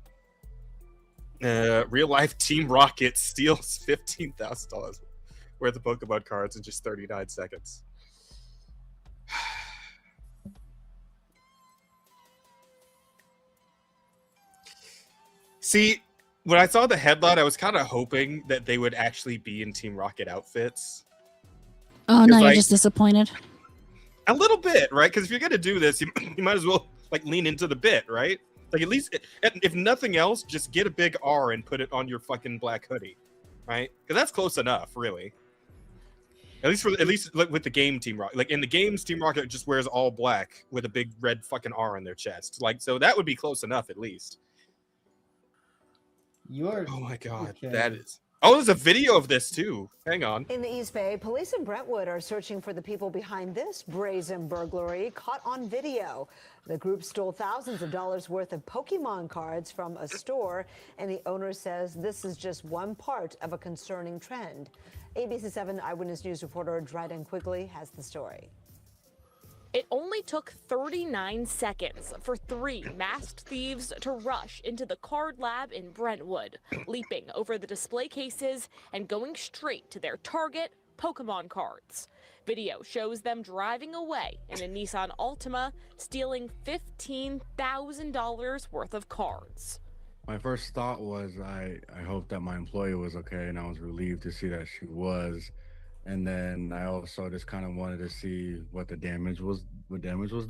Real life Team Rocket steals $15,000 worth of Pokemon cards in just 39 seconds. See, when I saw the headline, I was kind of hoping that they would actually be in Team Rocket outfits. Oh, no, like, you're just disappointed. A little bit, right? Because if you're gonna do this, you might as well like lean into the bit, right? Like at least, if nothing else, just get a big R and put it on your fucking black hoodie, right? Because that's close enough, really. At least like with the game Team Rocket, like in the games, Team Rocket just wears all black with a big red fucking R on their chest, like so that would be close enough at least. Oh my God, okay. that is. Oh, there's a video of this too. Hang on. In the East Bay, police in Brentwood are searching for the people behind this brazen burglary caught on video. The group stole thousands of dollars worth of Pokemon cards from a store, and the owner says this is just one part of a concerning trend. ABC 7 Eyewitness News reporter Dryden Quigley has the story. It only took 39 seconds for 3 masked thieves to rush into the card lab in Brentwood, leaping over the display cases and going straight to their target, Pokemon cards. Video shows them driving away in a Nissan Altima, stealing $15,000 worth of cards. My first thought was I hoped that my employee was okay, and I was relieved to see that she was. And then I also just kind of wanted to see what damage was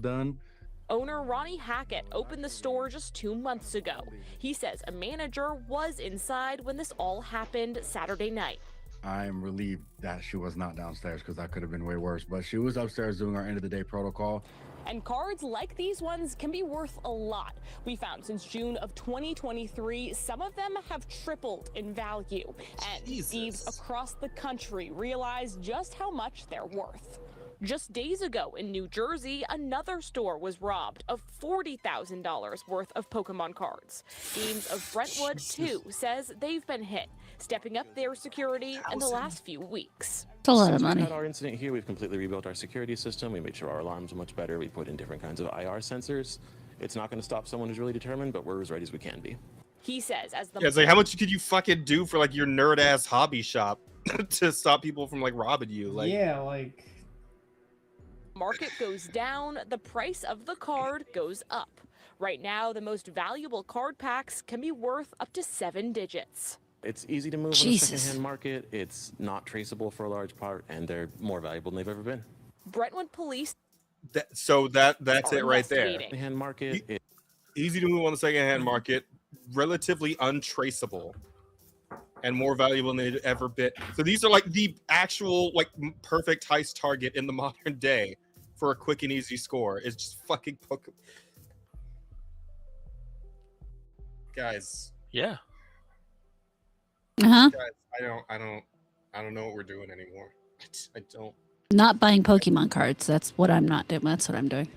done. Owner Ronnie Hackett opened the store just 2 months ago. He says a manager was inside when this all happened Saturday night. I'm relieved that she was not downstairs because that could have been way worse. But she was upstairs doing our end of the day protocol. And cards like these ones can be worth a lot. We found since June of 2023, some of them have tripled in value. And thieves across the country realize just how much they're worth. Just days ago in New Jersey, another store was robbed of $40,000 worth of Pokemon cards. Games of Brentwood, too, says they've been hit, stepping up their security in the last few weeks. It's a lot of Since money. we've had our incident here, we've completely rebuilt our security system. We made sure our alarms are much better. We put in different kinds of IR sensors. It's not going to stop someone who's really determined, but we're as ready as we can be. He says as the Yeah, it's like, how much could you fucking do for like your nerd ass hobby shop to stop people from like robbing you? Like, yeah, like market goes down, the price of the card goes up. Right now, the most valuable card packs can be worth up to 7 digits. It's easy to move on the secondhand market. It's not traceable for a large part, and they're more valuable than they've ever been. Brentwood police. that's it right there. Secondhand market. Easy to move on the secondhand market, relatively untraceable, and more valuable than they've ever been. So these are like the actual like perfect heist target in the modern day for a quick and easy score. Is just fucking Pokemon. Guys. Yeah. Uh-huh. Guys, I don't know what we're doing anymore. I don't. Not buying Pokemon cards. That's what I'm not doing. That's what I'm doing.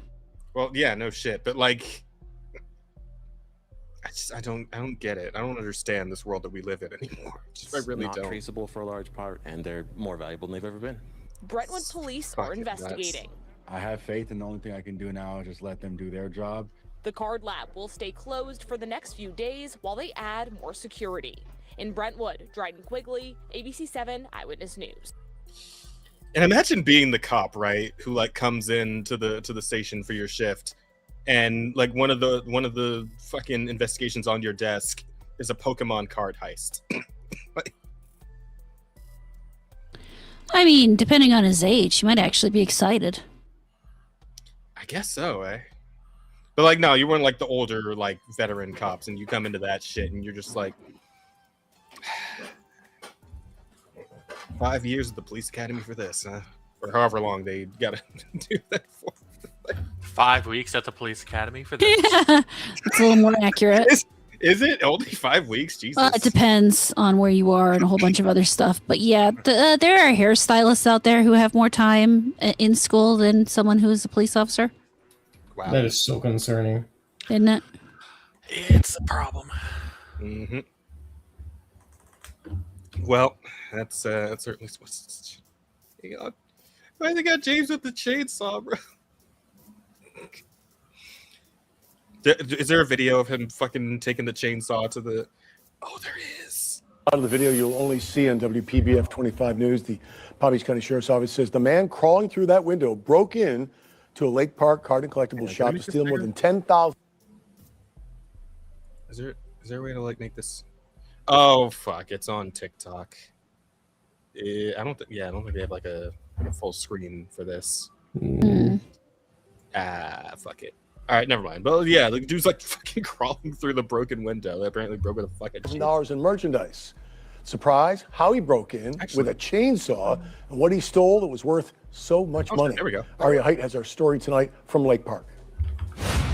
Well, yeah, no shit, but like, I don't get it. I don't understand this world that we live in anymore. I really not don't. Traceable for a large part, and they're more valuable than they've ever been. Brentwood police are investigating. I have faith, and the only thing I can do now is just let them do their job. The card lab will stay closed for the next few days while they add more security. In Brentwood, Dryden Quigley, ABC 7 Eyewitness News. And imagine being the cop, right, who like comes in to the station for your shift, and like one of the fucking investigations on your desk is a Pokemon card heist. I mean, depending on his age, he might actually be excited. I guess so, eh? But like, no, you weren't like the older, like veteran cops, and you come into that shit, and you're just like, 5 years at the police academy for this, huh? Or however long they gotta do that for. 5 weeks at the police academy for this. Yeah, it's a little more accurate. Is it only 5 weeks? Jesus. Well, it depends on where you are and a whole bunch of other stuff. But yeah, there are hairstylists out there who have more time in school than someone who is a police officer. Wow. That is so concerning. Isn't it? It's a problem. Mm-hmm. Well, that's certainly supposed to. Why they got James with the chainsaw, bro? Is there a video of him fucking taking the chainsaw to the? Oh, there is. Out of the video you'll only see on WPBF 25 News. The Palm Beach County Sheriff's Office says the man crawling through that window broke in to a Lake Park card and collectible shop to steal more than 10,000. Is there a way to like make this? Oh fuck! It's on TikTok. I don't think they have like a full screen for this. Fuck it. All right, never mind. But yeah, the dude's like fucking crawling through the broken window. They apparently broke with a fucking $1,000 in merchandise. Surprise! How he broke in with a chainsaw and what he stole that was worth so much money. There we go. Aria Height has our story tonight from Lake Park.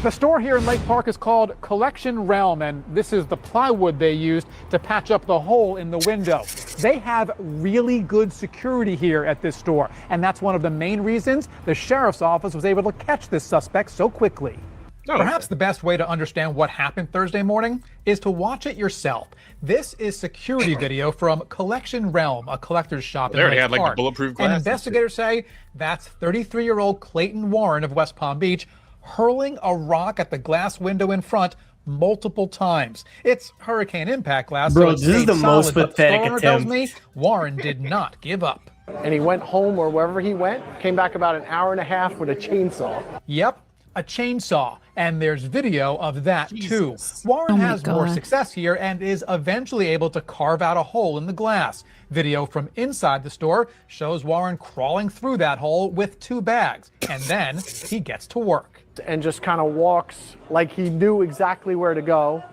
The store here in Lake Park is called Collection Realm, and this is the plywood they used to patch up the hole in the window. They have really good security here at this store, and that's one of the main reasons the sheriff's office was able to catch this suspect so quickly. Perhaps the best way to understand what happened Thursday morning is to watch it yourself. This is security video from Collection Realm, a collector's shop in Lake Park. Like the bulletproof glass. And investigators say that's 33-year-old Clayton Warren of West Palm Beach hurling a rock at the glass window in front multiple times. It's hurricane impact glass. Bro, so this is the most pathetic attempt. Tells me Warren did not give up. And he went home or wherever he went, came back about an hour and a half with a chainsaw. Yep, a chainsaw. And there's video of that too. Warren has more success here and is eventually able to carve out a hole in the glass. Video from inside the store shows Warren crawling through that hole with 2 bags. And then he gets to work. And just kind of walks like he knew exactly where to go.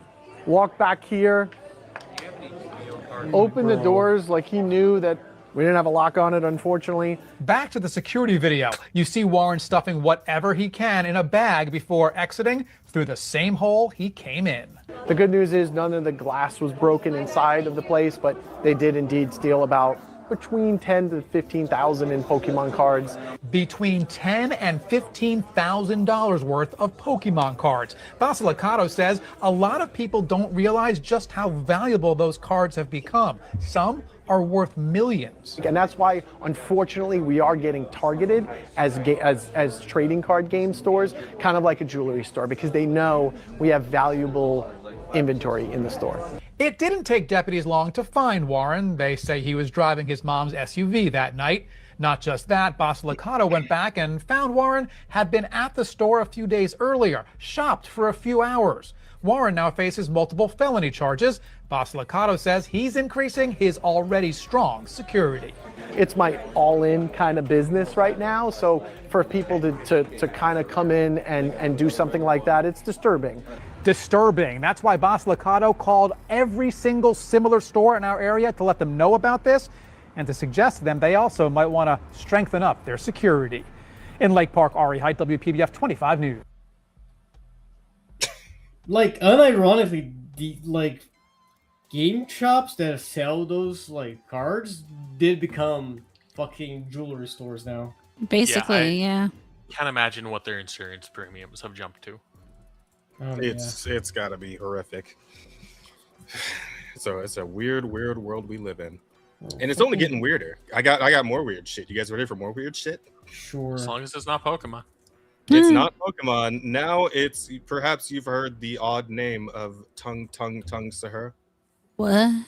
Walk back here. Open the doors like he knew that we didn't have a lock on it, unfortunately. Back to the security video. You see Warren stuffing whatever he can in a bag before exiting through the same hole he came in. The good news is none of the glass was broken inside of the place, but they did indeed steal about between $10,000 to $15,000 in Pokemon cards. Between $10,000 and $15,000 worth of Pokemon cards. Basilicato says a lot of people don't realize just how valuable those cards have become. Some are worth millions. And that's why, unfortunately, we are getting targeted as trading card game stores, kind of like a jewelry store, because they know we have valuable inventory in the store. It didn't take deputies long to find Warren. They say he was driving his mom's SUV that night. Not just that, Basilicato went back and found Warren had been at the store a few days earlier, shopped for a few hours. Warren now faces multiple felony charges. Basilicato says he's increasing his already strong security. It's my all-in kind of business right now, so for people to kind of come in and do something like that, it's disturbing. Disturbing. That's why Basilicato called every single similar store in our area to let them know about this and to suggest to them they also might want to strengthen up their security. In Lake Park, Ari Height, WPBF 25 News. Like, unironically, the game shops that sell those cards did become fucking jewelry stores now. Basically, yeah. Can't imagine what their insurance premiums have jumped to. It's got to be horrific. So it's a weird world we live in, and it's only getting weirder. I got more weird shit. You guys ready for more weird shit? Sure. As long as it's not Pokemon. It's not Pokemon. Now it's perhaps you've heard the odd name of Tung Sahur. What?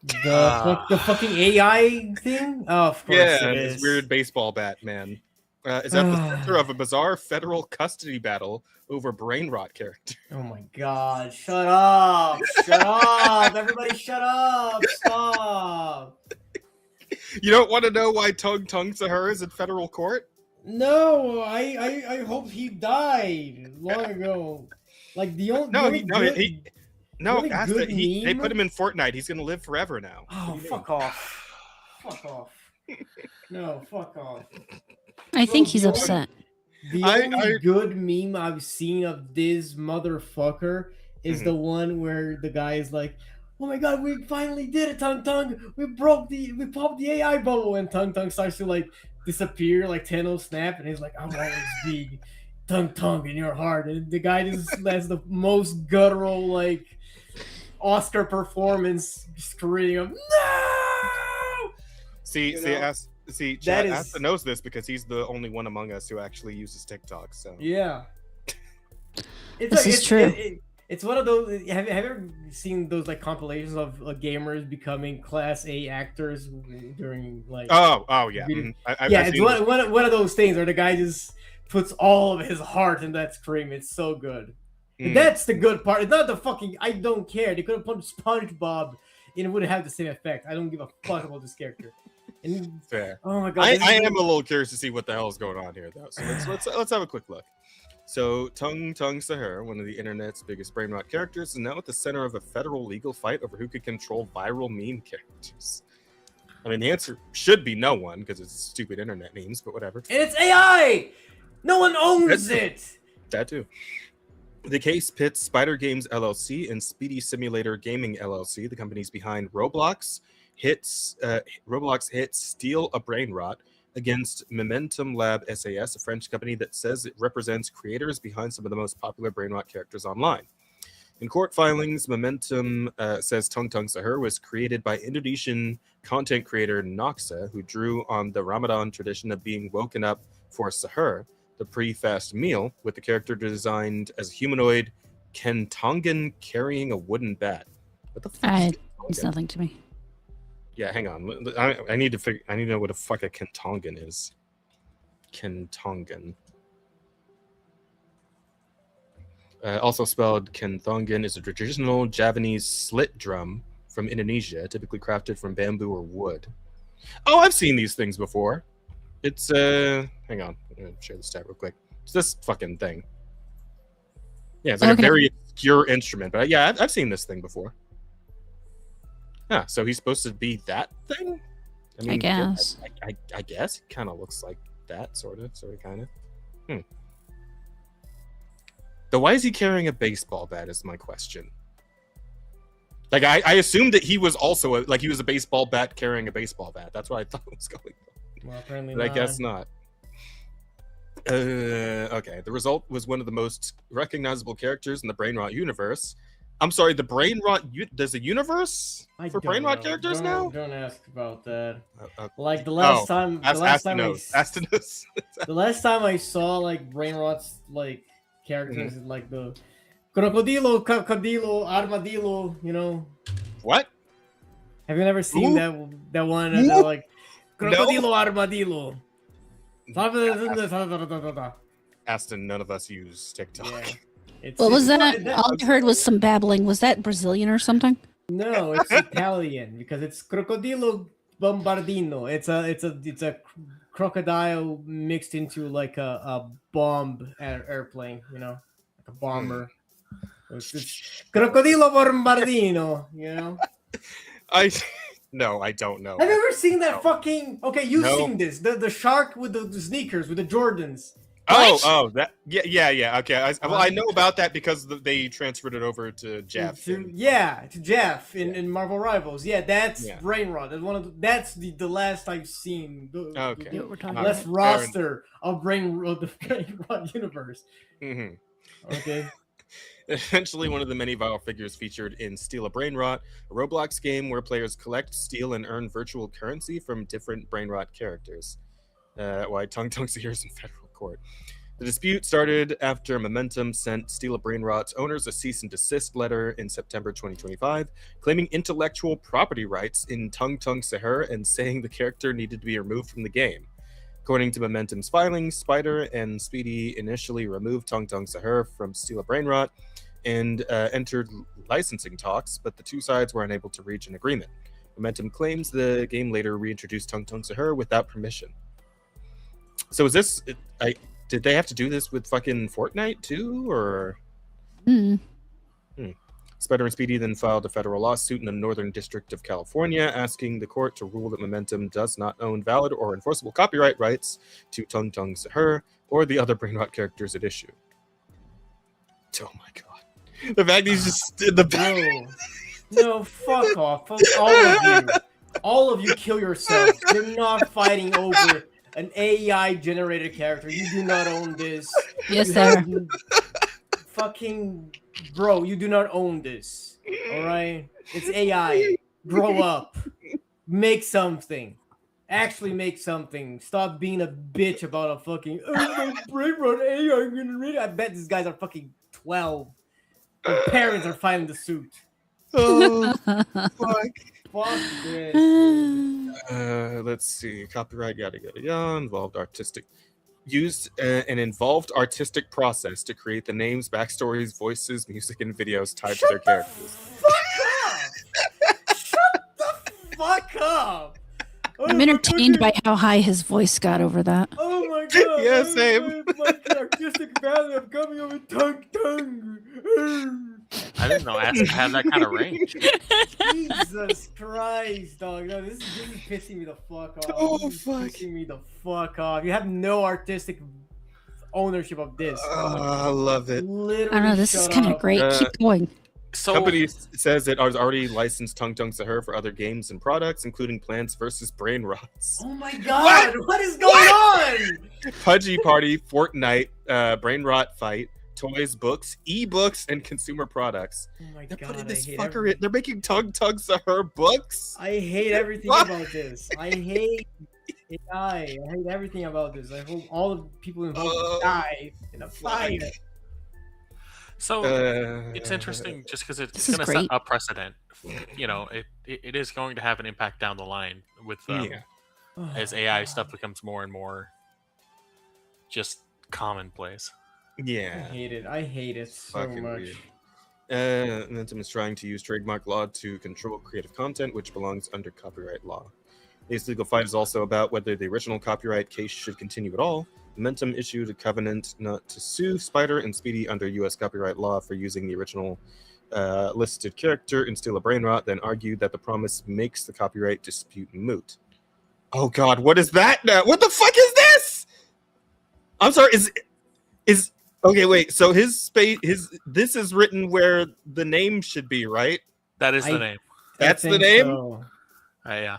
The fucking AI thing? Oh, of course. Yeah, it this is. weird baseball bat man. Is at the center of a bizarre federal custody battle over brain rot character. Oh my god, shut up! Shut up! Everybody shut up! Stop! You don't want to know why Tung Sahur is in federal court? No, I hope he died long ago. Like the only they put him in Fortnite. He's gonna live forever now. Oh, fuck off! fuck off. No, fuck off. I think he's upset. The only good meme I've seen of this motherfucker is the one where the guy is like, "Oh my god, we finally did it, Tung Tung! We popped the AI bubble," and Tung Tung starts to like disappear, like Thanos snap, and he's like, "I'll always be Tung Tung in your heart." And the guy just has the most guttural like Oscar performance, screaming, "No!" See, Chad Asta knows this because he's the only one among us who actually uses TikTok. So yeah, this is true. It's one of those. Have you ever seen those like compilations of gamers becoming Class A actors during like? Oh yeah, it's one of those things where the guy just puts all of his heart in that scream. It's so good. And that's the good part. It's not the fucking. I don't care. They could have put SpongeBob, and it would have the same effect. I don't give a fuck about this character. And, fair. Oh my god! I am a little curious to see what the hell is going on here, though. So let's have a quick look. So Tung Tung Sahur, one of the internet's biggest brain rot characters, is now at the center of a federal legal fight over who could control viral meme characters. I mean, the answer should be no one because it's stupid internet memes, but whatever. And it's AI. No one owns it. That too. The case pits Spider Games LLC and Speedy Simulator Gaming LLC, the companies behind Roblox hit Steal a Brain Rot, against Momentum Lab SAS, a French company that says it represents creators behind some of the most popular brain rot characters online. In court filings, Momentum says Tung Tung Sahur was created by Indonesian content creator Noxa, who drew on the Ramadan tradition of being woken up for sahur, the pre-fast meal, with the character designed as a humanoid Kentongan carrying a wooden bat. What the fuck? It's nothing to me. Yeah, hang on. I need to know what the fuck a Kentongan is. Kentongan. Also spelled Kentongan, is a traditional Javanese slit drum from Indonesia, typically crafted from bamboo or wood. Oh, I've seen these things before. It's hang on, I'm gonna share the stat real quick. It's this fucking thing. Yeah, it's like a very obscure instrument, but yeah, I've seen this thing before. Yeah, so he's supposed to be that thing? I mean, I guess. I guess it kind of looks like that, sort of, kind of. Though why is he carrying a baseball bat is my question. Like, I assumed that he was also he was a baseball bat carrying a baseball bat. That's what I thought was going on. Well, apparently but not. I guess not. Okay, the result was one of the most recognizable characters in the Brain Rot universe. I'm sorry, the Brain Rot. There's a universe for Brain Rot characters now. Don't ask about that. Like the last time, the last time I saw like Brain Rot's like characters, like the Crocodilo, Crocodilo, Armadillo. You know what? Have you never seen that one? Like Crocodilo, Armadillo. Aston, none of us use TikTok. Yeah. What was that? All I heard was some babbling. Was that Brazilian or something? No, it's Italian because it's Crocodilo Bombardino. It's a crocodile mixed into like a bomb airplane. You know, like a bomber. It's Crocodilo Bombardino. You know. No, I don't know. Have you ever seen that fucking? Okay, you've seen this. The shark with the sneakers with the Jordans. That yeah. Okay, I know about that because they transferred it over to Jeff. To Jeff in Marvel Rivals. Yeah, that's Brain Rot. That's the last I've seen. Last roster of the Brain Rot universe. Okay. Essentially, one of the many viral figures featured in Steal a Brain Rot, a Roblox game where players collect, steal, and earn virtual currency from different Brain Rot characters. Why Tung Tung Sahur's in federal court. The dispute started after Momentum sent Steal a Brain Rot's owners a cease and desist letter in September 2025, claiming intellectual property rights in Tung Tung Sahur and saying the character needed to be removed from the game. According to Momentum's filings, Spider and Speedy initially removed Tung Tung Sahur from Steal a Brain Rot and entered licensing talks, but the two sides were unable to reach an agreement. Momentum claims the game later reintroduced Tung Tung Sahur without permission. So is this? Did they have to do this with fucking Fortnite too, or? Spider and Speedy then filed a federal lawsuit in the Northern District of California, asking the court to rule that Momentum does not own valid or enforceable copyright rights to Tung Tung Zephyr or the other brain rot characters at issue. Oh my god. The fact he's just in the back. No, fuck off. All of you. All of you kill yourselves. You're not fighting over an AI generated character. You do not own this. Yes, sir. Fucking bro, you do not own this. Alright? It's AI. Grow up. Make something. Actually make something. Stop being a bitch about a fucking brain rot AI generated. I bet these guys are fucking 12. Their parents are filing the suit. Oh, fuck. Fuck this. Let's see. Copyright, yada yada yada. Involved artistic. Used an involved artistic process to create the names, backstories, voices, music, and videos tied to their characters. Shut the fuck up! I'm entertained by how high his voice got over that. Oh my god! Yeah, same. My artistic value of coming over tongue. I didn't know Acid had that kind of range. Jesus Christ, dog! No, this is pissing me the fuck off. Oh, this is fuck. pissing me the fuck off. You have no artistic ownership of this. I love it. Literally, I don't know. This is kind of great. Keep going. So Company says it has already licensed Tung Tung Zephyr for other games and products, including Plants vs. Brain Rots, Oh my god! What is going on? Pudgy Party, Fortnite, Brain Rot Fight, toys, books, ebooks, and consumer products. Oh my They're god! putting I this hate fucker in. They're making Tung Tung Zephyr books. I hate everything about this. I hate AI. I hate everything about this. I hope all the people involved die in a fire. So it's interesting just because it's This is going to set great. a precedent. You know, it is going to have an impact down the line with as AI stuff becomes more and more just commonplace. I Yeah. hate it. I hate it so Fucking much. weird. Momentum is trying to use trademark law to control creative content, which belongs under copyright law. This legal fight is also about whether the original copyright case should continue at all. Momentum issued a covenant not to sue Spider and Speedy under U.S. copyright law for using the original listed character in Steal a Brain Rot, then argued that the promise makes the copyright dispute moot. Oh God, what is that now? What the fuck is this? I'm sorry. Is okay? Wait. So this is written where the name should be, right? That is the name. That's the think name. so. Yeah.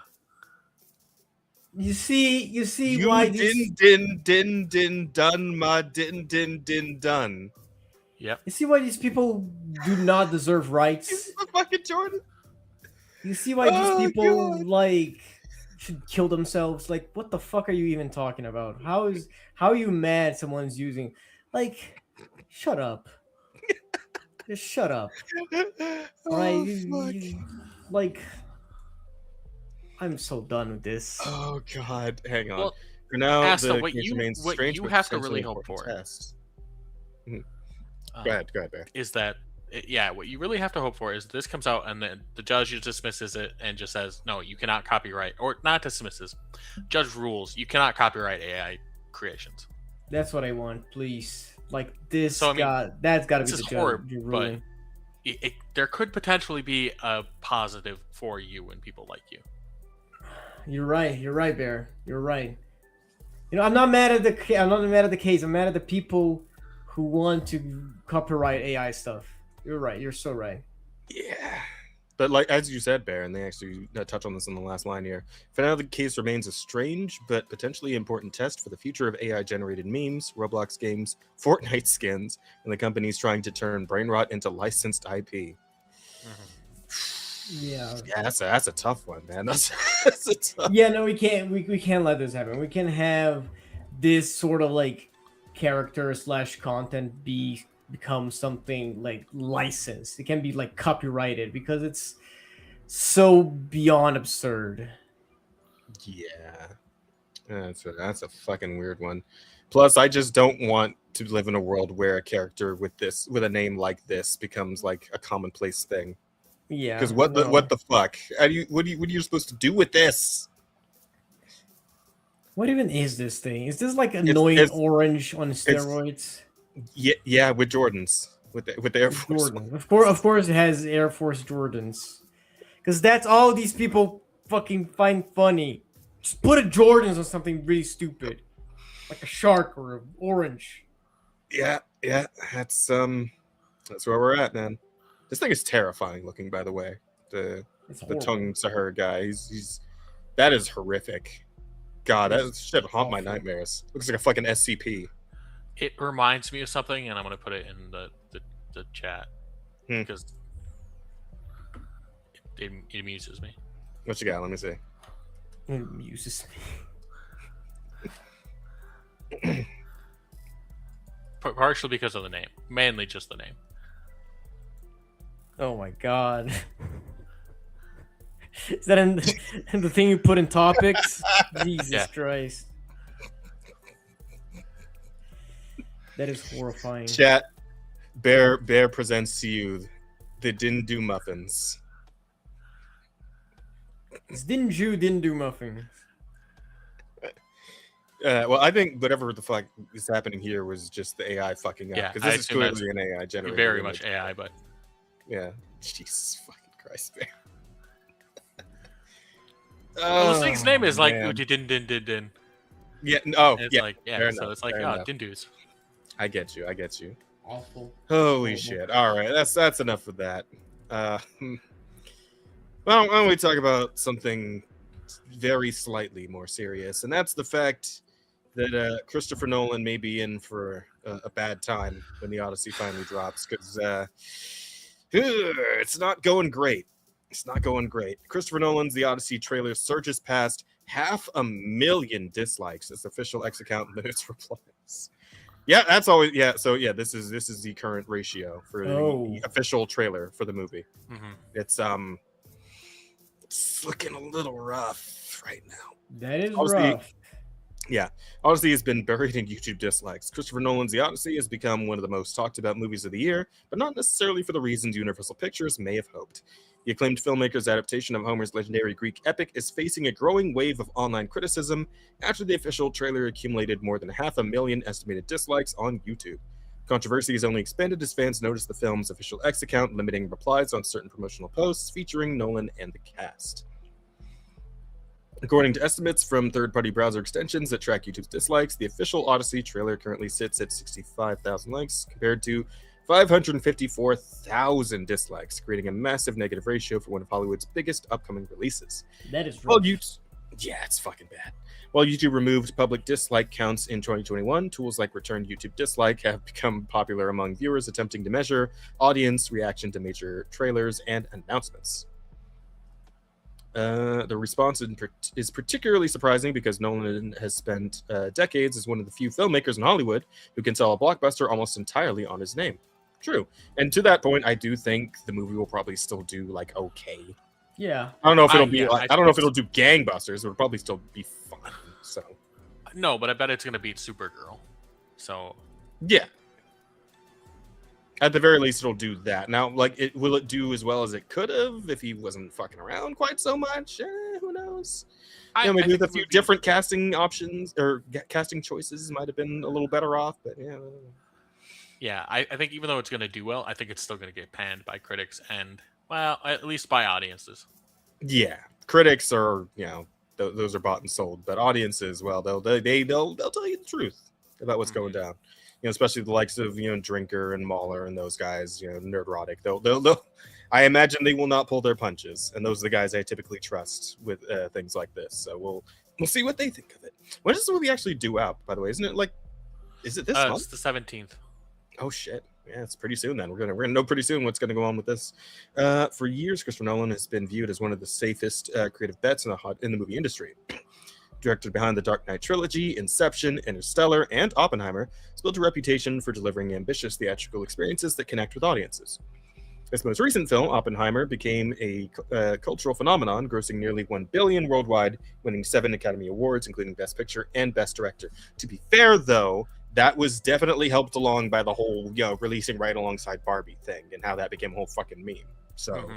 You see You why these... din done ma din done. Yep. You see why these people do not deserve rights. This is the fucking Jordan. You see why these people God. like should kill themselves. Like, what the fuck are you even talking about? How are you mad someone's using? Like, shut up. Just shut up. All right, like. I'm so done with this. Oh God, hang on. Well, For now, Asta, the what case you remains strange, but have to potentially really hope important for test. Go ahead, Bear. is that what you really have to hope for is this comes out and then the judge just dismisses it and just says no, you cannot copyright, or not dismisses. Judge rules you cannot copyright AI creations. That's what I want, please. Like this. So, I mean, that's got to be this the is judge horrible, ruling. but there could potentially be a positive for you and people like you. You're right, Bear. You're right. You know, I'm not mad at the case. I'm mad at the people who want to copyright AI stuff. You're right. You're so right. Yeah. But like as you said, Bear, and they actually touch on this in the last line here. For now, the case remains a strange but potentially important test for the future of AI-generated memes, Roblox games, Fortnite skins, and the companies trying to turn brain rot into licensed IP. Yeah. Yeah, that's a tough one, man. That's a tough. Yeah, no, we can't. We can't let this happen. We can have this sort of like character / content become something like licensed. It can be like copyrighted because it's so beyond absurd. Yeah, that's a fucking weird one. Plus, I just don't want to live in a world where a character with a name like this becomes like a commonplace thing. Yeah. Because what the fuck? What are you supposed to do with this? What even is this thing? Is this like annoying it's- orange on steroids? Yeah, with Jordans. with the Air Force Jordan. One. Of course, it has Air Force Jordans, because that's all these people fucking find funny. Just put a Jordans on something really stupid, like a shark or an orange. Yeah, that's where we're at, man. This thing is terrifying looking, by the way. The Tung Sahur guy, he's that is horrific. God, that shit haunt my nightmares. Looks like a fucking SCP. It reminds me of something, and I'm gonna put it in the chat because it amuses me. What you got? Let me see. It amuses me. Partially because of the name, mainly just the name. Oh my god. Is that in the thing you put in topics? Jesus Christ. That is horrifying. Chat. Bear presents to you the Didn't Do Muffins. It's didn't do muffins. Well, I think whatever the fuck is happening here was just the AI fucking up. Yeah, because this is clearly an AI generated. Very much AI, but yeah. Jesus fucking Christ, Bear. Well, this thing's name is like din. Yeah. Oh, it's yeah. Like, yeah. So enough, it's like Dindus. I get you. Awful. Holy shit! All right, that's enough of that. Well, why don't we talk about something very slightly more serious, and that's the fact that Christopher Nolan may be in for a bad time when the Odyssey finally drops, because it's not going great. It's not going great. Christopher Nolan's The Odyssey trailer surges past 500,000 dislikes as official X account limits replies. Yeah, that's always So this is the current ratio for the official trailer for the movie. Mm-hmm. It's looking a little rough right now. That is rough. Yeah, Odyssey has been buried in YouTube dislikes. Christopher Nolan's The Odyssey has become one of the most talked about movies of the year, but not necessarily for the reasons Universal Pictures may have hoped. The acclaimed filmmaker's adaptation of Homer's legendary Greek epic is facing a growing wave of online criticism after the official trailer accumulated more than 500,000 estimated dislikes on YouTube. Controversy has only expanded as fans noticed the film's official X account limiting replies on certain promotional posts featuring Nolan and the cast. According to estimates from third-party browser extensions that track YouTube's dislikes, the official Odyssey trailer currently sits at 65,000 likes compared to 554,000 dislikes, creating a massive negative ratio for one of Hollywood's biggest upcoming releases. That is rough. Yeah, it's fucking bad. While YouTube removed public dislike counts in 2021, tools like Return YouTube Dislike have become popular among viewers attempting to measure audience reaction to major trailers and announcements. The response is particularly surprising because Nolan has spent decades as one of the few filmmakers in Hollywood who can sell a blockbuster almost entirely on his name. True. And to that point, I do think the movie will probably still do like okay. Yeah. I don't know if it'll be I don't know if it'll do gangbusters. It'll probably still be fun. So no, but I bet it's gonna beat Supergirl. So yeah. At the very least, it'll do that. Now, like, will it do as well as it could have if he wasn't fucking around quite so much? Who knows? Maybe with a few different casting options or casting choices might have been a little better off. But yeah. Yeah, I think even though it's going to do well, I think it's still going to get panned by critics and, well, at least by audiences. Yeah, critics are, those are bought and sold, but audiences, well, they'll tell you the truth about what's going down. Especially the likes of Drinker and Mahler and those guys, Nuraroni. They'll I imagine they will not pull their punches, and those are the guys I typically trust with things like this. So we'll see what they think of it. When does this movie actually due out? By the way, isn't it is it this month? It's the 17th. Oh shit! Yeah, it's pretty soon. Then we're gonna know pretty soon what's gonna go on with this. For years, Christopher Nolan has been viewed as one of the safest creative bets in the movie industry. Director behind the Dark Knight trilogy, Inception, Interstellar, and Oppenheimer, has built a reputation for delivering ambitious theatrical experiences that connect with audiences. His most recent film, Oppenheimer, became a cultural phenomenon, grossing nearly $1 billion worldwide, winning 7 Academy Awards, including Best Picture and Best Director. To be fair, though, that was definitely helped along by the whole, releasing right alongside Barbie thing and how that became a whole fucking meme. So,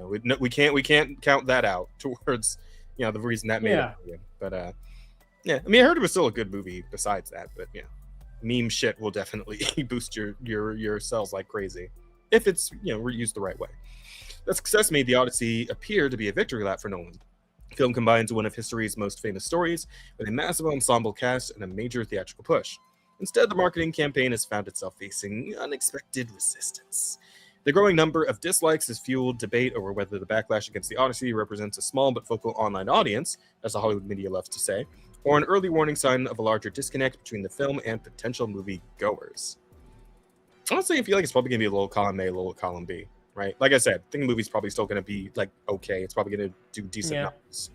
we can't count that out towards, the reason that made it. But, I mean, I heard it was still a good movie besides that, but, meme shit will definitely boost your cells like crazy if it's used the right way. That success made the Odyssey appear to be a victory lap for Nolan. The film combines one of history's most famous stories with a massive ensemble cast and a major theatrical push. Instead, the marketing campaign has found itself facing unexpected resistance. The growing number of dislikes has fueled debate over whether the backlash against the Odyssey represents a small but vocal online audience, as the Hollywood media loves to say, or an early warning sign of a larger disconnect between the film and potential movie goers. Honestly, I feel like it's probably going to be a little column A, a little column B. Right, like I said, I think the movie's probably still going to be like okay. It's probably going to do decent numbers,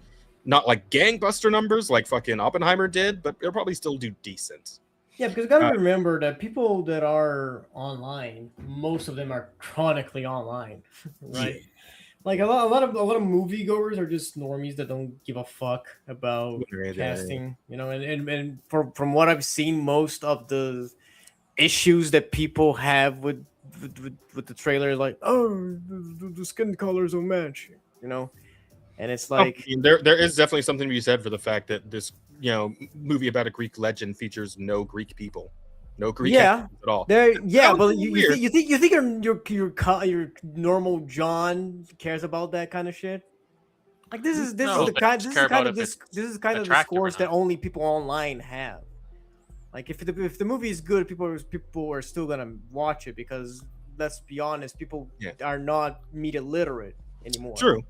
not like gangbuster numbers like fucking Oppenheimer did, but it'll probably still do decent. Yeah, because you got to remember that people that are online, most of them are chronically online, right? Yeah. Like a lot of moviegoers are just normies that don't give a fuck about casting, and from what I've seen, most of the issues that people have with the trailer, like, oh, the skin colors don't match, and it's like there is definitely something to be said for the fact that this movie about a Greek legend features no Greek people, no Greek at all. But you think your normal John cares about that kind of shit? Like this is the discourse that only people online have. Like if the movie is good, people are still gonna watch it because let's be honest, people are not media literate anymore. True,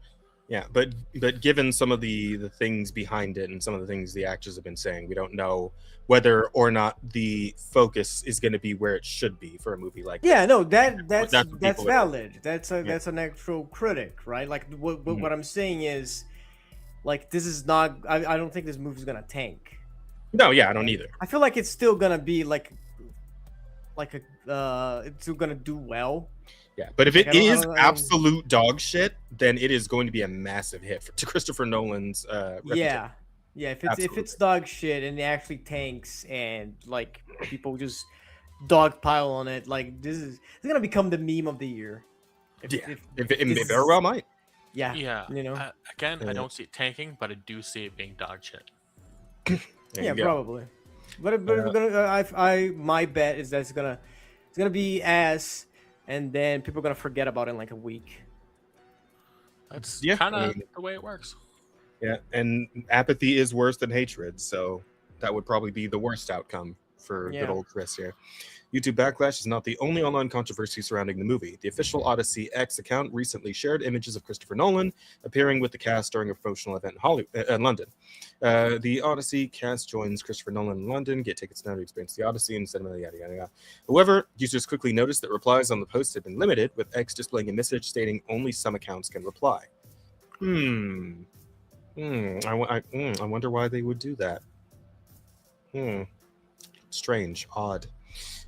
yeah, but given some of the things behind it and some of the things the actors have been saying, we don't know whether or not the focus is going to be where it should be for a movie like this. No, that's valid. That's an actual critic, right? Like what I'm saying is, like this is not. I don't think this movie's gonna tank. No, I don't either. I feel like it's still gonna be it's still gonna do well. Yeah, but if it is absolute dog shit, then it is going to be a massive hit to Christopher Nolan's reputation. If it's dog shit and it actually tanks and like people just dogpile on it, like it's gonna become the meme of the year. It very well might. Yeah. Again, I don't see it tanking, but I do see it being dog shit. Probably. But my bet is that it's gonna be ass, and then people are gonna forget about it in like a week. That's kind of the way it works. Yeah, and apathy is worse than hatred, so that would probably be the worst outcome for good old Chris here. YouTube backlash is not the only online controversy surrounding the movie. The official Odyssey X account recently shared images of Christopher Nolan appearing with the cast during a promotional event in London. The Odyssey cast joins Christopher Nolan in London. Get tickets now to experience the Odyssey and cinema, yada, yada, yada. However, users quickly noticed that replies on the post had been limited, with X displaying a message stating only some accounts can reply. I wonder why they would do that. Strange, odd.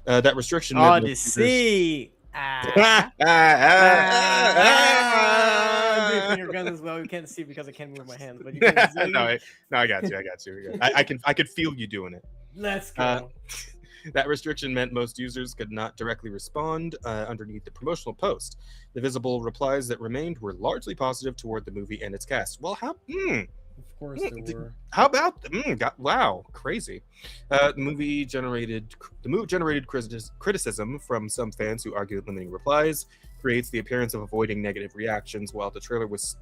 That restriction. Odyssey. Your gun as well. You can't see because I can't move my hands, but you can see. No, I got you. I could feel you doing it. Let's go. That restriction meant most users could not directly respond underneath the promotional post. The visible replies that remained were largely positive toward the movie and its cast. Well, Of course they were. How about wow, crazy. The movie generated criticism from some fans who argued limiting replies creates the appearance of avoiding negative reactions, while the trailer was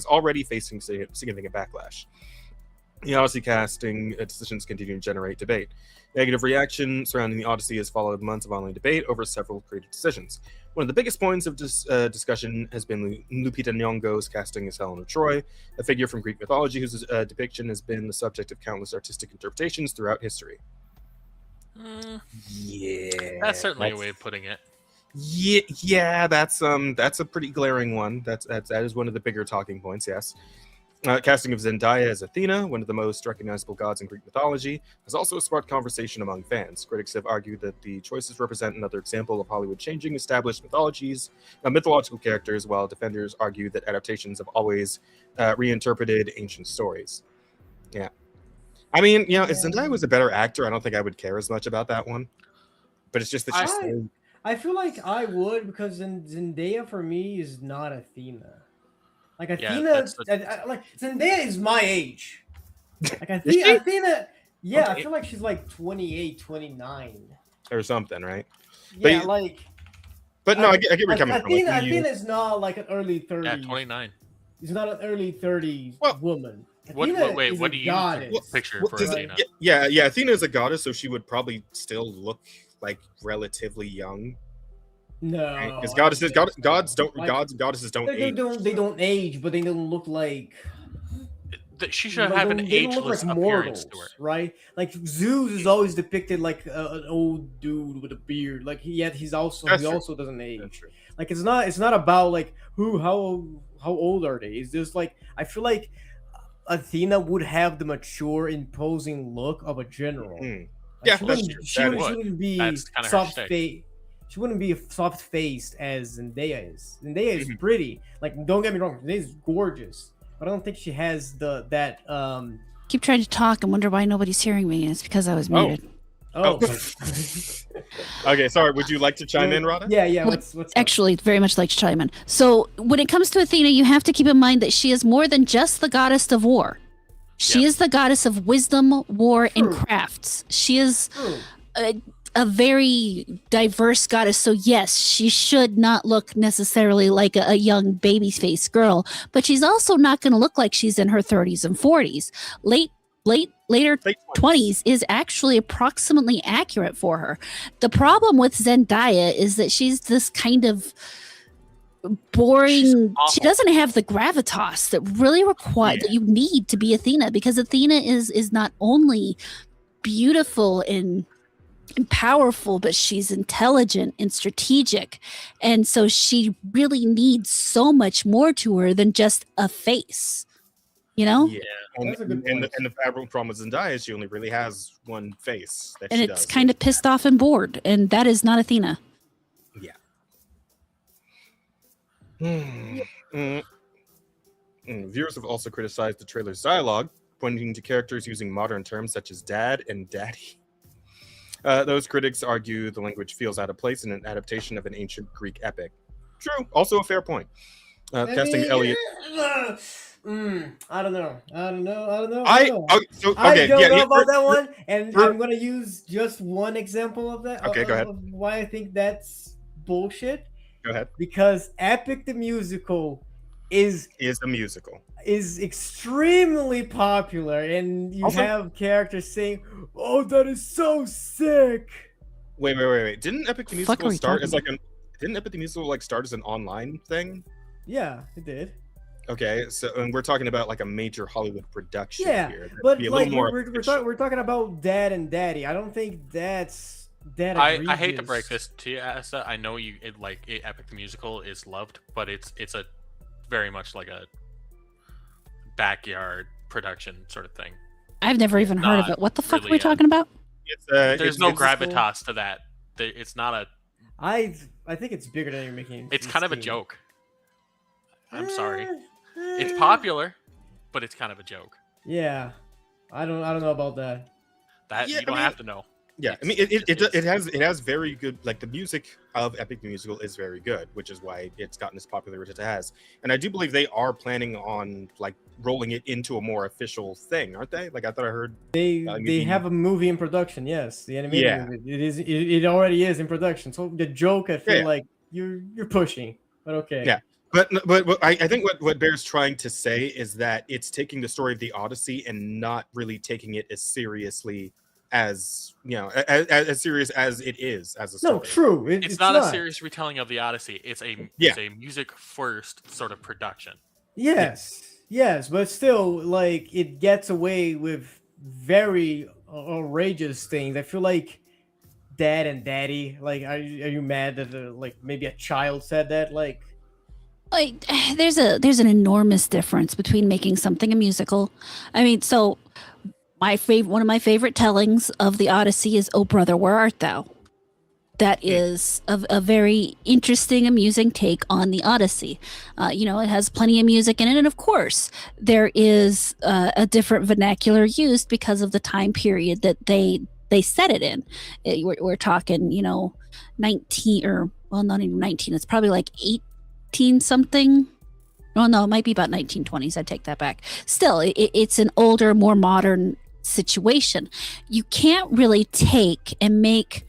already facing significant backlash. The Odyssey casting decisions continue to generate debate. Negative reaction surrounding the Odyssey has followed months of online debate over several creative decisions. One of the biggest points of discussion has been Lupita Nyong'o's casting as Helena of Troy, a figure from Greek mythology whose depiction has been the subject of countless artistic interpretations throughout history. That's certainly a way of putting it. Yeah, that's a pretty glaring one. That is one of the bigger talking points. Yes. Casting of Zendaya as Athena, one of the most recognizable gods in Greek mythology, has also sparked conversation among fans. Critics have argued that the choices represent another example of Hollywood changing established mythological characters, while defenders argue that adaptations have always reinterpreted ancient stories. Yeah. I mean, if Zendaya was a better actor, I don't think I would care as much about that one. But it's just that she's I feel like I would, because Zendaya for me is not Athena. Like Athena, like Zendaya is my age. Like Athena, Yeah, I feel like she's like 28, 29. or something, right? Yeah, But, like. But no, I get where you're coming from. Like, Athena's not like an early 30s. Yeah, 29. She's not an early 30s woman. What do you picture for Athena? Yeah, Athena is a goddess, so she would probably still look like relatively young. No, because goddesses don't age. They don't age, but they don't look like. She should have an ageless appearance to her, right? Like Zeus is always depicted like an old dude with a beard. Like he also doesn't age. Like it's not about like how old are they? It's just like I feel like Athena would have the mature, imposing look of a general. Mm. Like, She wouldn't be soft face. She wouldn't be soft faced as Zendaya is. Zendaya is pretty. Like don't get me wrong, Zendaya is gorgeous. I don't think she has that. Keep trying to talk and wonder why nobody's hearing me. It's because I was muted. Oh. Okay, sorry. Would you like to chime in, Rada? Yeah. What's actually very much like to chime in. So when it comes to Athena, you have to keep in mind that she is more than just the goddess of war. She is the goddess of wisdom, war, and crafts. She is a very diverse goddess. So yes, she should not look necessarily like a young baby-faced girl, but she's also not going to look like she's in her 30s and 40s. Later 20s is actually approximately accurate for her. The problem with Zendaya is that she's this kind of boring. She doesn't have the gravitas that really that you need to be Athena, because Athena is not only beautiful and powerful, but she's intelligent and strategic, and so she really needs so much more to her than just a face, and the problem with Zendaya is she only really has one face that and it's kind of pissed off and bored, and that is not Athena. Viewers have also criticized the trailer's dialogue, pointing to characters using modern terms such as dad and daddy. Those critics argue the language feels out of place in an adaptation of an ancient Greek epic. True, also a fair point. Casting Elliot. I don't know. I don't know about that one, and I'm gonna use just one example of that. Okay, go ahead. Of why I think that's bullshit. Go ahead. Because Epic the Musical is a musical. Is extremely popular, and you have characters saying, "Oh, that is so sick." Wait! Didn't Epic the Musical start as Didn't Epic the Musical start as an online thing? Yeah, it did. Okay, so and we're talking about like a major Hollywood production here. But like we're talking about Dad and Daddy. I don't think that's that. I hate to break this to you, Asa. I know Epic the Musical is loved, but it's a very much like a backyard production sort of thing. I've never even heard of it. What the fuck are we talking about? There's no gravitas to that. It's not a. I think it's bigger than you're making. It's kind of a joke. I'm sorry. It's popular, but it's kind of a joke. Yeah, I don't know about that. You don't have to know. Yeah, I mean it has very good, like the music of Epic the Musical is very good, which is why it's gotten as popular as it has. And I do believe they are planning on like rolling it into a more official thing, aren't they? Like I thought I heard they have a movie in production. Yes, the animated movie. It already is in production. So the joke, I feel like you're pushing, but okay. Yeah. But I think what Bear's trying to say is that it's taking the story of the Odyssey and not really taking it as seriously as as serious as it is as a story. No, true. It's not a serious retelling of the Odyssey. It's a music first sort of production. Yes, but still, like it gets away with very outrageous things. I feel like Dad and Daddy. Like, are you mad that like maybe a child said that? Like there's an enormous difference between making something a musical. I mean, so one of my favorite tellings of the Odyssey is "Oh Brother, Where Art Thou?" That is a very interesting, amusing take on the Odyssey. It has plenty of music in it, and of course, there is a different vernacular used because of the time period that they set it in. We're talking, 19 or not even 19. It's probably like 18 something. Oh no, it might be about 1920s. I take that back. Still, it's an older, more modern situation. You can't really take and make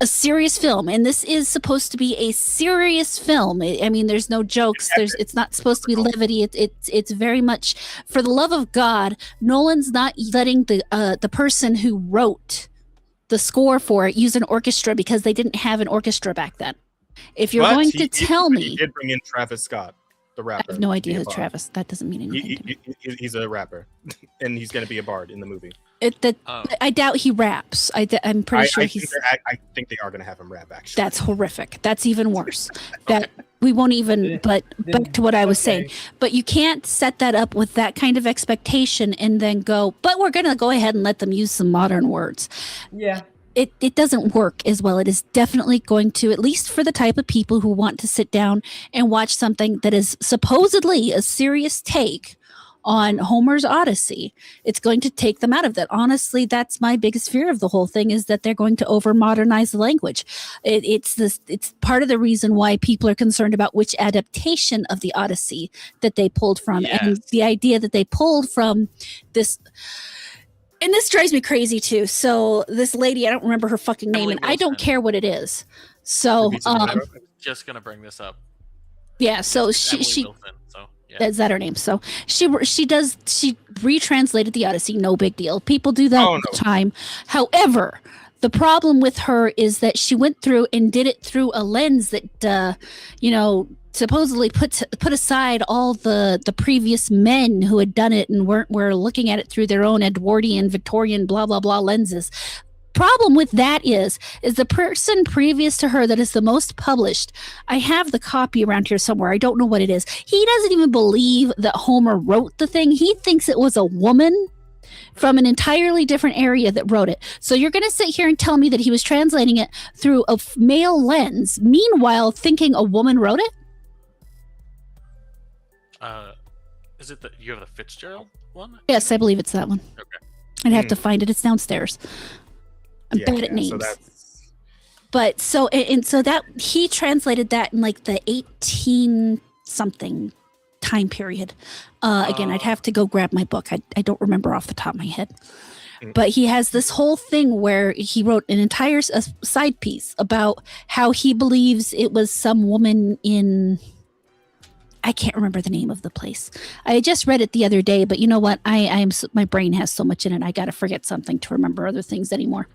a serious film, and this is supposed to be a serious film. I mean, there's no jokes. It's not supposed to be levity. It's very much, for the love of God, Nolan's not letting the person who wrote the score for it use an orchestra because they didn't have an orchestra back then. If you're going to tell me, he did bring in Travis Scott, the rapper. I have no idea who Travis. That doesn't mean anything. He's a rapper, and he's going to be a bard in the movie. I doubt he raps. I'm pretty sure he's. I think they are going to have him rap. Actually, that's horrific. That's even worse. That we won't even. But back to what I was saying. But you can't set that up with that kind of expectation and then go. But we're going to go ahead and let them use some modern words. Yeah. It doesn't work as well. It is definitely going to, at least for the type of people who want to sit down and watch something that is supposedly a serious take on Homer's Odyssey, it's going to take them out of that. Honestly, that's my biggest fear of the whole thing, is that they're going to over modernize the language. It's part of the reason why people are concerned about which adaptation of the Odyssey that they pulled from. Yes. And the idea that they pulled from this. And this drives me crazy too. So this lady, I don't remember her fucking name, and I don't care what it is. So I'm just gonna bring this up. Yeah. So she Wilson, so, yeah. Is that her name? So she retranslated the Odyssey. No big deal. People do that all the time. However, the problem with her is that she went through and did it through a lens that supposedly put aside all the previous men who had done it and were looking at it through their own Edwardian, Victorian, blah blah blah lenses. Problem with that is the person previous to her that is the most published. I have the copy around here somewhere. I don't know what it is. He doesn't even believe that Homer wrote the thing. He thinks it was a woman from an entirely different area that wrote it. So you're going to sit here and tell me that he was translating it through a male lens, meanwhile thinking a woman wrote it? Is it you have the Fitzgerald one? Yes, I believe it's that one. Okay. I'd have to find it. It's downstairs. I'm bad at names. So that he translated that in like the 18 something time period. Again, I'd have to go grab my book. I don't remember off the top of my head. But he has this whole thing where he wrote an entire side piece about how he believes it was some woman in. I can't remember the name of the place. I just read it the other day, but you know what? My brain has so much in it. I got to forget something to remember other things anymore.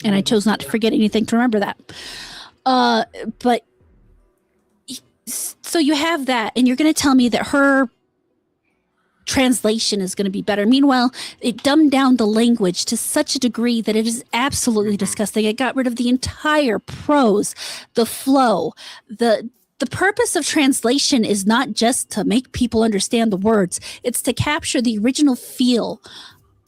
And I chose not to forget anything to remember that. But so you have that, and you're going to tell me that her translation is going to be better. Meanwhile, it dumbed down the language to such a degree that it is absolutely disgusting. It got rid of the entire prose, the flow, the purpose of translation is not just to make people understand the words. It's to capture the original feel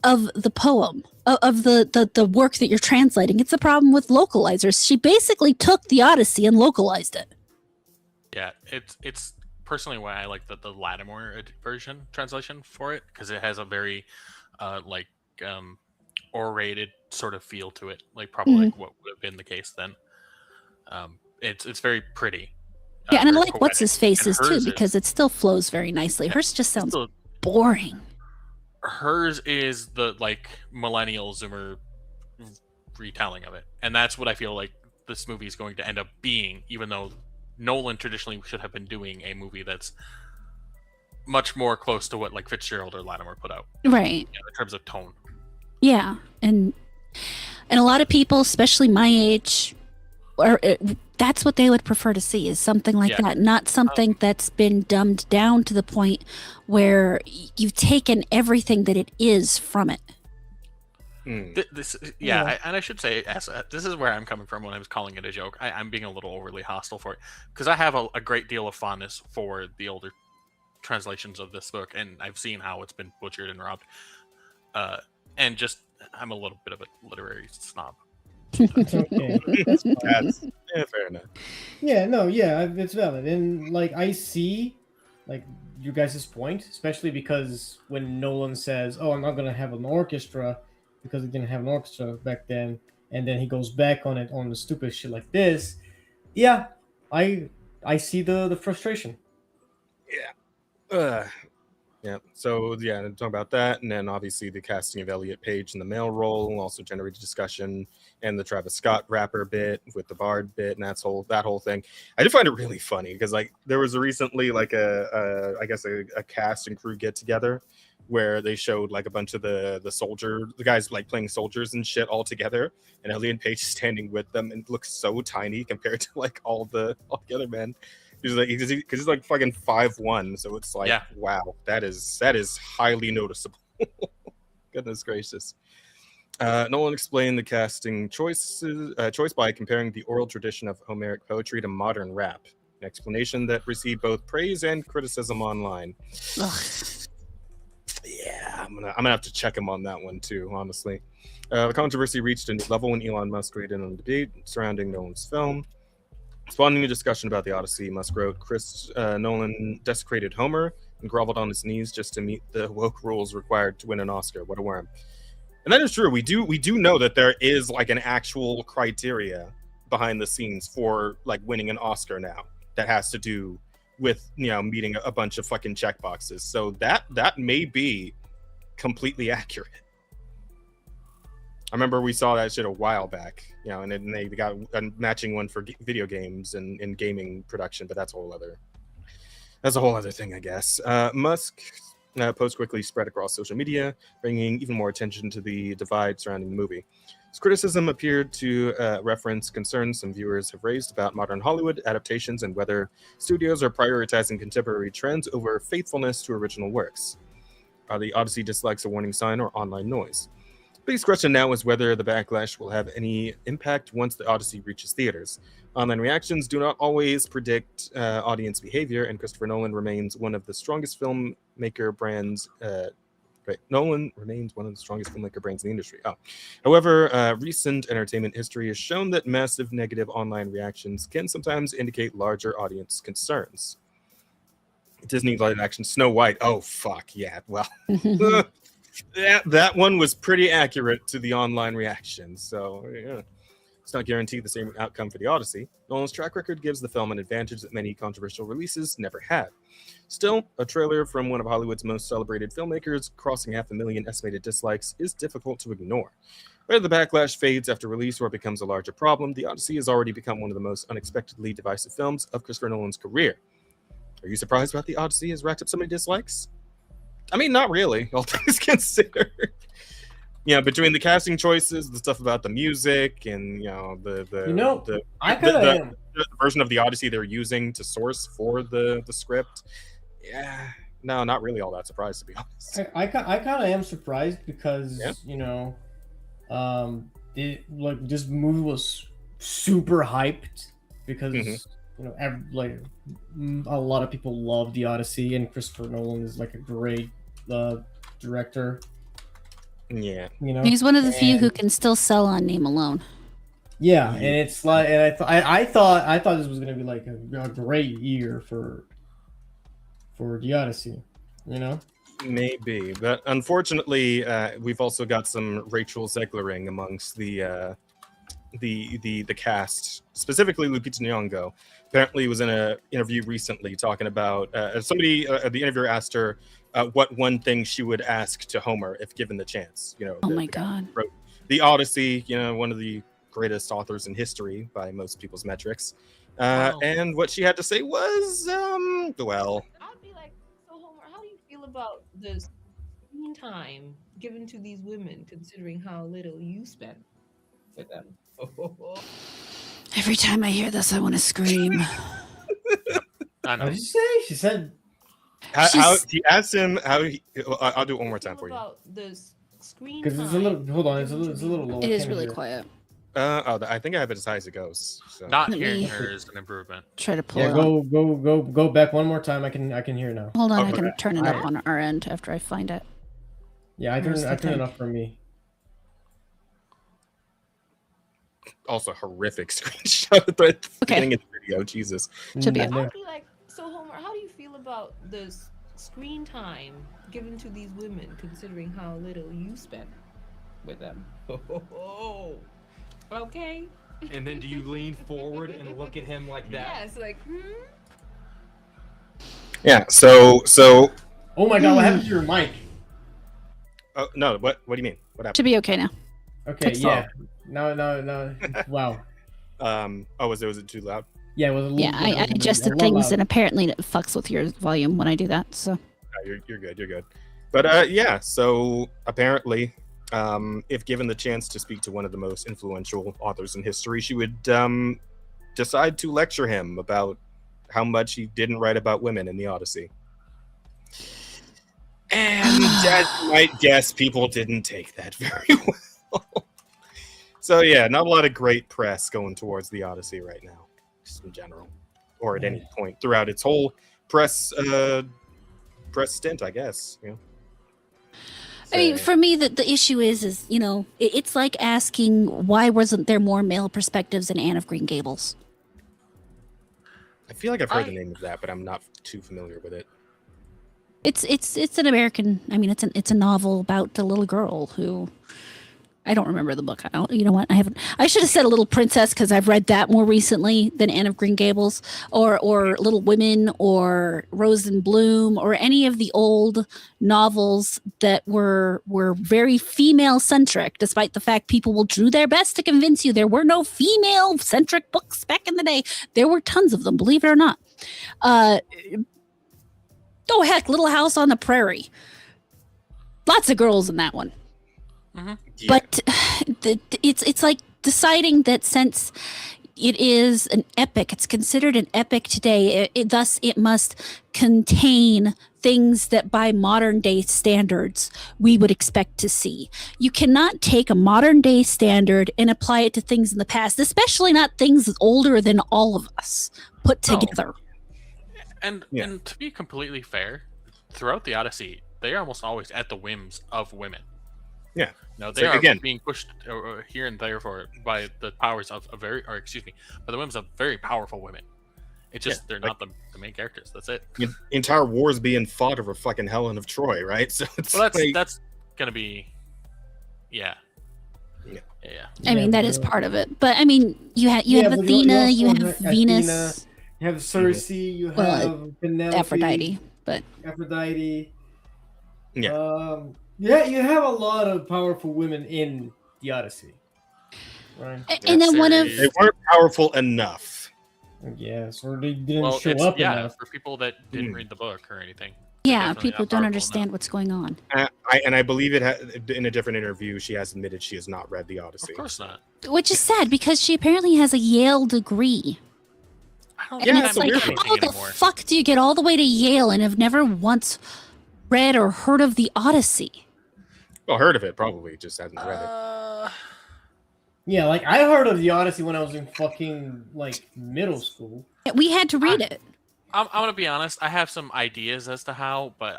of the poem, of the work that you're translating. It's a problem with localizers. She basically took the Odyssey and localized it. Yeah, it's personally why I like the Lattimore version translation for it, because it has a very orated sort of feel to it, like probably like what would have been the case then. It's very pretty. Yeah, and I like what's his faces too, because it still flows very nicely. Hers just sounds boring. Hers is the millennial Zoomer retelling of it, and that's what I feel like this movie is going to end up being. Even though Nolan traditionally should have been doing a movie that's much more close to what Fitzgerald or Lattimore put out, right? In terms of tone. Yeah, and a lot of people, especially my age, that's what they would prefer to see, is something like that, not something that's been dumbed down to the point where you've taken everything that it is from it. And I should say, this is where I'm coming from when I was calling it a joke. I'm being a little overly hostile for it, because I have a great deal of fondness for the older translations of this book, and I've seen how it's been butchered and robbed. And just, I'm a little bit of a literary snob. That's okay. That's fine. Fair enough. Yeah, it's valid, and I see you guys' point, especially because when Nolan says, "Oh, I'm not gonna have an orchestra," because he didn't have an orchestra back then, and then he goes back on it on the stupid shit like this. Yeah, I see the frustration. Yeah. Yeah. So yeah, talk about that, and then obviously the casting of Elliot Page in the male role also generated discussion, and the Travis Scott rapper bit with the Bard bit, and that whole thing. I did find it really funny because like there was recently like I guess a cast and crew get together where they showed like a bunch of the guys like playing soldiers and shit all together, and Elliot Page standing with them, and looks so tiny compared to like all the other men. He's like, because he's like fucking 5'1", so it's like, wow, that is highly noticeable. Goodness gracious. Nolan explained the casting choice by comparing the oral tradition of Homeric poetry to modern rap, an explanation that received both praise and criticism online. Yeah, I'm gonna have to check him on that one too, honestly. The controversy reached a new level when Elon Musk weighed in on the debate surrounding Nolan's film. Spawning a discussion about the Odyssey, Musk wrote, Nolan desecrated Homer and groveled on his knees just to meet the woke rules required to win an Oscar. What a worm. And that is true. We do know that there is like an actual criteria behind the scenes for like winning an Oscar now that has to do with, you know, meeting a bunch of fucking checkboxes. So that may be completely accurate. I remember we saw that shit a while back, you know, and then they got a matching one for video games and gaming production, but that's a whole other thing, I guess. Musk post quickly spread across social media, bringing even more attention to the divide surrounding the movie. His criticism appeared to reference concerns some viewers have raised about modern Hollywood adaptations and whether studios are prioritizing contemporary trends over faithfulness to original works. Are the Odyssey dislikes a warning sign or online noise? Biggest question now is whether the backlash will have any impact once the Odyssey reaches theaters. Online reactions do not always predict audience behavior, and Christopher Nolan remains one of the strongest filmmaker brands. Nolan remains one of the strongest filmmaker brands in the industry. However, recent entertainment history has shown that massive negative online reactions can sometimes indicate larger audience concerns. Disney live action Snow White. Oh fuck yeah! Well. That one was pretty accurate to the online reactions, so yeah. It's not guaranteed the same outcome for the Odyssey. Nolan's track record gives the film an advantage that many controversial releases never had. Still, a trailer from one of Hollywood's most celebrated filmmakers crossing 500,000 estimated dislikes is difficult to ignore. Whether the backlash fades after release or becomes a larger problem, the Odyssey has already become one of the most unexpectedly divisive films of Christopher Nolan's career. Are you surprised about the Odyssey has racked up so many dislikes? I mean, not really, all things considered. You know, between the casting choices, the stuff about the music, and you know the version of the Odyssey they're using to source for the script. Yeah, no, not really all that surprised, to be honest. I kind of am surprised because you know, this movie was super hyped because you know, a lot of people love the Odyssey, and Christopher Nolan is like a great director. Yeah, you know, he's one of the few who can still sell on name alone. Yeah, and it's like, and I thought this was gonna be like a great year for the Odyssey, you know. Maybe, but unfortunately, we've also got some Rachel Zeglering amongst the cast, specifically Lupita Nyong'o. Apparently, was in an interview recently talking about the interviewer asked her what one thing she would ask to Homer if given the chance. You know, my God, wrote the Odyssey. You know, one of the greatest authors in history by most people's metrics. And what she had to say was, well. I'd be like, so Homer, how do you feel about the screen time given to these women, considering how little you spend with them? Every time I hear this, I want to scream. What did you say? She said. How he asked him how he. I'll do it one more time for you. About the screen because it's a little. Hold on, it's a little low. It is really quiet. I think I have it as high as it goes. So. Not hearing her is an improvement. Try to pull. Yeah, go back one more time. I can hear now. Hold on, I can turn it up on our end after I find it. Yeah, I turn it up for me. Also, horrific screenshot at the beginning of the video. Jesus. Should be. I'd be like, so Homer, how do you feel about the screen time given to these women, considering how little you spend with them? Okay. And then do you lean forward and look at him like that? Yes, like, Yeah, so Oh my god, what happened to your mic? Oh no, what do you mean? What happened? Should be okay now. Okay, yeah. No. Wow. Was it too loud? Yeah, it was a little. Yeah, I adjusted things, and apparently it fucks with your volume when I do that. So. You're good. But yeah, so apparently, if given the chance to speak to one of the most influential authors in history, she would decide to lecture him about how much he didn't write about women in the Odyssey. And as you might guess, people didn't take that very well. So yeah, not a lot of great press going towards the Odyssey right now, just in general, or at any point throughout its whole press stint, I guess. You know. I mean, for me, the issue is it's like asking why wasn't there more male perspectives in Anne of Green Gables? I feel like I've heard the name of that, but I'm not too familiar with it. It's an American. I mean, it's a novel about a little girl who. I don't remember the book. You know what? I should have said A Little Princess because I've read that more recently than Anne of Green Gables, or Little Women, or Rose in Bloom, or any of the old novels that were very female centric. Despite the fact people will do their best to convince you there were no female centric books back in the day, there were tons of them. Believe it or not. Oh heck, Little House on the Prairie. Lots of girls in that one. Mm-hmm. Yeah. But it's like deciding that since it is an epic, it's considered an epic today, thus it must contain things that by modern day standards we would expect to see. You cannot take a modern day standard and apply it to things in the past, especially not things older than all of us put together. And to be completely fair, throughout the Odyssey, they are almost always at the whims of women. Yeah. No, they are being pushed here and there by the powers of by the whims of very powerful women. It's just they're not the main characters. That's it. Entire wars being fought over fucking Helen of Troy, right? So it's that's gonna be, yeah. I mean, that is part of it, but I mean, you have Athena, you have Venus, you have Circe, you have Penelope, Aphrodite, but Aphrodite. Yeah. Yeah, you have a lot of powerful women in the Odyssey, right? And then they weren't powerful enough. Yes, or they didn't show up enough. For people that didn't read the book or anything. Yeah, people don't understand what's going on. I believe in a different interview, she has admitted she has not read the Odyssey. Of course not. Which is sad because she apparently has a Yale degree. I And it's like, how the fuck do you get all the way to Yale and have never once read or heard of the Odyssey? Well, heard of it, probably just hasn't read it. Yeah, like I heard of the Odyssey when I was in fucking like middle school. We had to read it. I'm gonna be honest. I have some ideas as to how, but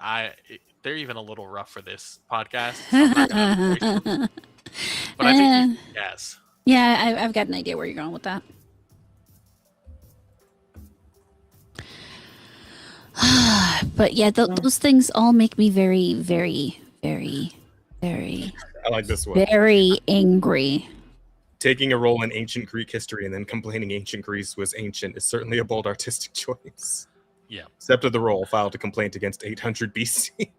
they're even a little rough for this podcast. So I'm not gonna but I think yes. Yeah, I've got an idea where you're going with that. But yeah, those things all make me very, very, very, very. I like this one. Very angry. Taking a role in ancient Greek history and then complaining ancient Greece was ancient is certainly a bold artistic choice. Yeah. Accepted the role, filed a complaint against 800 BC.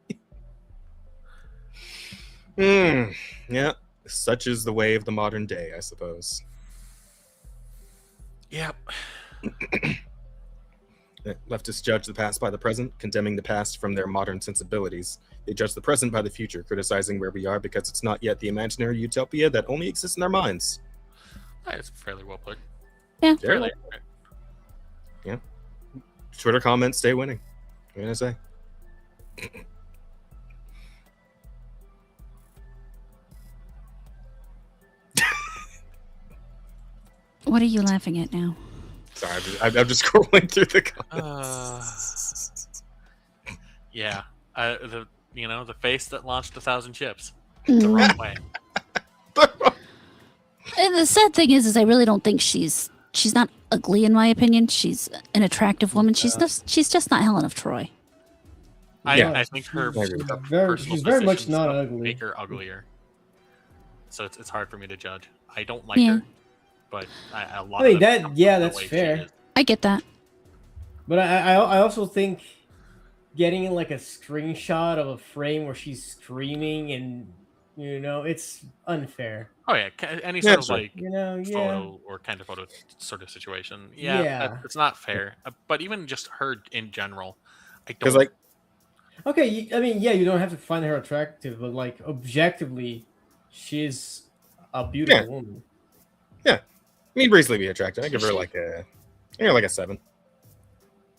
Yeah, such is the way of the modern day, I suppose. Yep. Leftists judge the past by the present, condemning the past from their modern sensibilities. They judge the present by the future, criticizing where we are because it's not yet the imaginary utopia that only exists in our minds. That's fairly well put. Yeah. Fairly. Yeah. Twitter comments stay winning. What can I say? What are you laughing at now? Sorry, I'm just scrolling through the comments. Yeah, the face that launched 1,000 ships the wrong way. And the sad thing is I really don't think she's not ugly in my opinion. She's an attractive woman. She's just not Helen of Troy. I think her she's very much not ugly. Make her uglier. So it's hard for me to judge. I don't like her, but a lot. I mean that's fair. I get that. But I also think getting like a screenshot of a frame where she's screaming and it's unfair. Oh yeah, any sort of sure. like Yeah. photo or kind of photo sort of situation. Yeah. It's not fair. But even just her in general, I Because don't. Okay, you don't have to find her attractive, but like objectively, she's a beautiful woman. Yeah, I mean, reasonably attractive. I give her like a 7.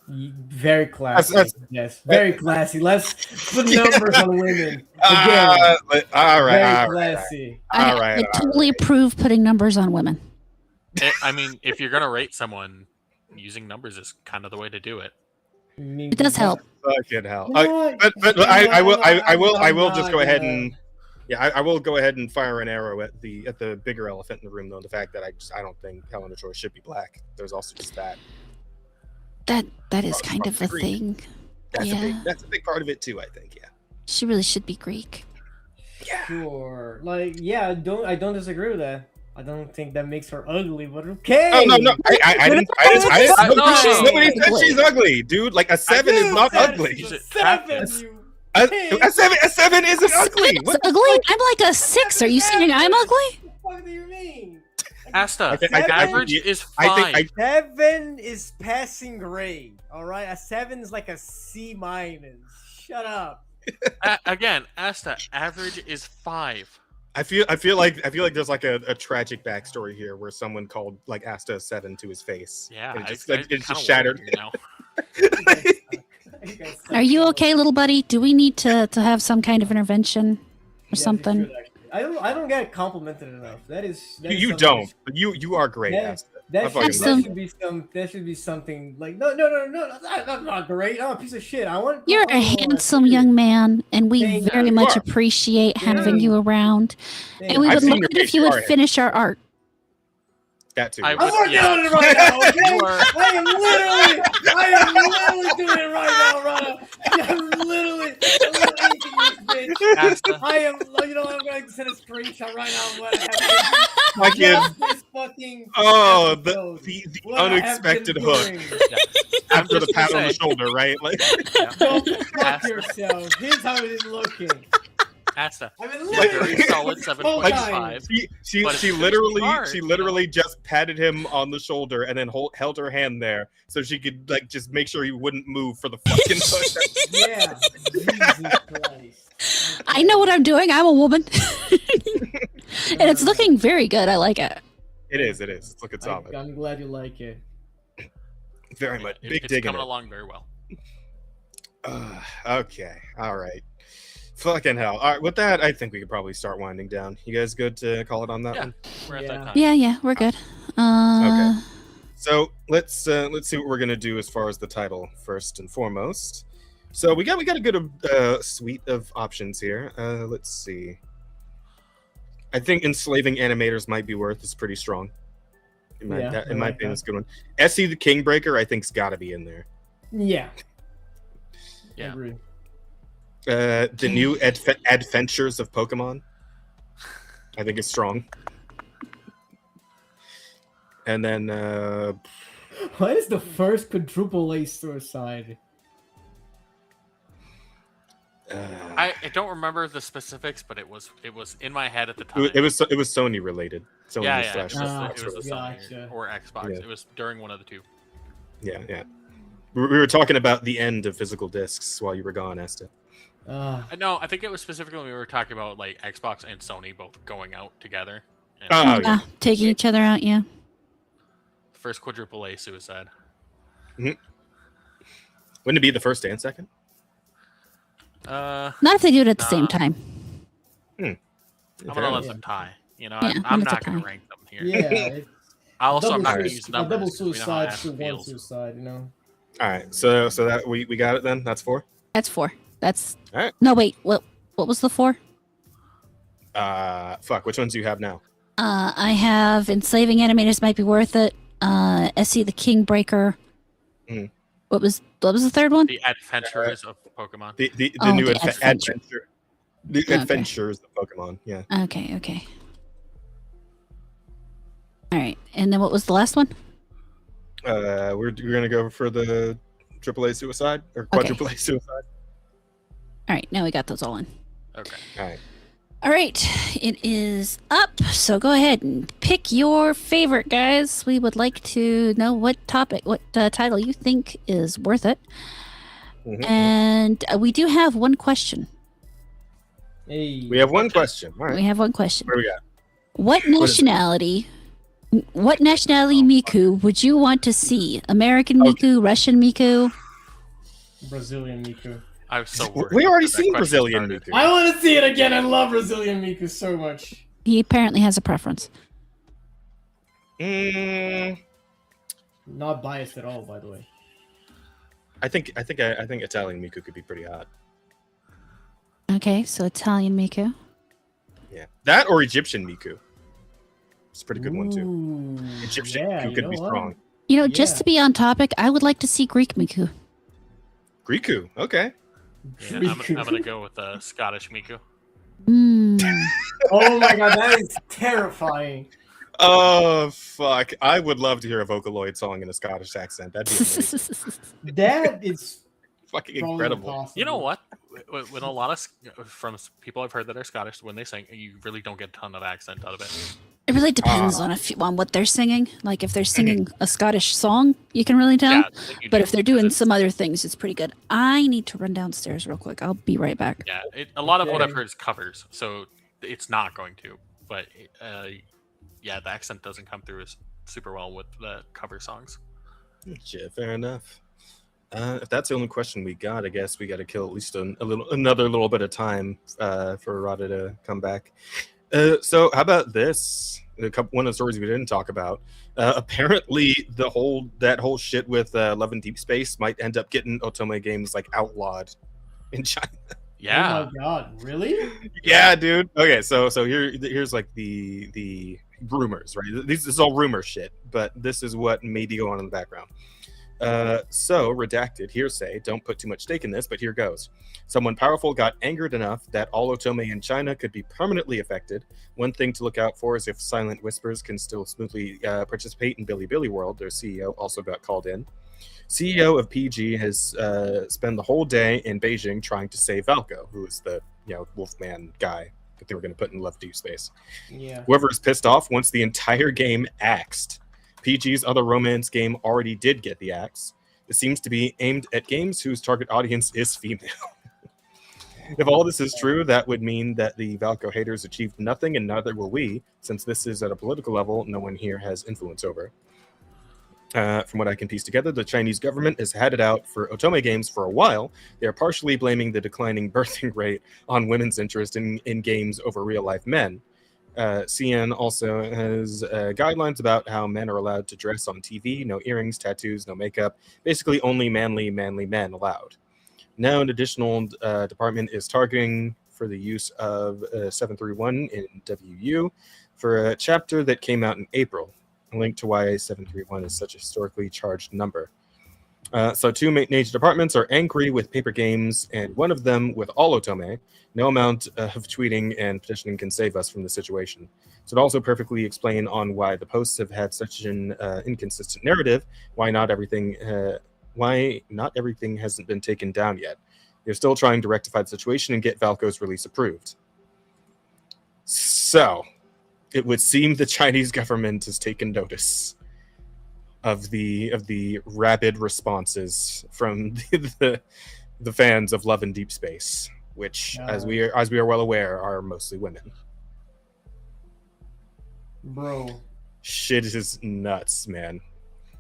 Very classy. Yes, very classy. Let's put numbers on women again. All right, very all classy. I totally approve putting numbers on women. I mean, if you're gonna rate someone, using numbers is kind of the way to do it. It does help. Fucking hell. But I will just go ahead and I will go ahead and fire an arrow at the bigger elephant in the room, though. The fact that I don't think Helena Troy should be black. There's also just that. That is kind of a thing. That's a big part of it too, I think. Yeah. She really should be Greek. Yeah. Sure. Like, I don't disagree with that. I don't think that makes her ugly, but okay. Oh no, I didn't. Nobody said she's ugly, dude. Like a 7 is not ugly. A 7. A 7 isn't ugly. It's ugly? I'm like a 6. Are you saying I'm ugly? What the fuck do you mean? Asta, average is 5. 7 is passing grade. All right, a 7 is like a C-. Shut up. Again, Asta, average is 5. I feel like there's like a tragic backstory here where someone called like Asta a 7 to his face. Yeah, it's just shattered. Now. Are you okay, little buddy? Do we need to have some kind of intervention or something? I don't get complimented enough. That is you don't. You are great. That should be something like no, that's not great. I'm a piece of shit. You're a handsome young man, and we very much appreciate having you around. And we would love it if you would finish our art. That too. I'm working on it right now. Okay, I am literally doing it right now, Rana. I'm literally eating this bitch. I am. I'm going to send a screenshot right now of what I have. The unexpected hook after the pat on the shoulder, right? Like, don't fuck yourself. Here's how it is looking. Asta. Very solid 7.5. She literally just patted him on the shoulder and then held her hand there so she could like just make sure he wouldn't move for the fucking push. Yeah. Jesus Christ. I know what I'm doing. I'm a woman. And it's looking very good. I like it. It is. It's looking solid. I'm glad you like it. Very much. Big it's digging. Coming along very well. Okay. All right. Fucking hell. All right, with that, I think we could probably start winding down. You guys good to call it on that one? We're at that time. Yeah, we're good. Okay. So let's see what we're gonna do as far as the title first and foremost. So we got a good suite of options here. Let's see. I think enslaving animators might be worth is pretty strong. In my opinion, it's a good one. Essie the Kingbreaker, I think's got to be in there. Yeah. Yeah. I agree. The new Adventures of Pokemon, I think is strong. And then what is the first quadruple A suicide? I don't remember the specifics, but it was in my head at the time. It was Sony related. Sony it was the Sony or Xbox. Yeah. It was during one of the two. Yeah. We were talking about the end of physical discs while you were gone, Asta. No, I think it was specifically when we were talking about like Xbox and Sony both going out together. Taking each other out, yeah. First quadruple A suicide. Mm-hmm. Wouldn't it be the first and second? Not if they do it at the same time. I'm gonna let them tie. You know, I'm not gonna rank them here. Yeah. I'm not gonna use numbers. Double suicide to one suicide, you know. All right, so that we got it then. That's 4. That's 4. That's all right. No, wait. What was the 4? Fuck. Which ones do you have now? I have enslaving animators might be worth it. Essie the Kingbreaker. Mm. What was the third one? The Adfenturers of Pokemon. The new adventure. The Adventures of Pokemon. Yeah. Okay. All right, and then what was the last one? We're gonna go for the AAA suicide or Okay. quadruple A suicide. All right, now we got those all in. Okay. All right. All right, it is up. So go ahead and pick your favorite, guys. We would like to know what title you think is worth it. And we do have one question. Hey. We have one question. All right. We have one question. What do we got? What nationality Miku would you want to see? American Miku, Russian Miku? Brazilian Miku. I was so worried. We already that seen question Brazilian started. Miku. I want to see it again. I love Brazilian Miku so much. He apparently has a preference. Not biased at all, by the way. I think Italian Miku could be pretty hot. Okay, so Italian Miku. Yeah, that or Egyptian Miku. It's a pretty good one too. Egyptian Miku could be strong. You know, just to be on topic, I would like to see Greek Miku. Greeku, okay. Yeah, I'm gonna go with Scottish Miku. Oh my god, that is terrifying. Oh fuck! I would love to hear a Vocaloid song in a Scottish accent. That'd be amazing. That is fucking incredible. Impossible. You know what? When a lot of from people I've heard that are Scottish, when they sing, you really don't get a ton of accent out of it. It really depends on what they're singing. Like if they're singing a Scottish song, you can really tell. But if they're doing some other things, it's pretty good. I need to run downstairs real quick. I'll be right back. Yeah, a lot of what I've heard is covers, so it's not going to. But yeah, the accent doesn't come through as super well with the cover songs. Yeah, fair enough. If that's the only question we got, I guess we got to kill at least another little bit of time for Rada to come back. So how about this? One of the stories we didn't talk about. Apparently, that whole shit with Love and Deep Space might end up getting Otome games like outlawed in China. Yeah. Oh my god, really? Yeah, dude. Okay, so here's like the rumors, right? This is all rumor shit, but this is what may be going on in the background. So, redacted, hearsay, don't put too much stake in this, but here goes. Someone powerful got angered enough that all Otome in China could be permanently affected. One thing to look out for is if Silent Whispers can still smoothly participate in Bilibili World. Their CEO also got called in. CEO of PG has spent the whole day in Beijing trying to save Valko, who is the Wolfman guy that they were going to put in Love Deep Space. Yeah. Whoever is pissed off wants the entire game axed. PG's other romance game already did get the axe. It seems to be aimed at games whose target audience is female. If all this is true, that would mean that the Valko haters achieved nothing, and neither will we, since this is at a political level no one here has influence over. From what I can piece together, the Chinese government has had it out for Otome games for a while. They are partially blaming the declining birthing rate on women's interest in games over real-life men. CN also has guidelines about how men are allowed to dress on TV, no earrings, tattoos, no makeup, basically only manly men allowed. Now an additional department is targeting for the use of 731 in WU for a chapter that came out in April. A link to why 731 is such a historically charged number. So two major departments are angry with paper games, and one of them with all Otome. No amount of tweeting and petitioning can save us from the situation. So it also perfectly explain on why the posts have had such an inconsistent narrative, why not everything hasn't been taken down yet. They're still trying to rectify the situation and get Valko's release approved. So, it would seem the Chinese government has taken notice of the rapid responses from the fans of Love and Deep Space, which, as we are well aware, are mostly women. Bro. Shit is nuts, man.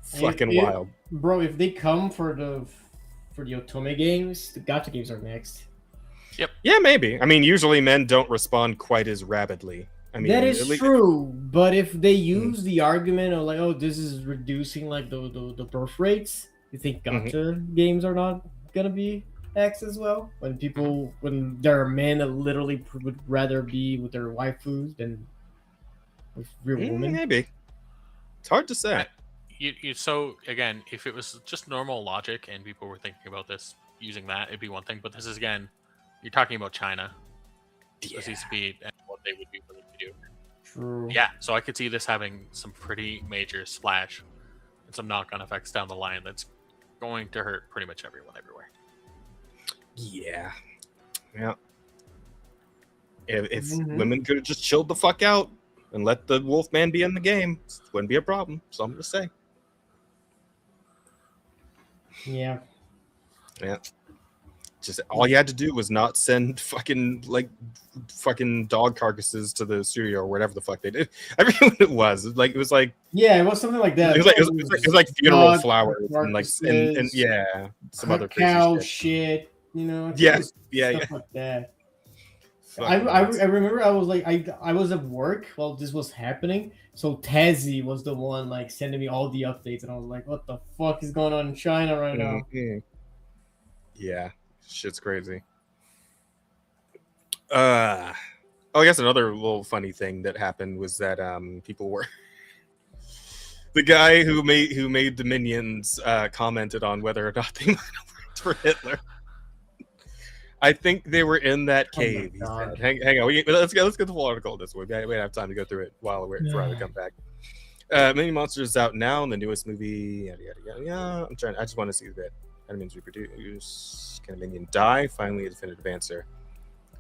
Fucking wild. Bro, if they come for the Otome games, the gacha games are next. Yep. Yeah, maybe. I mean, usually men don't respond quite as rapidly. I mean, that is true, but if they use the argument of like, oh, this is reducing like the birth rates, you think gacha games are not gonna be X as well? When there are men that literally would rather be with their waifus than with real women? Maybe. It's hard to say. So again, if it was just normal logic and people were thinking about this using that, it'd be one thing. But this is, again, you're talking about China, the OCP, and what they would be willing to do. True. Yeah, so I could see this having some pretty major splash and some knock-on effects down the line. That's going to hurt pretty much everyone everywhere. Yeah. If women could have just chilled the fuck out and let the Wolfman be in the game, it wouldn't be a problem. So I'm gonna say. Yeah. Just all you had to do was not send fucking dog carcasses to the studio or whatever the fuck they did. I mean, it was like yeah, it was something like that. It was like funeral flowers and like and some other cow crazy shit. You know, yeah, stuff like that. I remember I was at work while this was happening, so Tazzy was the one like sending me all the updates, and I was like, "What the fuck is going on in China right now?" Yeah, shit's crazy. I guess another little funny thing that happened was that people were the guy who made the minions commented on whether or not they might have worked for Hitler. I think they were in that cave. He said. Hang on, let's get the full article of this one. We have time to go through it while we come back. Mini Monsters is out now, and the newest movie. Yada yada yada. I just want to see the bit. Enemies reproduce. Can a minion die? Finally, a definitive answer.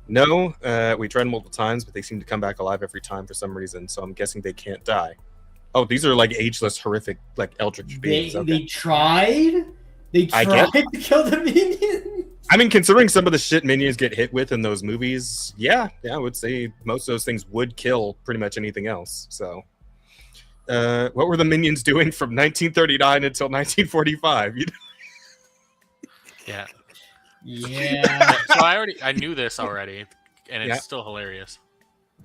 No. We tried multiple times, but they seem to come back alive every time for some reason. So I'm guessing they can't die. Oh, these are like ageless, horrific, like eldritch beings. They tried. They tried to kill the minions. I mean, considering some of the shit minions get hit with in those movies, yeah, I would say most of those things would kill pretty much anything else. So, what were the minions doing from 1939 until 1945? You know? Yeah. Yeah. So I knew this already, and it's still hilarious.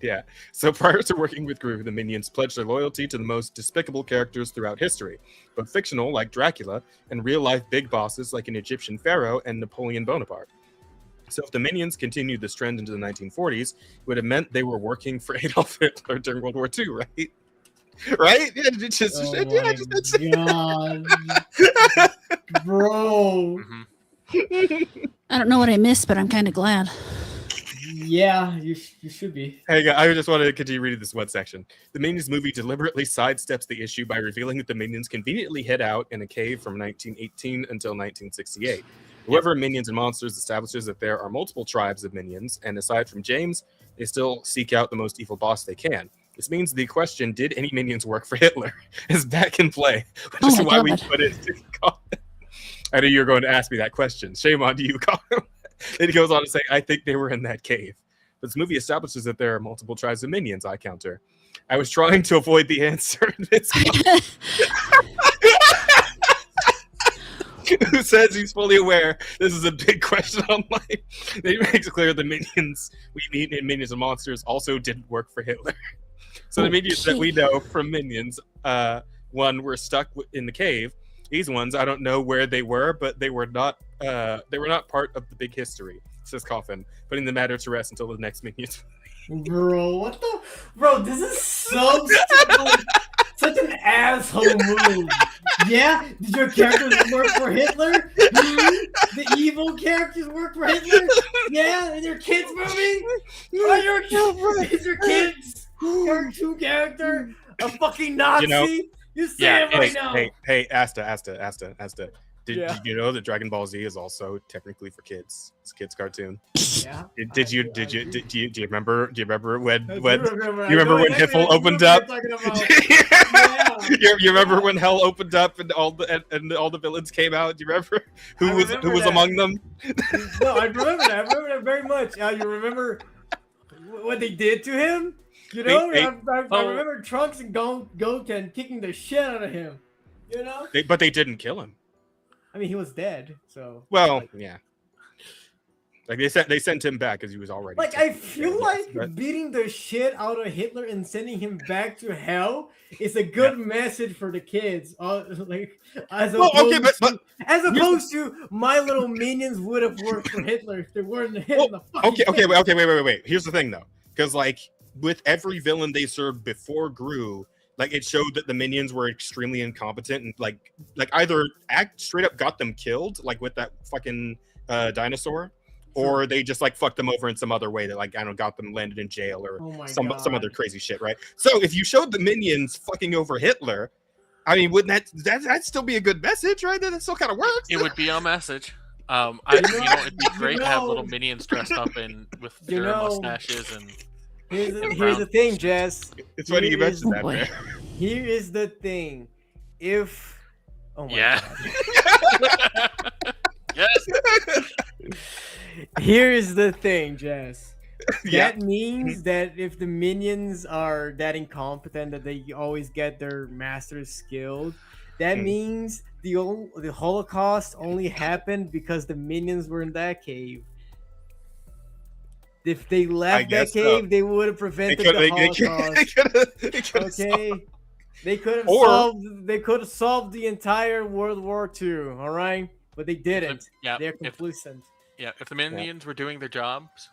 Yeah. So prior to working with Gru, the minions pledged their loyalty to the most despicable characters throughout history, both fictional like Dracula and real-life big bosses like an Egyptian pharaoh and Napoleon Bonaparte. So if the minions continued this trend into the 1940s, it would have meant they were working for Adolf Hitler during World War II, right? Right? Yeah, God. Bro. I don't know what I missed, but I'm kind of glad. Yeah, you should be. Hey, I just wanted to continue reading this one section. The Minions movie deliberately sidesteps the issue by revealing that the Minions conveniently hid out in a cave from 1918 until 1968. However, Minions and Monsters establishes that there are multiple tribes of Minions, and aside from James, they still seek out the most evil boss they can. This means the question, did any Minions work for Hitler, is back in play, which is why we put it in comment. I knew you were going to ask me that question. Shame on you, Colin. Then he goes on to say, I think they were in that cave. This movie establishes that there are multiple tribes of minions, I counter. I was trying to avoid the answer. Who says he's fully aware this is a big question online. They makes it clear the minions we meet in Minions and Monsters also didn't work for Hitler. So the minions that we know from Minions, one were stuck in the cave. These ones, I don't know where they were, but they were not part of the big history, says Coffin, putting the matter to rest until the next Minions. Bro, what the? Bro, this is so stupid. Such an asshole move. Yeah? Did your characters work for Hitler? The evil characters work for Hitler? Yeah? And your kids movie? Is your kids cartoon character a fucking Nazi? You say it right now. Hey, Asta. Did you know that Dragon Ball Z is also technically for kids? It's a kids cartoon. Yeah. Do you remember when Hiffle opened up? You remember when Hell opened up and all the villains came out? Do you remember who was among them? No, I remember that. I remember that very much. You remember what they did to him? You know, I remember Trunks and Goten kicking the shit out of him. You know, but they didn't kill him. I mean, he was dead. So yeah. Like they sent him back because he was already. Like I feel like beating the shit out of Hitler and sending him back to hell is a good message for the kids. As opposed to my little minions would have worked for Hitler if they weren't hitting the fucking. Okay, wait. Here's the thing though, because like with every villain they served before Gru, like it showed that the minions were extremely incompetent and like either straight up got them killed, like with that fucking dinosaur, or they just like fucked them over in some other way that like I don't know, got them landed in jail or some other crazy shit, right? So if you showed the minions fucking over Hitler, I mean, wouldn't that'd still be a good message, right? That still kind of works. It would be a message. It'd be great to have little minions dressed up with their mustaches and. Here's the thing, Jess. It's funny you mentioned that. Man. Here is the thing. If God. Yes. Here is the thing, Jess. Yeah. That means that if the minions are that incompetent that they always get their masters skilled, that means the Holocaust only happened because the minions were in that cave. If they left that cave, they would have prevented the Holocaust. They could have solved the entire World War II. All right, but they didn't. They're complicit. If the minions were doing their jobs,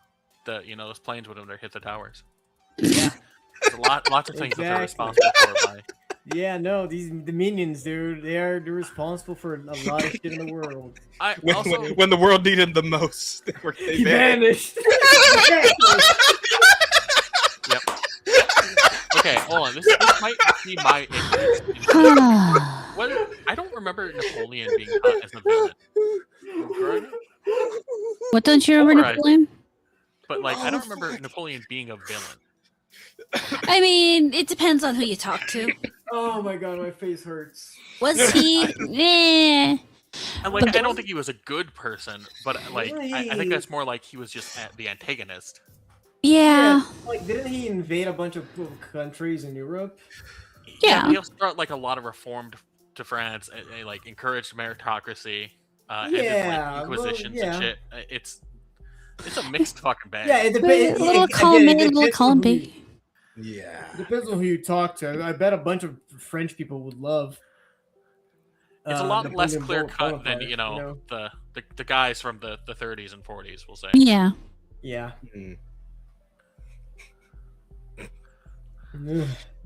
those planes would have hit the towers. Yeah, there's lots of things that they're responsible for. Yeah, no, the minions, dude, they're responsible for a lot of shit in the world. When the world needed them the most, they vanished. Yep. Okay, hold on. This might be my ignorance. I don't remember Napoleon being taught as a villain. What don't you remember, Napoleon? But I don't remember Napoleon being a villain. I mean, it depends on who you talk to. Oh my god, my face hurts. Was he? And I don't think he was a good person, but I think that's more like he was just the antagonist. Yeah. Didn't he invade a bunch of countries in Europe? Yeah. He also brought a lot of reform to France, and encouraged meritocracy, ended inquisitions and shit. It's a mixed fucking bag. Yeah, it depends. A little column A, a little column B. Yeah. It depends on who you talk to. I bet a bunch of French people would love. It's a lot less clear cut than the guys from the 30s and 40s. We'll say. Yeah. Yeah.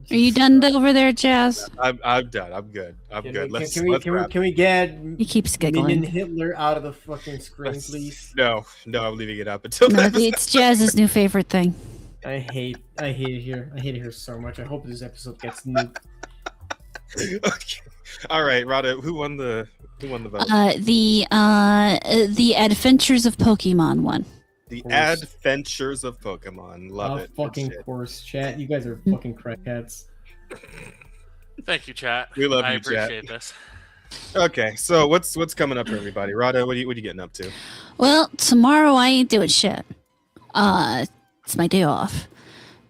Are you done over there, Jazz? I'm done. I'm good. I'm good. Can we get he keeps giggling. Minion Hitler out of the fucking screen, please? No, I'm leaving it up until no, it's Jazz's new favorite thing. I hate it here. I hate it here so much. I hope this episode gets nuked. Okay. All right, Rada, who won the vote? The Adventures of Pokemon won. The Adventures of Pokemon. Love it. Fucking course, chat. You guys are fucking crackheads. Thank you, chat. We love I you, appreciate chat. this. Okay, so what's coming up for everybody? Rada, what are you getting up to? Well, tomorrow I ain't doing shit. It's my day off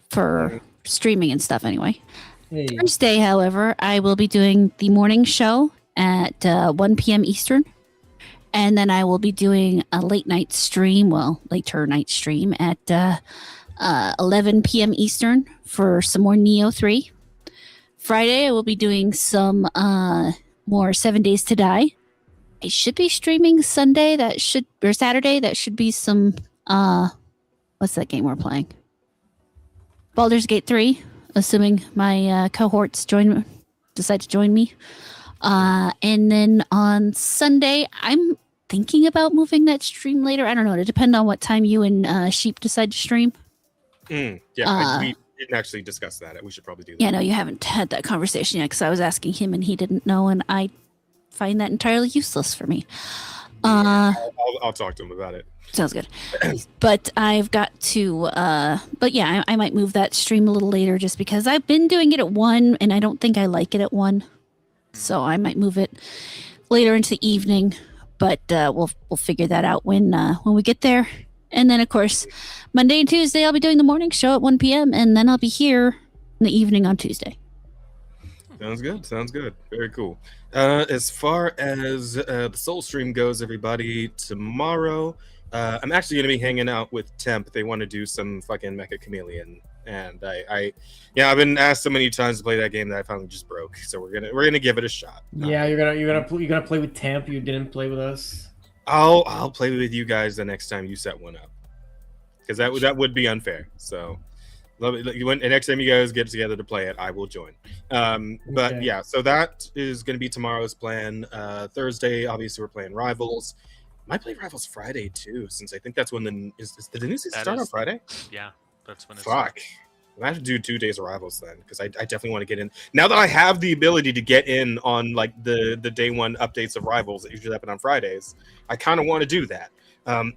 for streaming and stuff anyway. Hey. Thursday, however, I will be doing the morning show at 1 p.m. Eastern. And then I will be doing a later night stream at 11 p.m. Eastern for some more Neo 3. Friday, I will be doing some more 7 Days to Die. I should be streaming Saturday. That should be some what's that game we're playing? Baldur's Gate 3, assuming my cohorts decide to join me. And then on Sunday, I'm thinking about moving that stream later. I don't know. It'll depend on what time you and Sheep decide to stream. We didn't actually discuss that. We should probably do that. Yeah, no, you haven't had that conversation yet because I was asking him and he didn't know, and I find that entirely useless for me. I'll talk to him about it. Sounds good. But I've got to, but yeah, I might move that stream a little later just because I've been doing it at 1 and I don't think I like it at 1. So I might move it later into the evening, but we'll figure that out when we get there. And then, of course, Monday and Tuesday, I'll be doing the morning show at 1 p.m. And then I'll be here in the evening on Tuesday. Sounds good. Sounds good. Very cool. As far as the Soul Stream goes, everybody, tomorrow, I'm actually going to be hanging out with Temp. They want to do some fucking Mecha Chameleon. And I've been asked so many times to play that game that I finally just broke. So we're gonna give it a shot. Yeah, you're gonna play with Temp. You didn't play with us. I'll play with you guys the next time you set one up, because that would be unfair. So, love it. The next time you guys get together to play it, I will join. But yeah, so that is gonna be tomorrow's plan. Thursday, obviously, we're playing Rivals. Might play Rivals Friday too, since I think that's when the new season start on Friday. Yeah. That's when it's fuck. I have to do 2 days of Rivals then, because I definitely want to get in. Now that I have the ability to get in on like the day one updates of Rivals that usually happen on Fridays, I kind of want to do that. And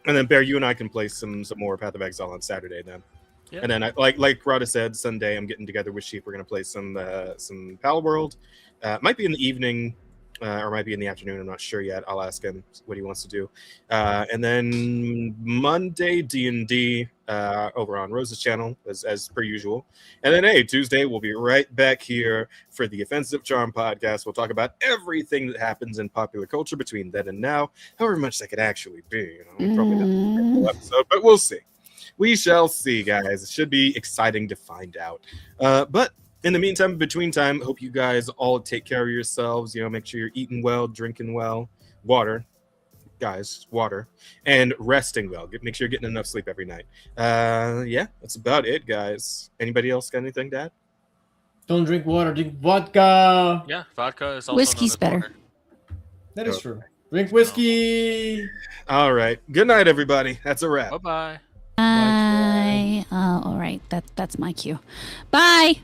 then Bear, you and I can play some more Path of Exile on Saturday then. Yeah. And then like Rada said, Sunday I'm getting together with Sheep. We're gonna play some Pal World. Might be in the evening. Or might be in the afternoon. I'm not sure yet. I'll ask him what he wants to do. And then Monday D&D over on Rose's channel as per usual. And then Tuesday we'll be right back here for the Offensive Charm podcast. We'll talk about everything that happens in popular culture between then and now, however much that could actually be. Probably not a full episode, but we'll see. We shall see, guys. It should be exciting to find out. But in the meantime, between time, hope you guys all take care of yourselves. Make sure you're eating well, drinking well, water, guys, water, and resting well. Make sure you're getting enough sleep every night. Yeah, that's about it, guys. Anybody else got anything to add? Don't drink water, drink vodka. Yeah, vodka is also Whiskey's better. Water. That is true. Drink whiskey. All right. Good night, everybody. That's a wrap. Bye-bye. Bye. All right. That's my cue. Bye.